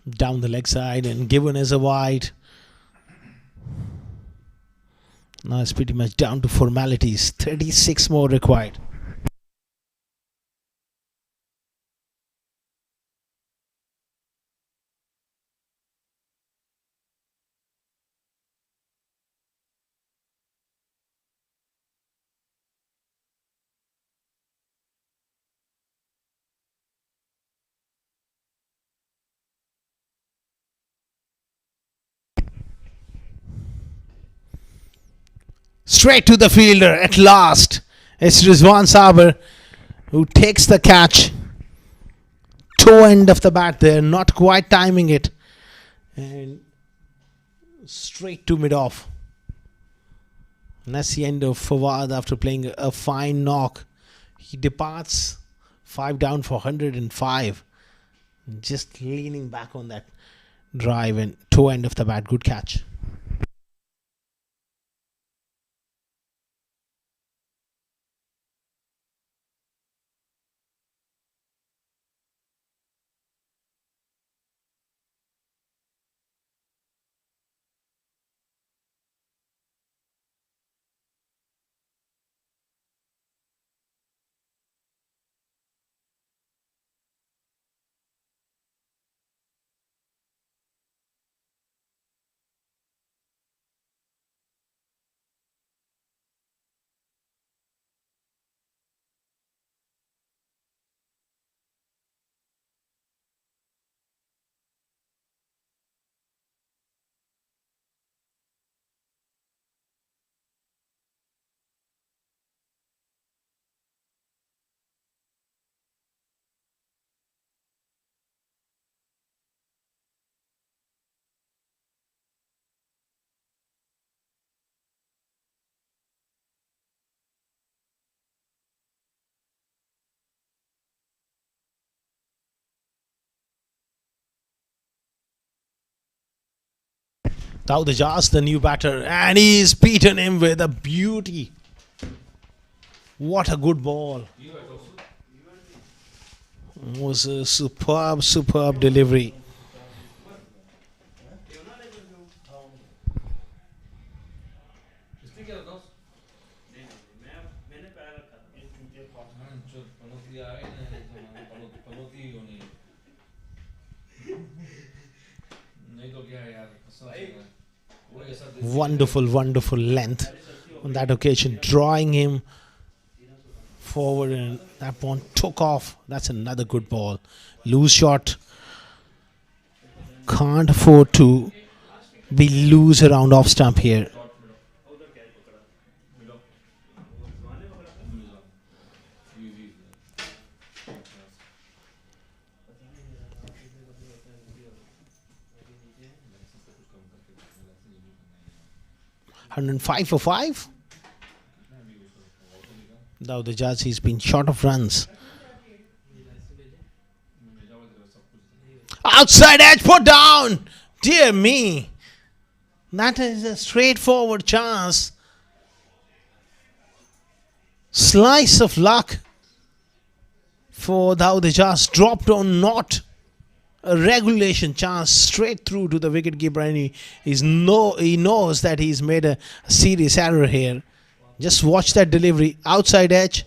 Down the leg side and given as a wide. Now it's pretty much down to formalities. 36 more required. Straight to the fielder at last. It's Rizwan Saber who takes the catch. Toe end of the bat there, not quite timing it. And straight to mid-off. And that's the end of Fawad after playing a fine knock. He departs 5 down for 105. Just leaning back on that drive and toe end of the bat. Good catch. Daud Ijaz, the new batter, and he's beaten him with a beauty. What a good ball. It was a superb delivery. Wonderful length on that occasion, drawing him forward, and that ball took off. That's another good ball. Loose shot. Can't afford to be loose around off stump here. $105 for 5. Daud Ijaz, he's been short of runs. Outside edge, put down. Dear me. That is a straightforward chance. Slice of luck for Daud Ijaz. Dropped on not a regulation chance, straight through to the wicketkeeper, and he knows that he's made a serious error here. Just watch that delivery. Outside edge.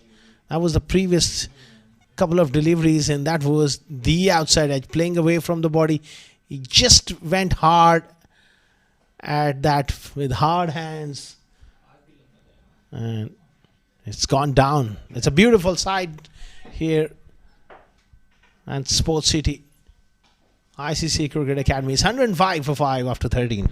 That was the previous couple of deliveries, and that was the outside edge, playing away from the body. He just went hard at that with hard hands, and it's gone down. It's a beautiful side here, and Sports City ICCA Cricket Academy is 105 for 5 after 13.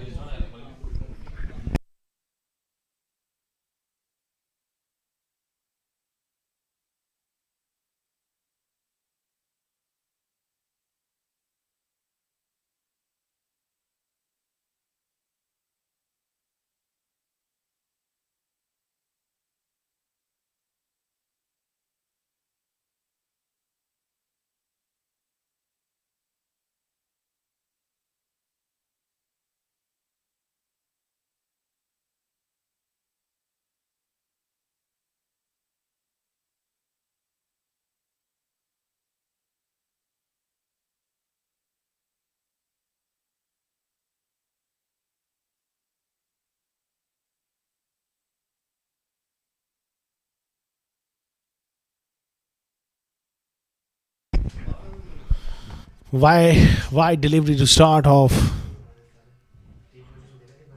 Wide delivery to start off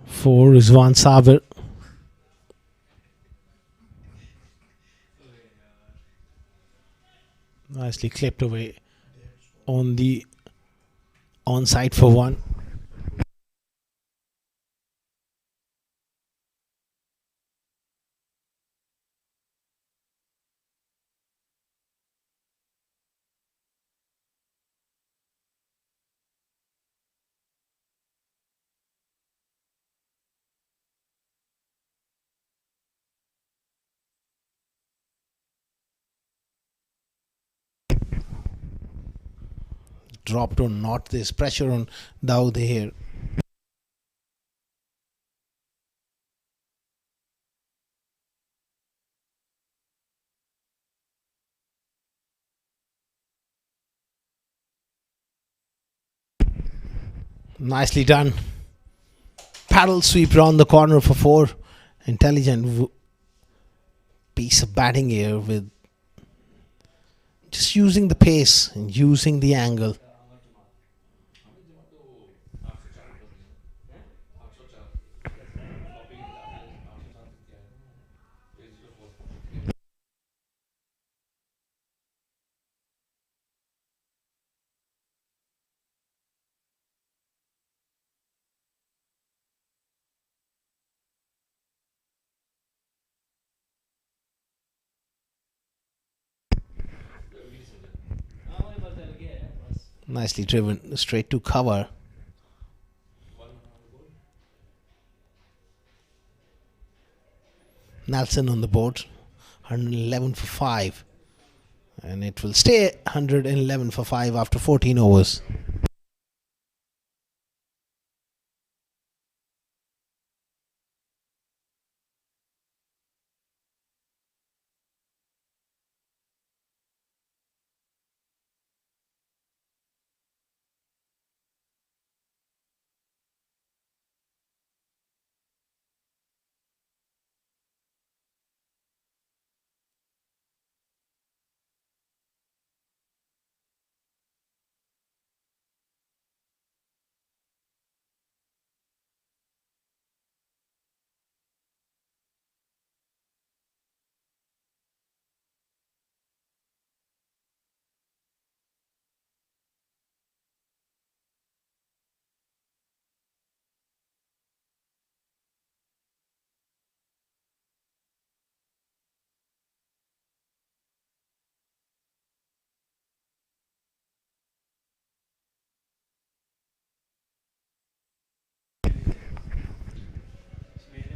for Rizwan Saber. Nicely clipped away on the onside for 1. dropped or not. There's pressure on Dawood here. Nicely done. Paddle sweep round the corner for 4. Intelligent piece of batting here with just using the pace and using the angle. Nicely driven straight to cover. Nelson on the board, 111 for 5, and it will stay 111 for 5 after 14 overs.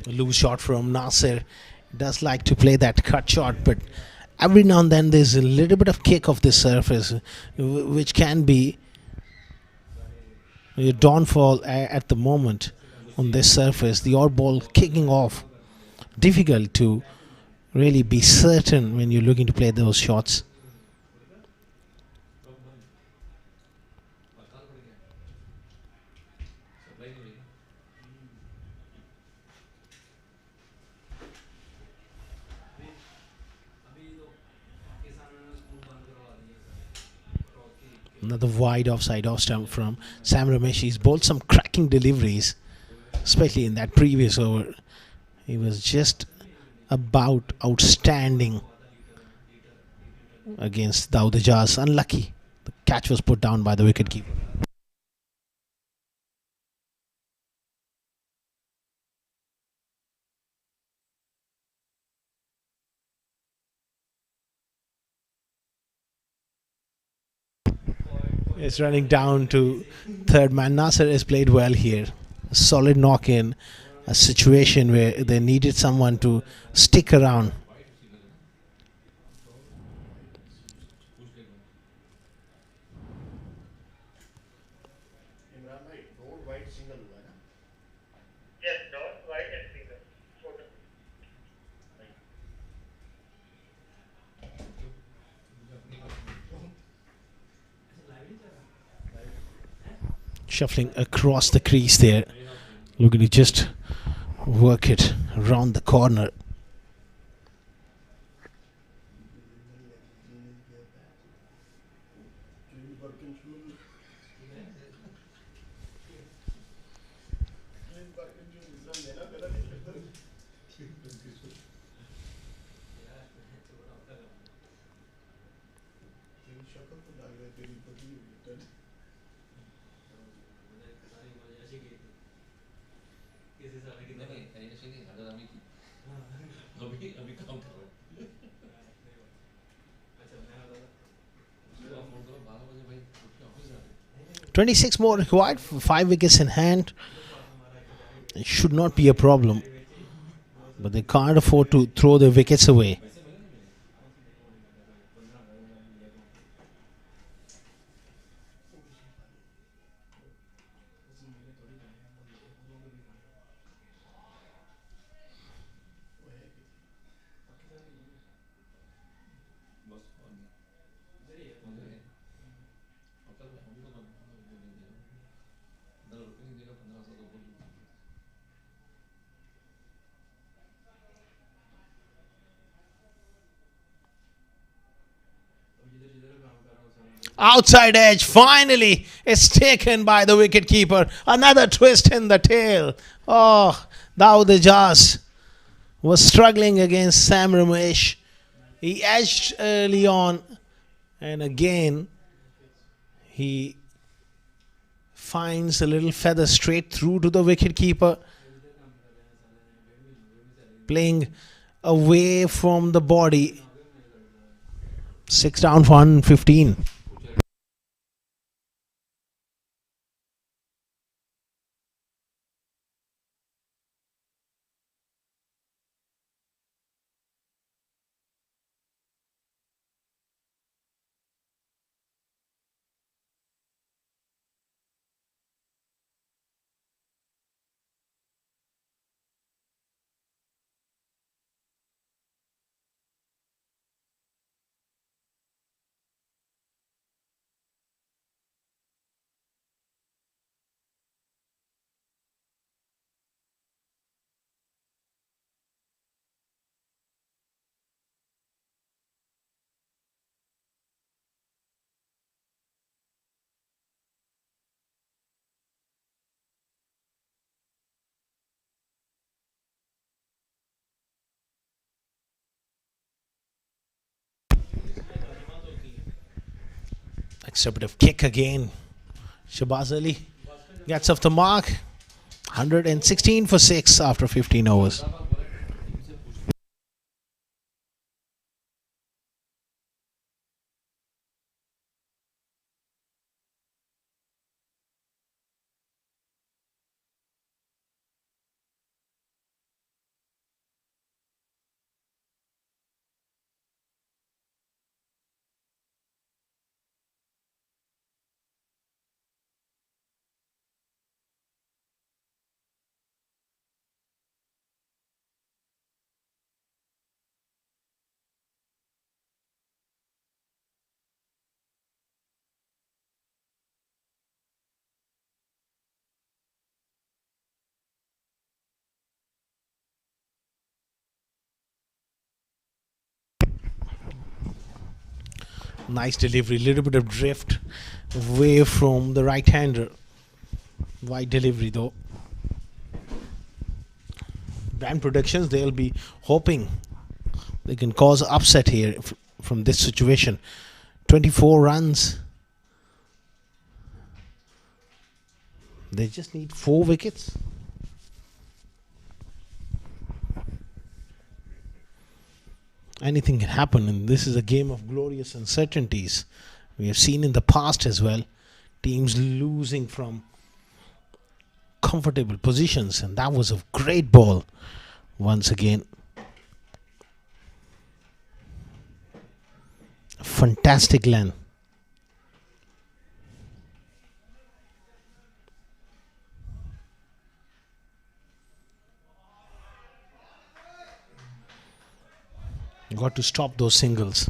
A loose shot from Naser. Does like to play that cut shot, but every now and then there's a little bit of kick off this surface, which can be a downfall at the moment on this surface. The odd ball kicking off, difficult to really be certain when you're looking to play those shots. Another wide offside off stump from Sam Ramesh. He's bowled some cracking deliveries, especially in that previous over. He was just about outstanding against Dawood Ijaz. Unlucky. The catch was put down by the wicketkeeper. It's running down to third man. Naser has played well here. A solid knock in. A situation where they needed someone to stick around. Shuffling across the crease there, looking to just work it around the corner. अभी काम कर रहा हूँ 26 more required for 5 wickets in hand. It should not be a problem, but they can't afford to throw their wickets away. Outside edge. Finally, it's taken by the wicketkeeper. Another twist in the tail. Oh, Dawood Ijaz was struggling against Sam Ramesh. He edged early on, and again he finds a little feather straight through to the wicketkeeper, playing away from the body. 6 down for 115. Executive kick again. Shabazz Ali gets off the mark. 116 for 6 after 15 overs. Nice delivery, little bit of drift away from the right hander. Wide delivery though. Brand Productions, they'll be hoping they can cause upset here from this situation. 24 runs. They just need 4 wickets. Anything can happen, and this is a game of glorious uncertainties. We have seen in the past as well teams losing from comfortable positions, and that was a great ball once again. Fantastic length. Got to stop those singles.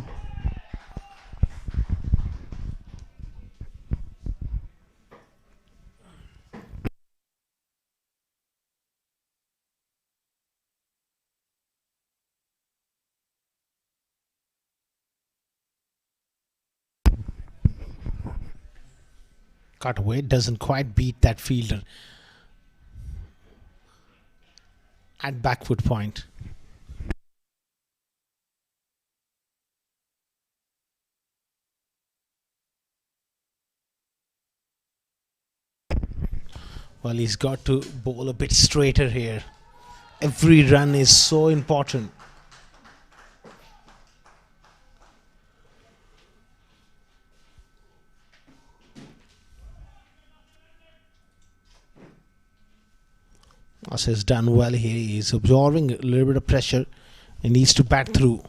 Cut away, doesn't quite beat that fielder at back foot point. Well, he's got to bowl a bit straighter here. Every run is so important. As has done well here. He's absorbing a little bit of pressure and needs to bat through.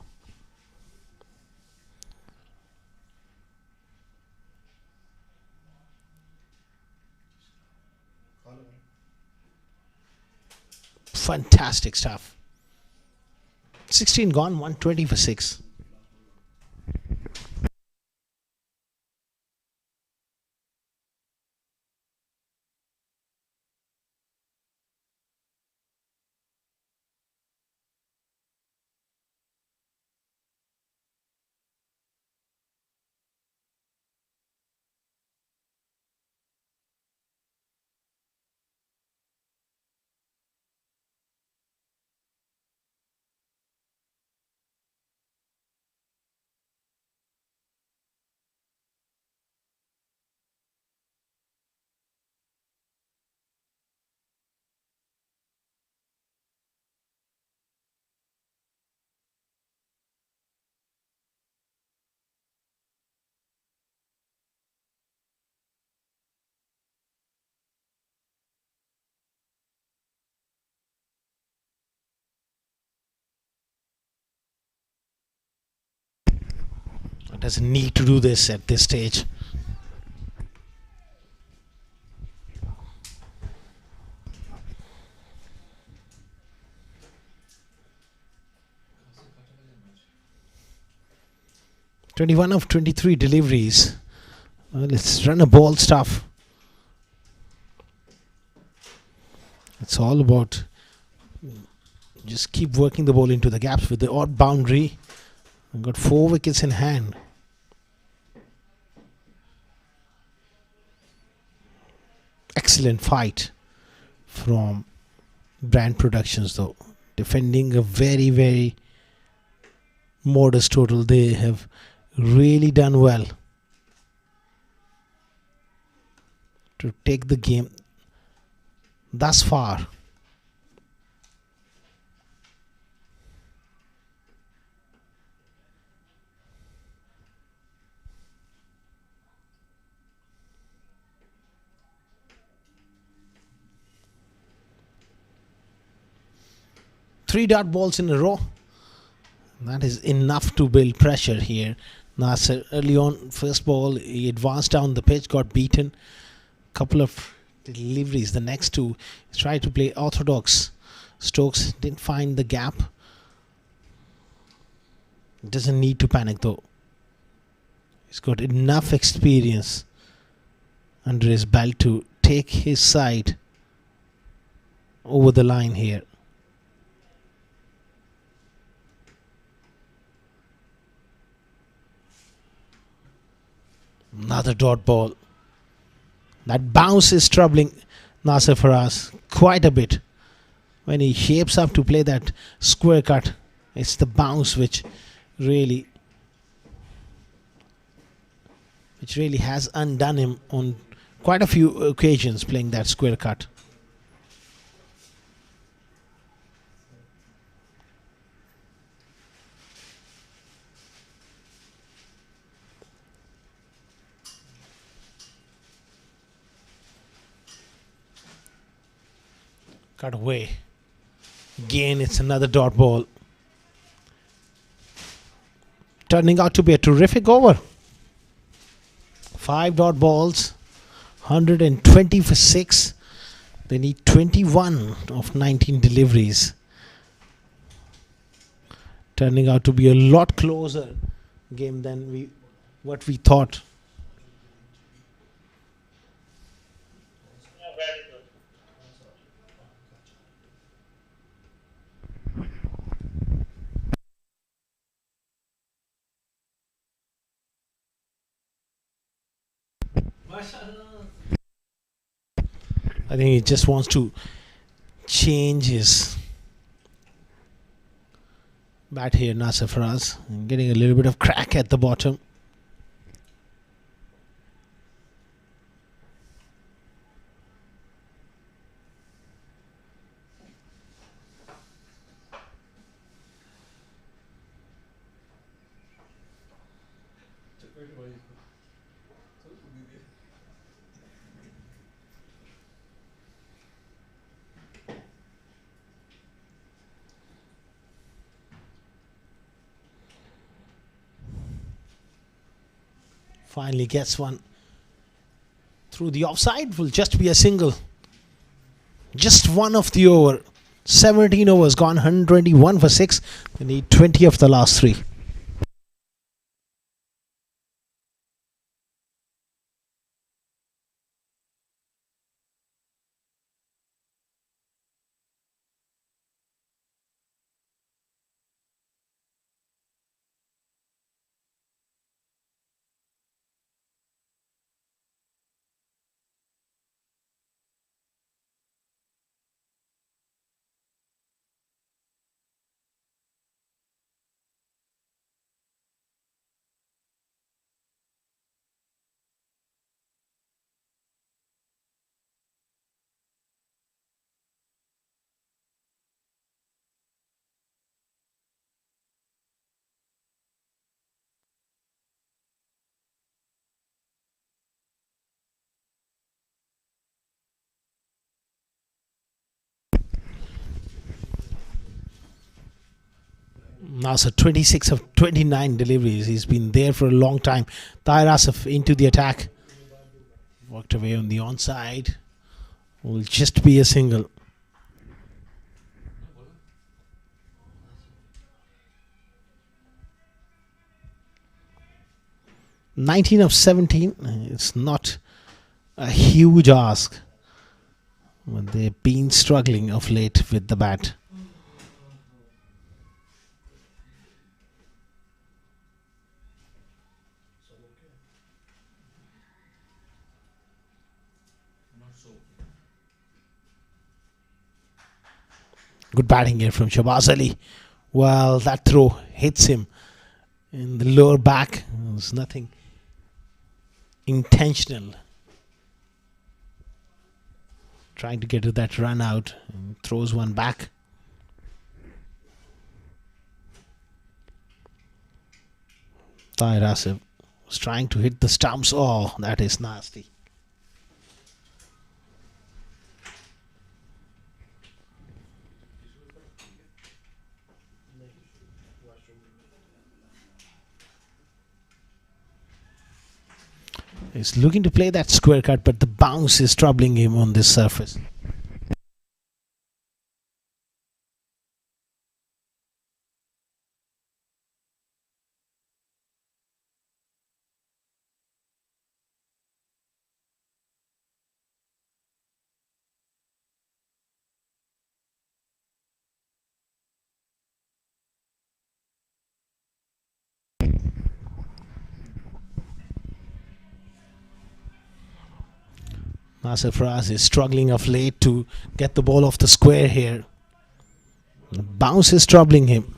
Fantastic stuff. 16 gone, 120 for 6. Doesn't need to do this at this stage. "21 of 23 deliveries." Let's run a ball stuff. It's all about just keep working the ball into the gaps with the odd boundary. I've got 4 wickets in hand. Excellent fight from Brand Productions though. Defending a very, very modest total. They have really done well to take the game thus far. Three dot balls in a row. That is enough to build pressure here. Naser early on, first ball, he advanced down the pitch, got beaten. Couple of deliveries. The next two, he tried to play orthodox. Stokes didn't find the gap. Doesn't need to panic though. He's got enough experience under his belt to take his side over the line here. Another dot ball. That bounce is troubling Naser Faraz quite a bit. When he shapes up to play that square cut, it's the bounce which really has undone him on quite a few occasions playing that square cut. Cut away. Again, it's another dot ball. Turning out to be a terrific over. 5 dot balls, 120 for 6. They need 21 of 19 deliveries. Turning out to be a lot closer game than what we thought. I think he just wants to change his bat here, Naser Faraz. Getting a little bit of crack at the bottom. Finally gets one through the offside. Will just be a single. Just one of the over. 17 overs gone, 121 for 6. They need 20 of the last 3. Naser 26 of 29 deliveries. He's been there for a long time. Tahir Asif into the attack. Walked away on the onside. Will just be a single. "19 of 17. It's not a huge ask, but they've been struggling of late with the bat. Good batting here from Shahbaz Ali. Well, that throw hits him in the lower back. It was nothing intentional. Trying to get to that run out and throws one back. Tahir Asif was trying to hit the stumps. Oh, that is nasty. He's looking to play that square cut, but the bounce is troubling him on this surface. Naser Faraz is struggling of late to get the ball off the square here. The bounce is troubling him.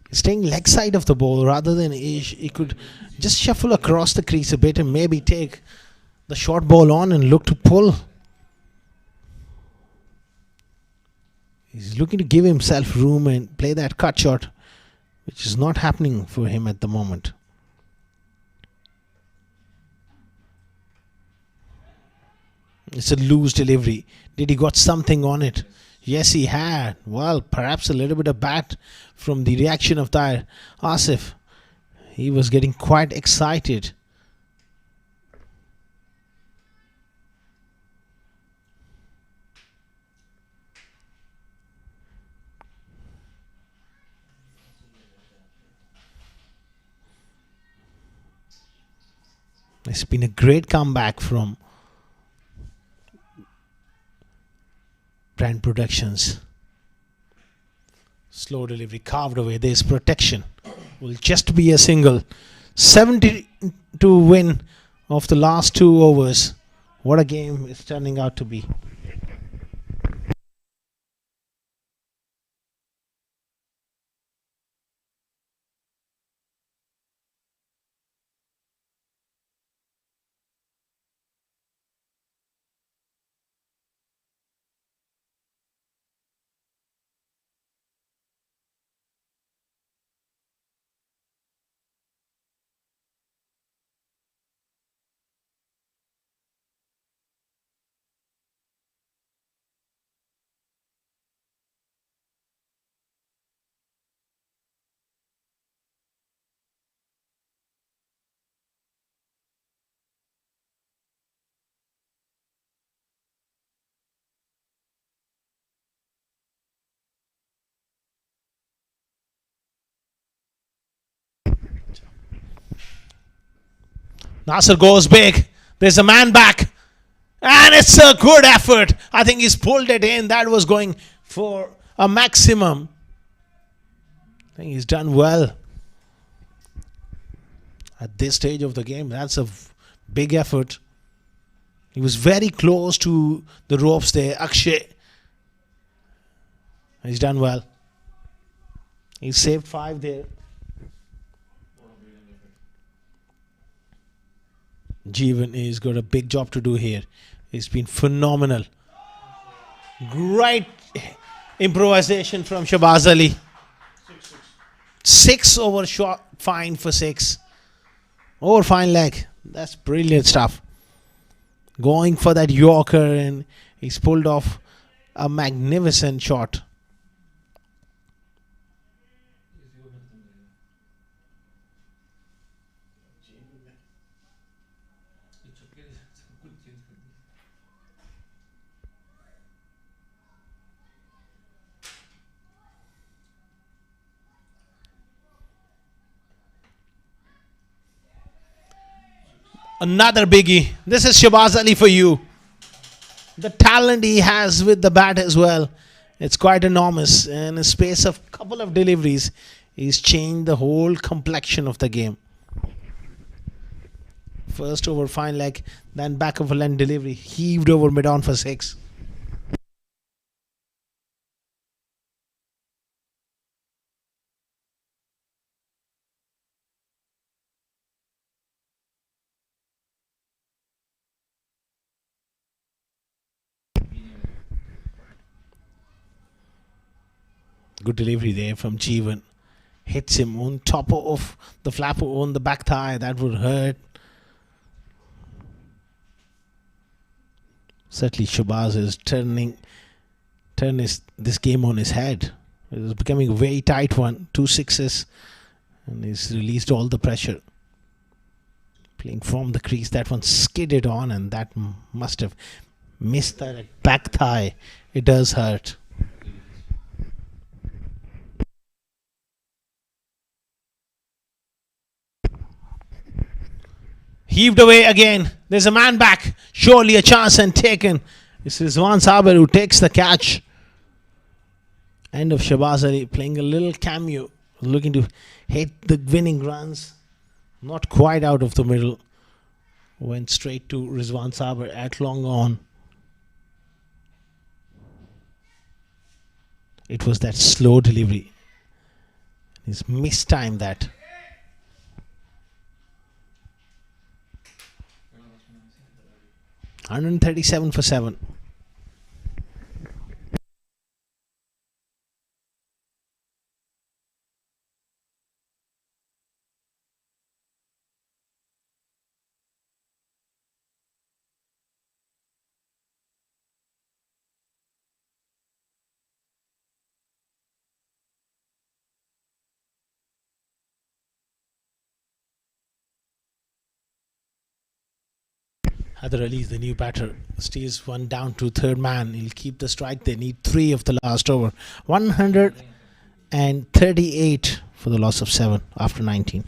He's staying leg side of the ball rather than he could just shuffle across the crease a bit and maybe take the short ball on and look to pull. He's looking to give himself room and play that cut shot, which is not happening for him at the moment. It's a loose delivery. Did he got something on it? Yes, he had. Well, perhaps a little bit of bat from the reaction of Tahir Asif. He was getting quite excited. It's been a great comeback from Brand Productions. Slow delivery carved away. There's protection. Will just be a single. 72 win of the last 2 overs. What a game it's turning out to be. Naser goes big. There's a man back. And it's a good effort. I think he's pulled it in. That was going for a maximum. I think he's done well. At this stage of the game, that's a big effort. He was very close to the ropes there. Akshay. He's done well. He saved 5 there. Jeevan has got a big job to do here. He's been phenomenal. Great improvisation from Shahbaz Ali. 6 over shot, fine for 6. Over fine leg. That's brilliant stuff. Going for that Yorker, and he's pulled off a magnificent shot. Another biggie. This is Shabazz Ali for you. The talent he has with the bat as well, it's quite enormous. In a space of couple of deliveries, he's changed the whole complexion of the game. First over fine leg, then back of a length delivery, heaved over mid on for 6. Good delivery there from Jeevan. Hits him on top of the flapper on the back thigh. That would hurt. Certainly Shabazz is turning this game on his head. It is becoming a very tight one. 2 6s. And he's released all the pressure. Playing from the crease. That one skidded on, and that must have missed that back thigh. It does hurt. Heaved away again. There's a man back. Surely a chance and taken. This is Rizwan Saber who takes the catch. End of Shabazz Ali playing a little cameo. Looking to hit the winning runs. Not quite out of the middle. Went straight to Rizwan Saber at long on. It was that slow delivery. He's mistimed that. $137 for 7. Hadar Ali is the new batter. Stays one down to third man. He'll keep the strike. They need 3 of the last over. 138 for the loss of 7 after 19.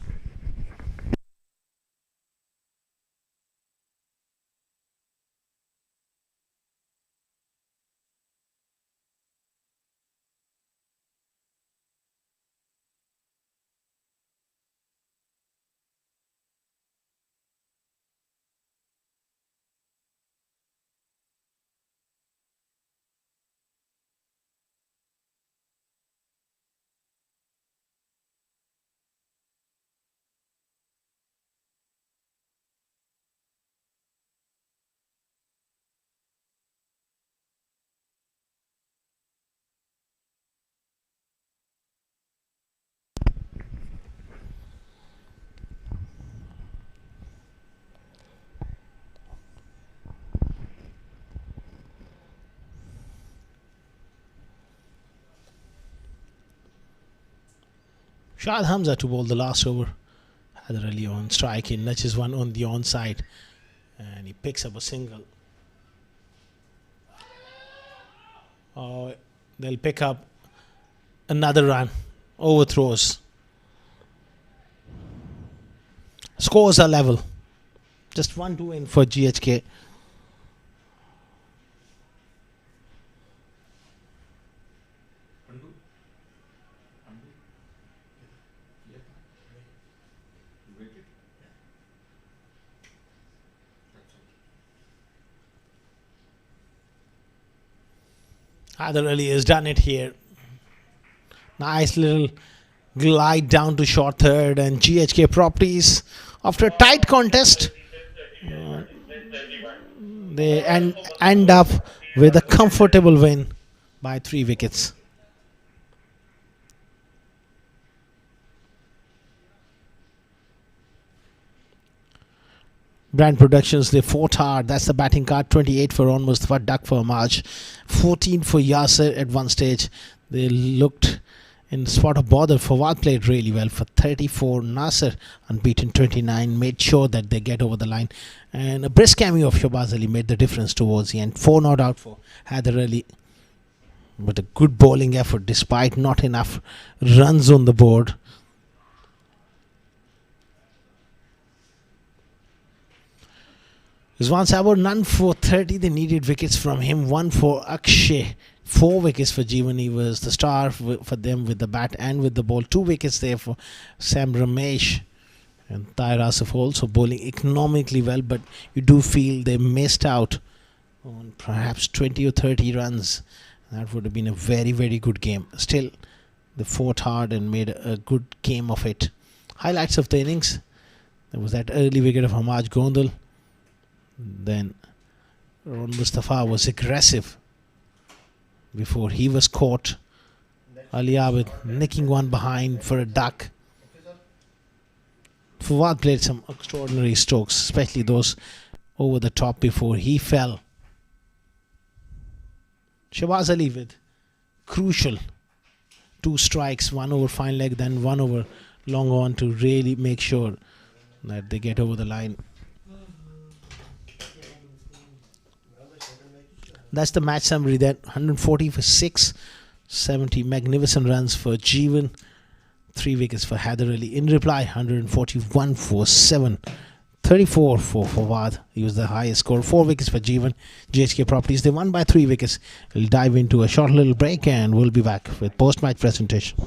Shahid Hamza to bowl the last over. Hadar Ali on strike. He nudges one on the onside. And he picks up a single. Oh, they'll pick up another run. Overthrows. Scores are level. Just 1-2 in for GHK. Hadar Ali has done it here. Nice little glide down to short third, and GHK Properties, after a tight contest, they end up with a comfortable win by 3 wickets. Brand Productions, they fought hard. That's the batting card. 28 for Mustafa, duck for March, 14 for Yasser at one stage. They looked in the spot of bother. Fawad played really well for 34. Naser, unbeaten 29, made sure that they get over the line. And a brisk cameo of Shahbaz Ali made the difference towards the end. 4 not out for Haider Ali. But a good bowling effort despite not enough runs on the board. Rizwan Sabur, none for 30. They needed wickets from him. 1 for Akshay. 4 wickets for Jeevan. He was the star for them with the bat and with the ball. 2 wickets there for Sam Ramesh. And Tahir Asif also bowling economically well, but you do feel they missed out on perhaps 20 or 30 runs. That would have been a very, very good game. Still, they fought hard and made a good game of it. Highlights of the innings. There was that early wicket of Hamaj Gondal. Then Mustafa was aggressive before he was caught. Ali Abid nicking one behind for a duck. Fawad played some extraordinary strokes, especially those over the top before he fell. Shahbaz Ali with crucial 2 strikes, 1 over fine leg, then 1 over long on to really make sure that they get over the line. That's the match summary then. 140 for 6, 70 magnificent runs for Jeevan, 3 wickets for Haider Ali. In reply, 141 for 7, 34 for Fawad. He was the highest score. 4 wickets for Jeevan. GHK Properties, they won by 3 wickets. We'll dive into a short little break and we'll be back with post-match presentation.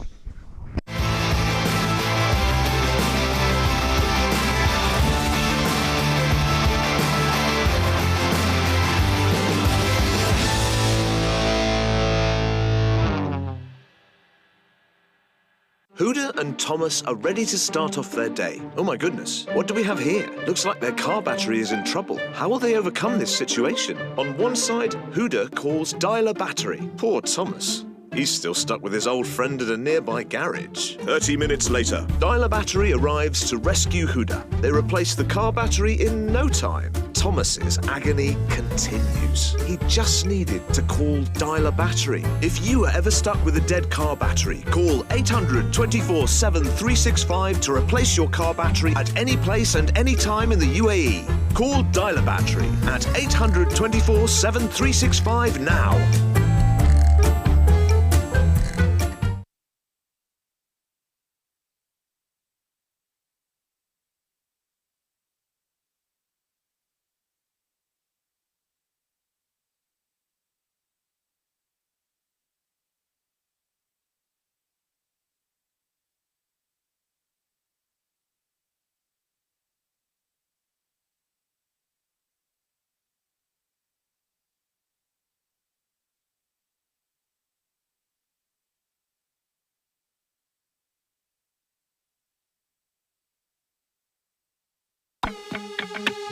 Huda and Thomas are ready to start off their day. Oh my goodness, what do we have here? Looks like their car battery is in trouble. How will they overcome this situation? On one side, Huda calls dialer battery. Poor Thomas. He's still stuck with his old friend at a nearby garage. 30 minutes later, dialer battery arrives to rescue Huda. They replace the car battery in no time. Thomas's agony continues. He just needed to call dialer battery. If you are ever stuck with a dead car battery, call 800 24/7 365 to replace your car battery at any place and any time in the UAE. Call dialer battery at 800 24/7 365 now.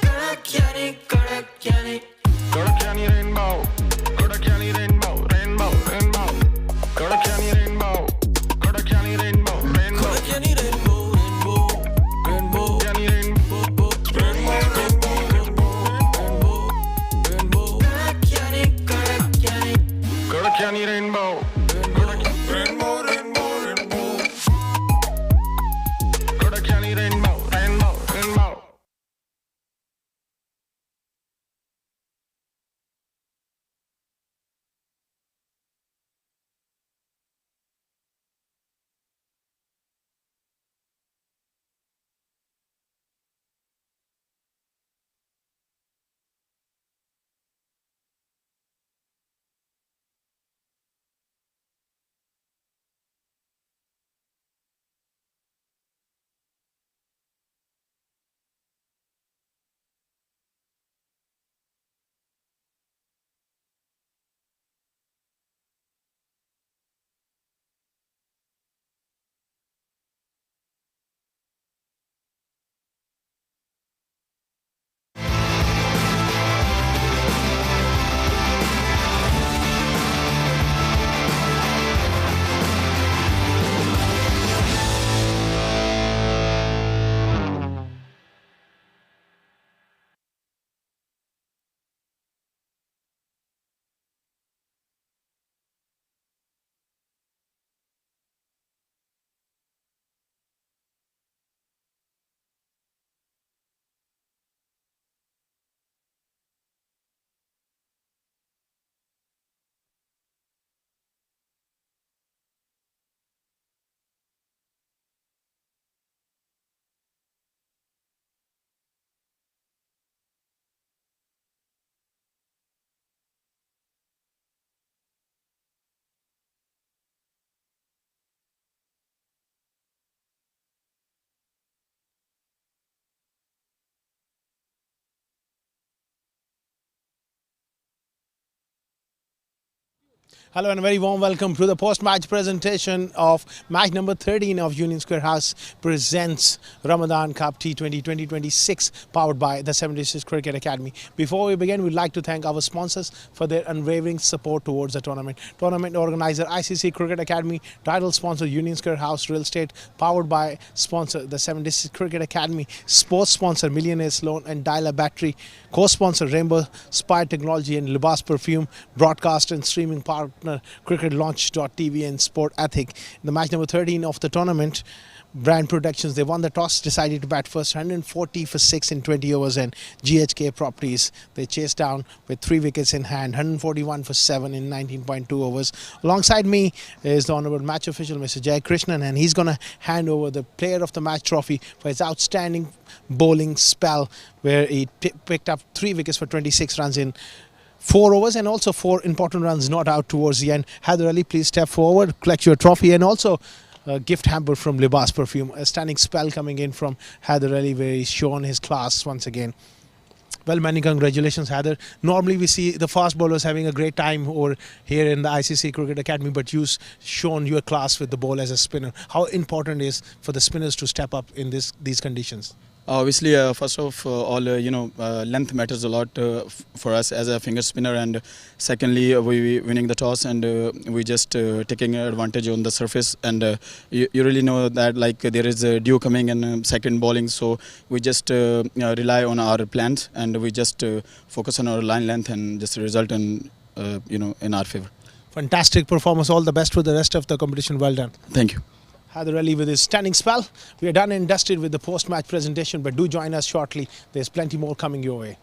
Kadak yani rainbow, kadak yani rainbow, rainbow, rainbow. Kadak yani rainbow, kadak yani rainbow, rainbow. Kadak yani rainbow, rainbow, rainbow. Yani rainbow, rainbow, rainbow, rainbow, rainbow. Kadak yani rainbow. Hello and a very warm welcome to the post-match presentation of match number 13 of Union Square House presents Ramadan Cup T20 2026 powered by the 76 Cricket Academy. Before we begin, we'd like to thank our sponsors for their unwavering support towards the tournament. Tournament organizer ICCA Cricket Academy, title sponsor Union Square House Real Estate, powered by sponsor the 76 Cricket Academy, sports sponsor Millionaires Loan and Dialer Battery, co-sponsor Rainbow Spire Technology and Libas Perfume, broadcast and streaming partner cricketlaunch.tv and Sport Ethic. In the match number 13 of the tournament, Brand Productions, they won the toss, decided to bat first, 140 for 6 in 20 overs, and GHK Properties, they chased down with 3 wickets in hand, 141 for 7 in 19.2 overs. Alongside me is the honorable match official, Mr. Jay Krishnan, and he's going to hand over the Player of the Match trophy for his outstanding bowling spell, where he picked up 3 wickets for 26 runs in 4 overs and also 4 important runs not out towards the end. Haider Ali, please step forward, collect your trophy, and also a gift hamper from Libas Perfume. A stunning spell coming in from Haider Ali, where he's shown his class once again. Well, many congratulations, Haider. Normally we see the fast bowlers having a great time over here in the ICC Cricket Academy, but you've shown your class with the ball as a spinner. How important is for the spinners to step up in these conditions? Obviously, first of all, length matters a lot for us as a finger spinner, and secondly, we winning the toss and we just taking advantage on the surface, and you really know that like there is a dew coming and second bowling, so we just rely on our plans and we just focus on our line length and just result in in our favor. Fantastic performance. All the best for the rest of the competition. Well done. Thank you. Haider Ali with his stunning spell. We are done and dusted with the post-match presentation, but do join us shortly. There's plenty more coming your way.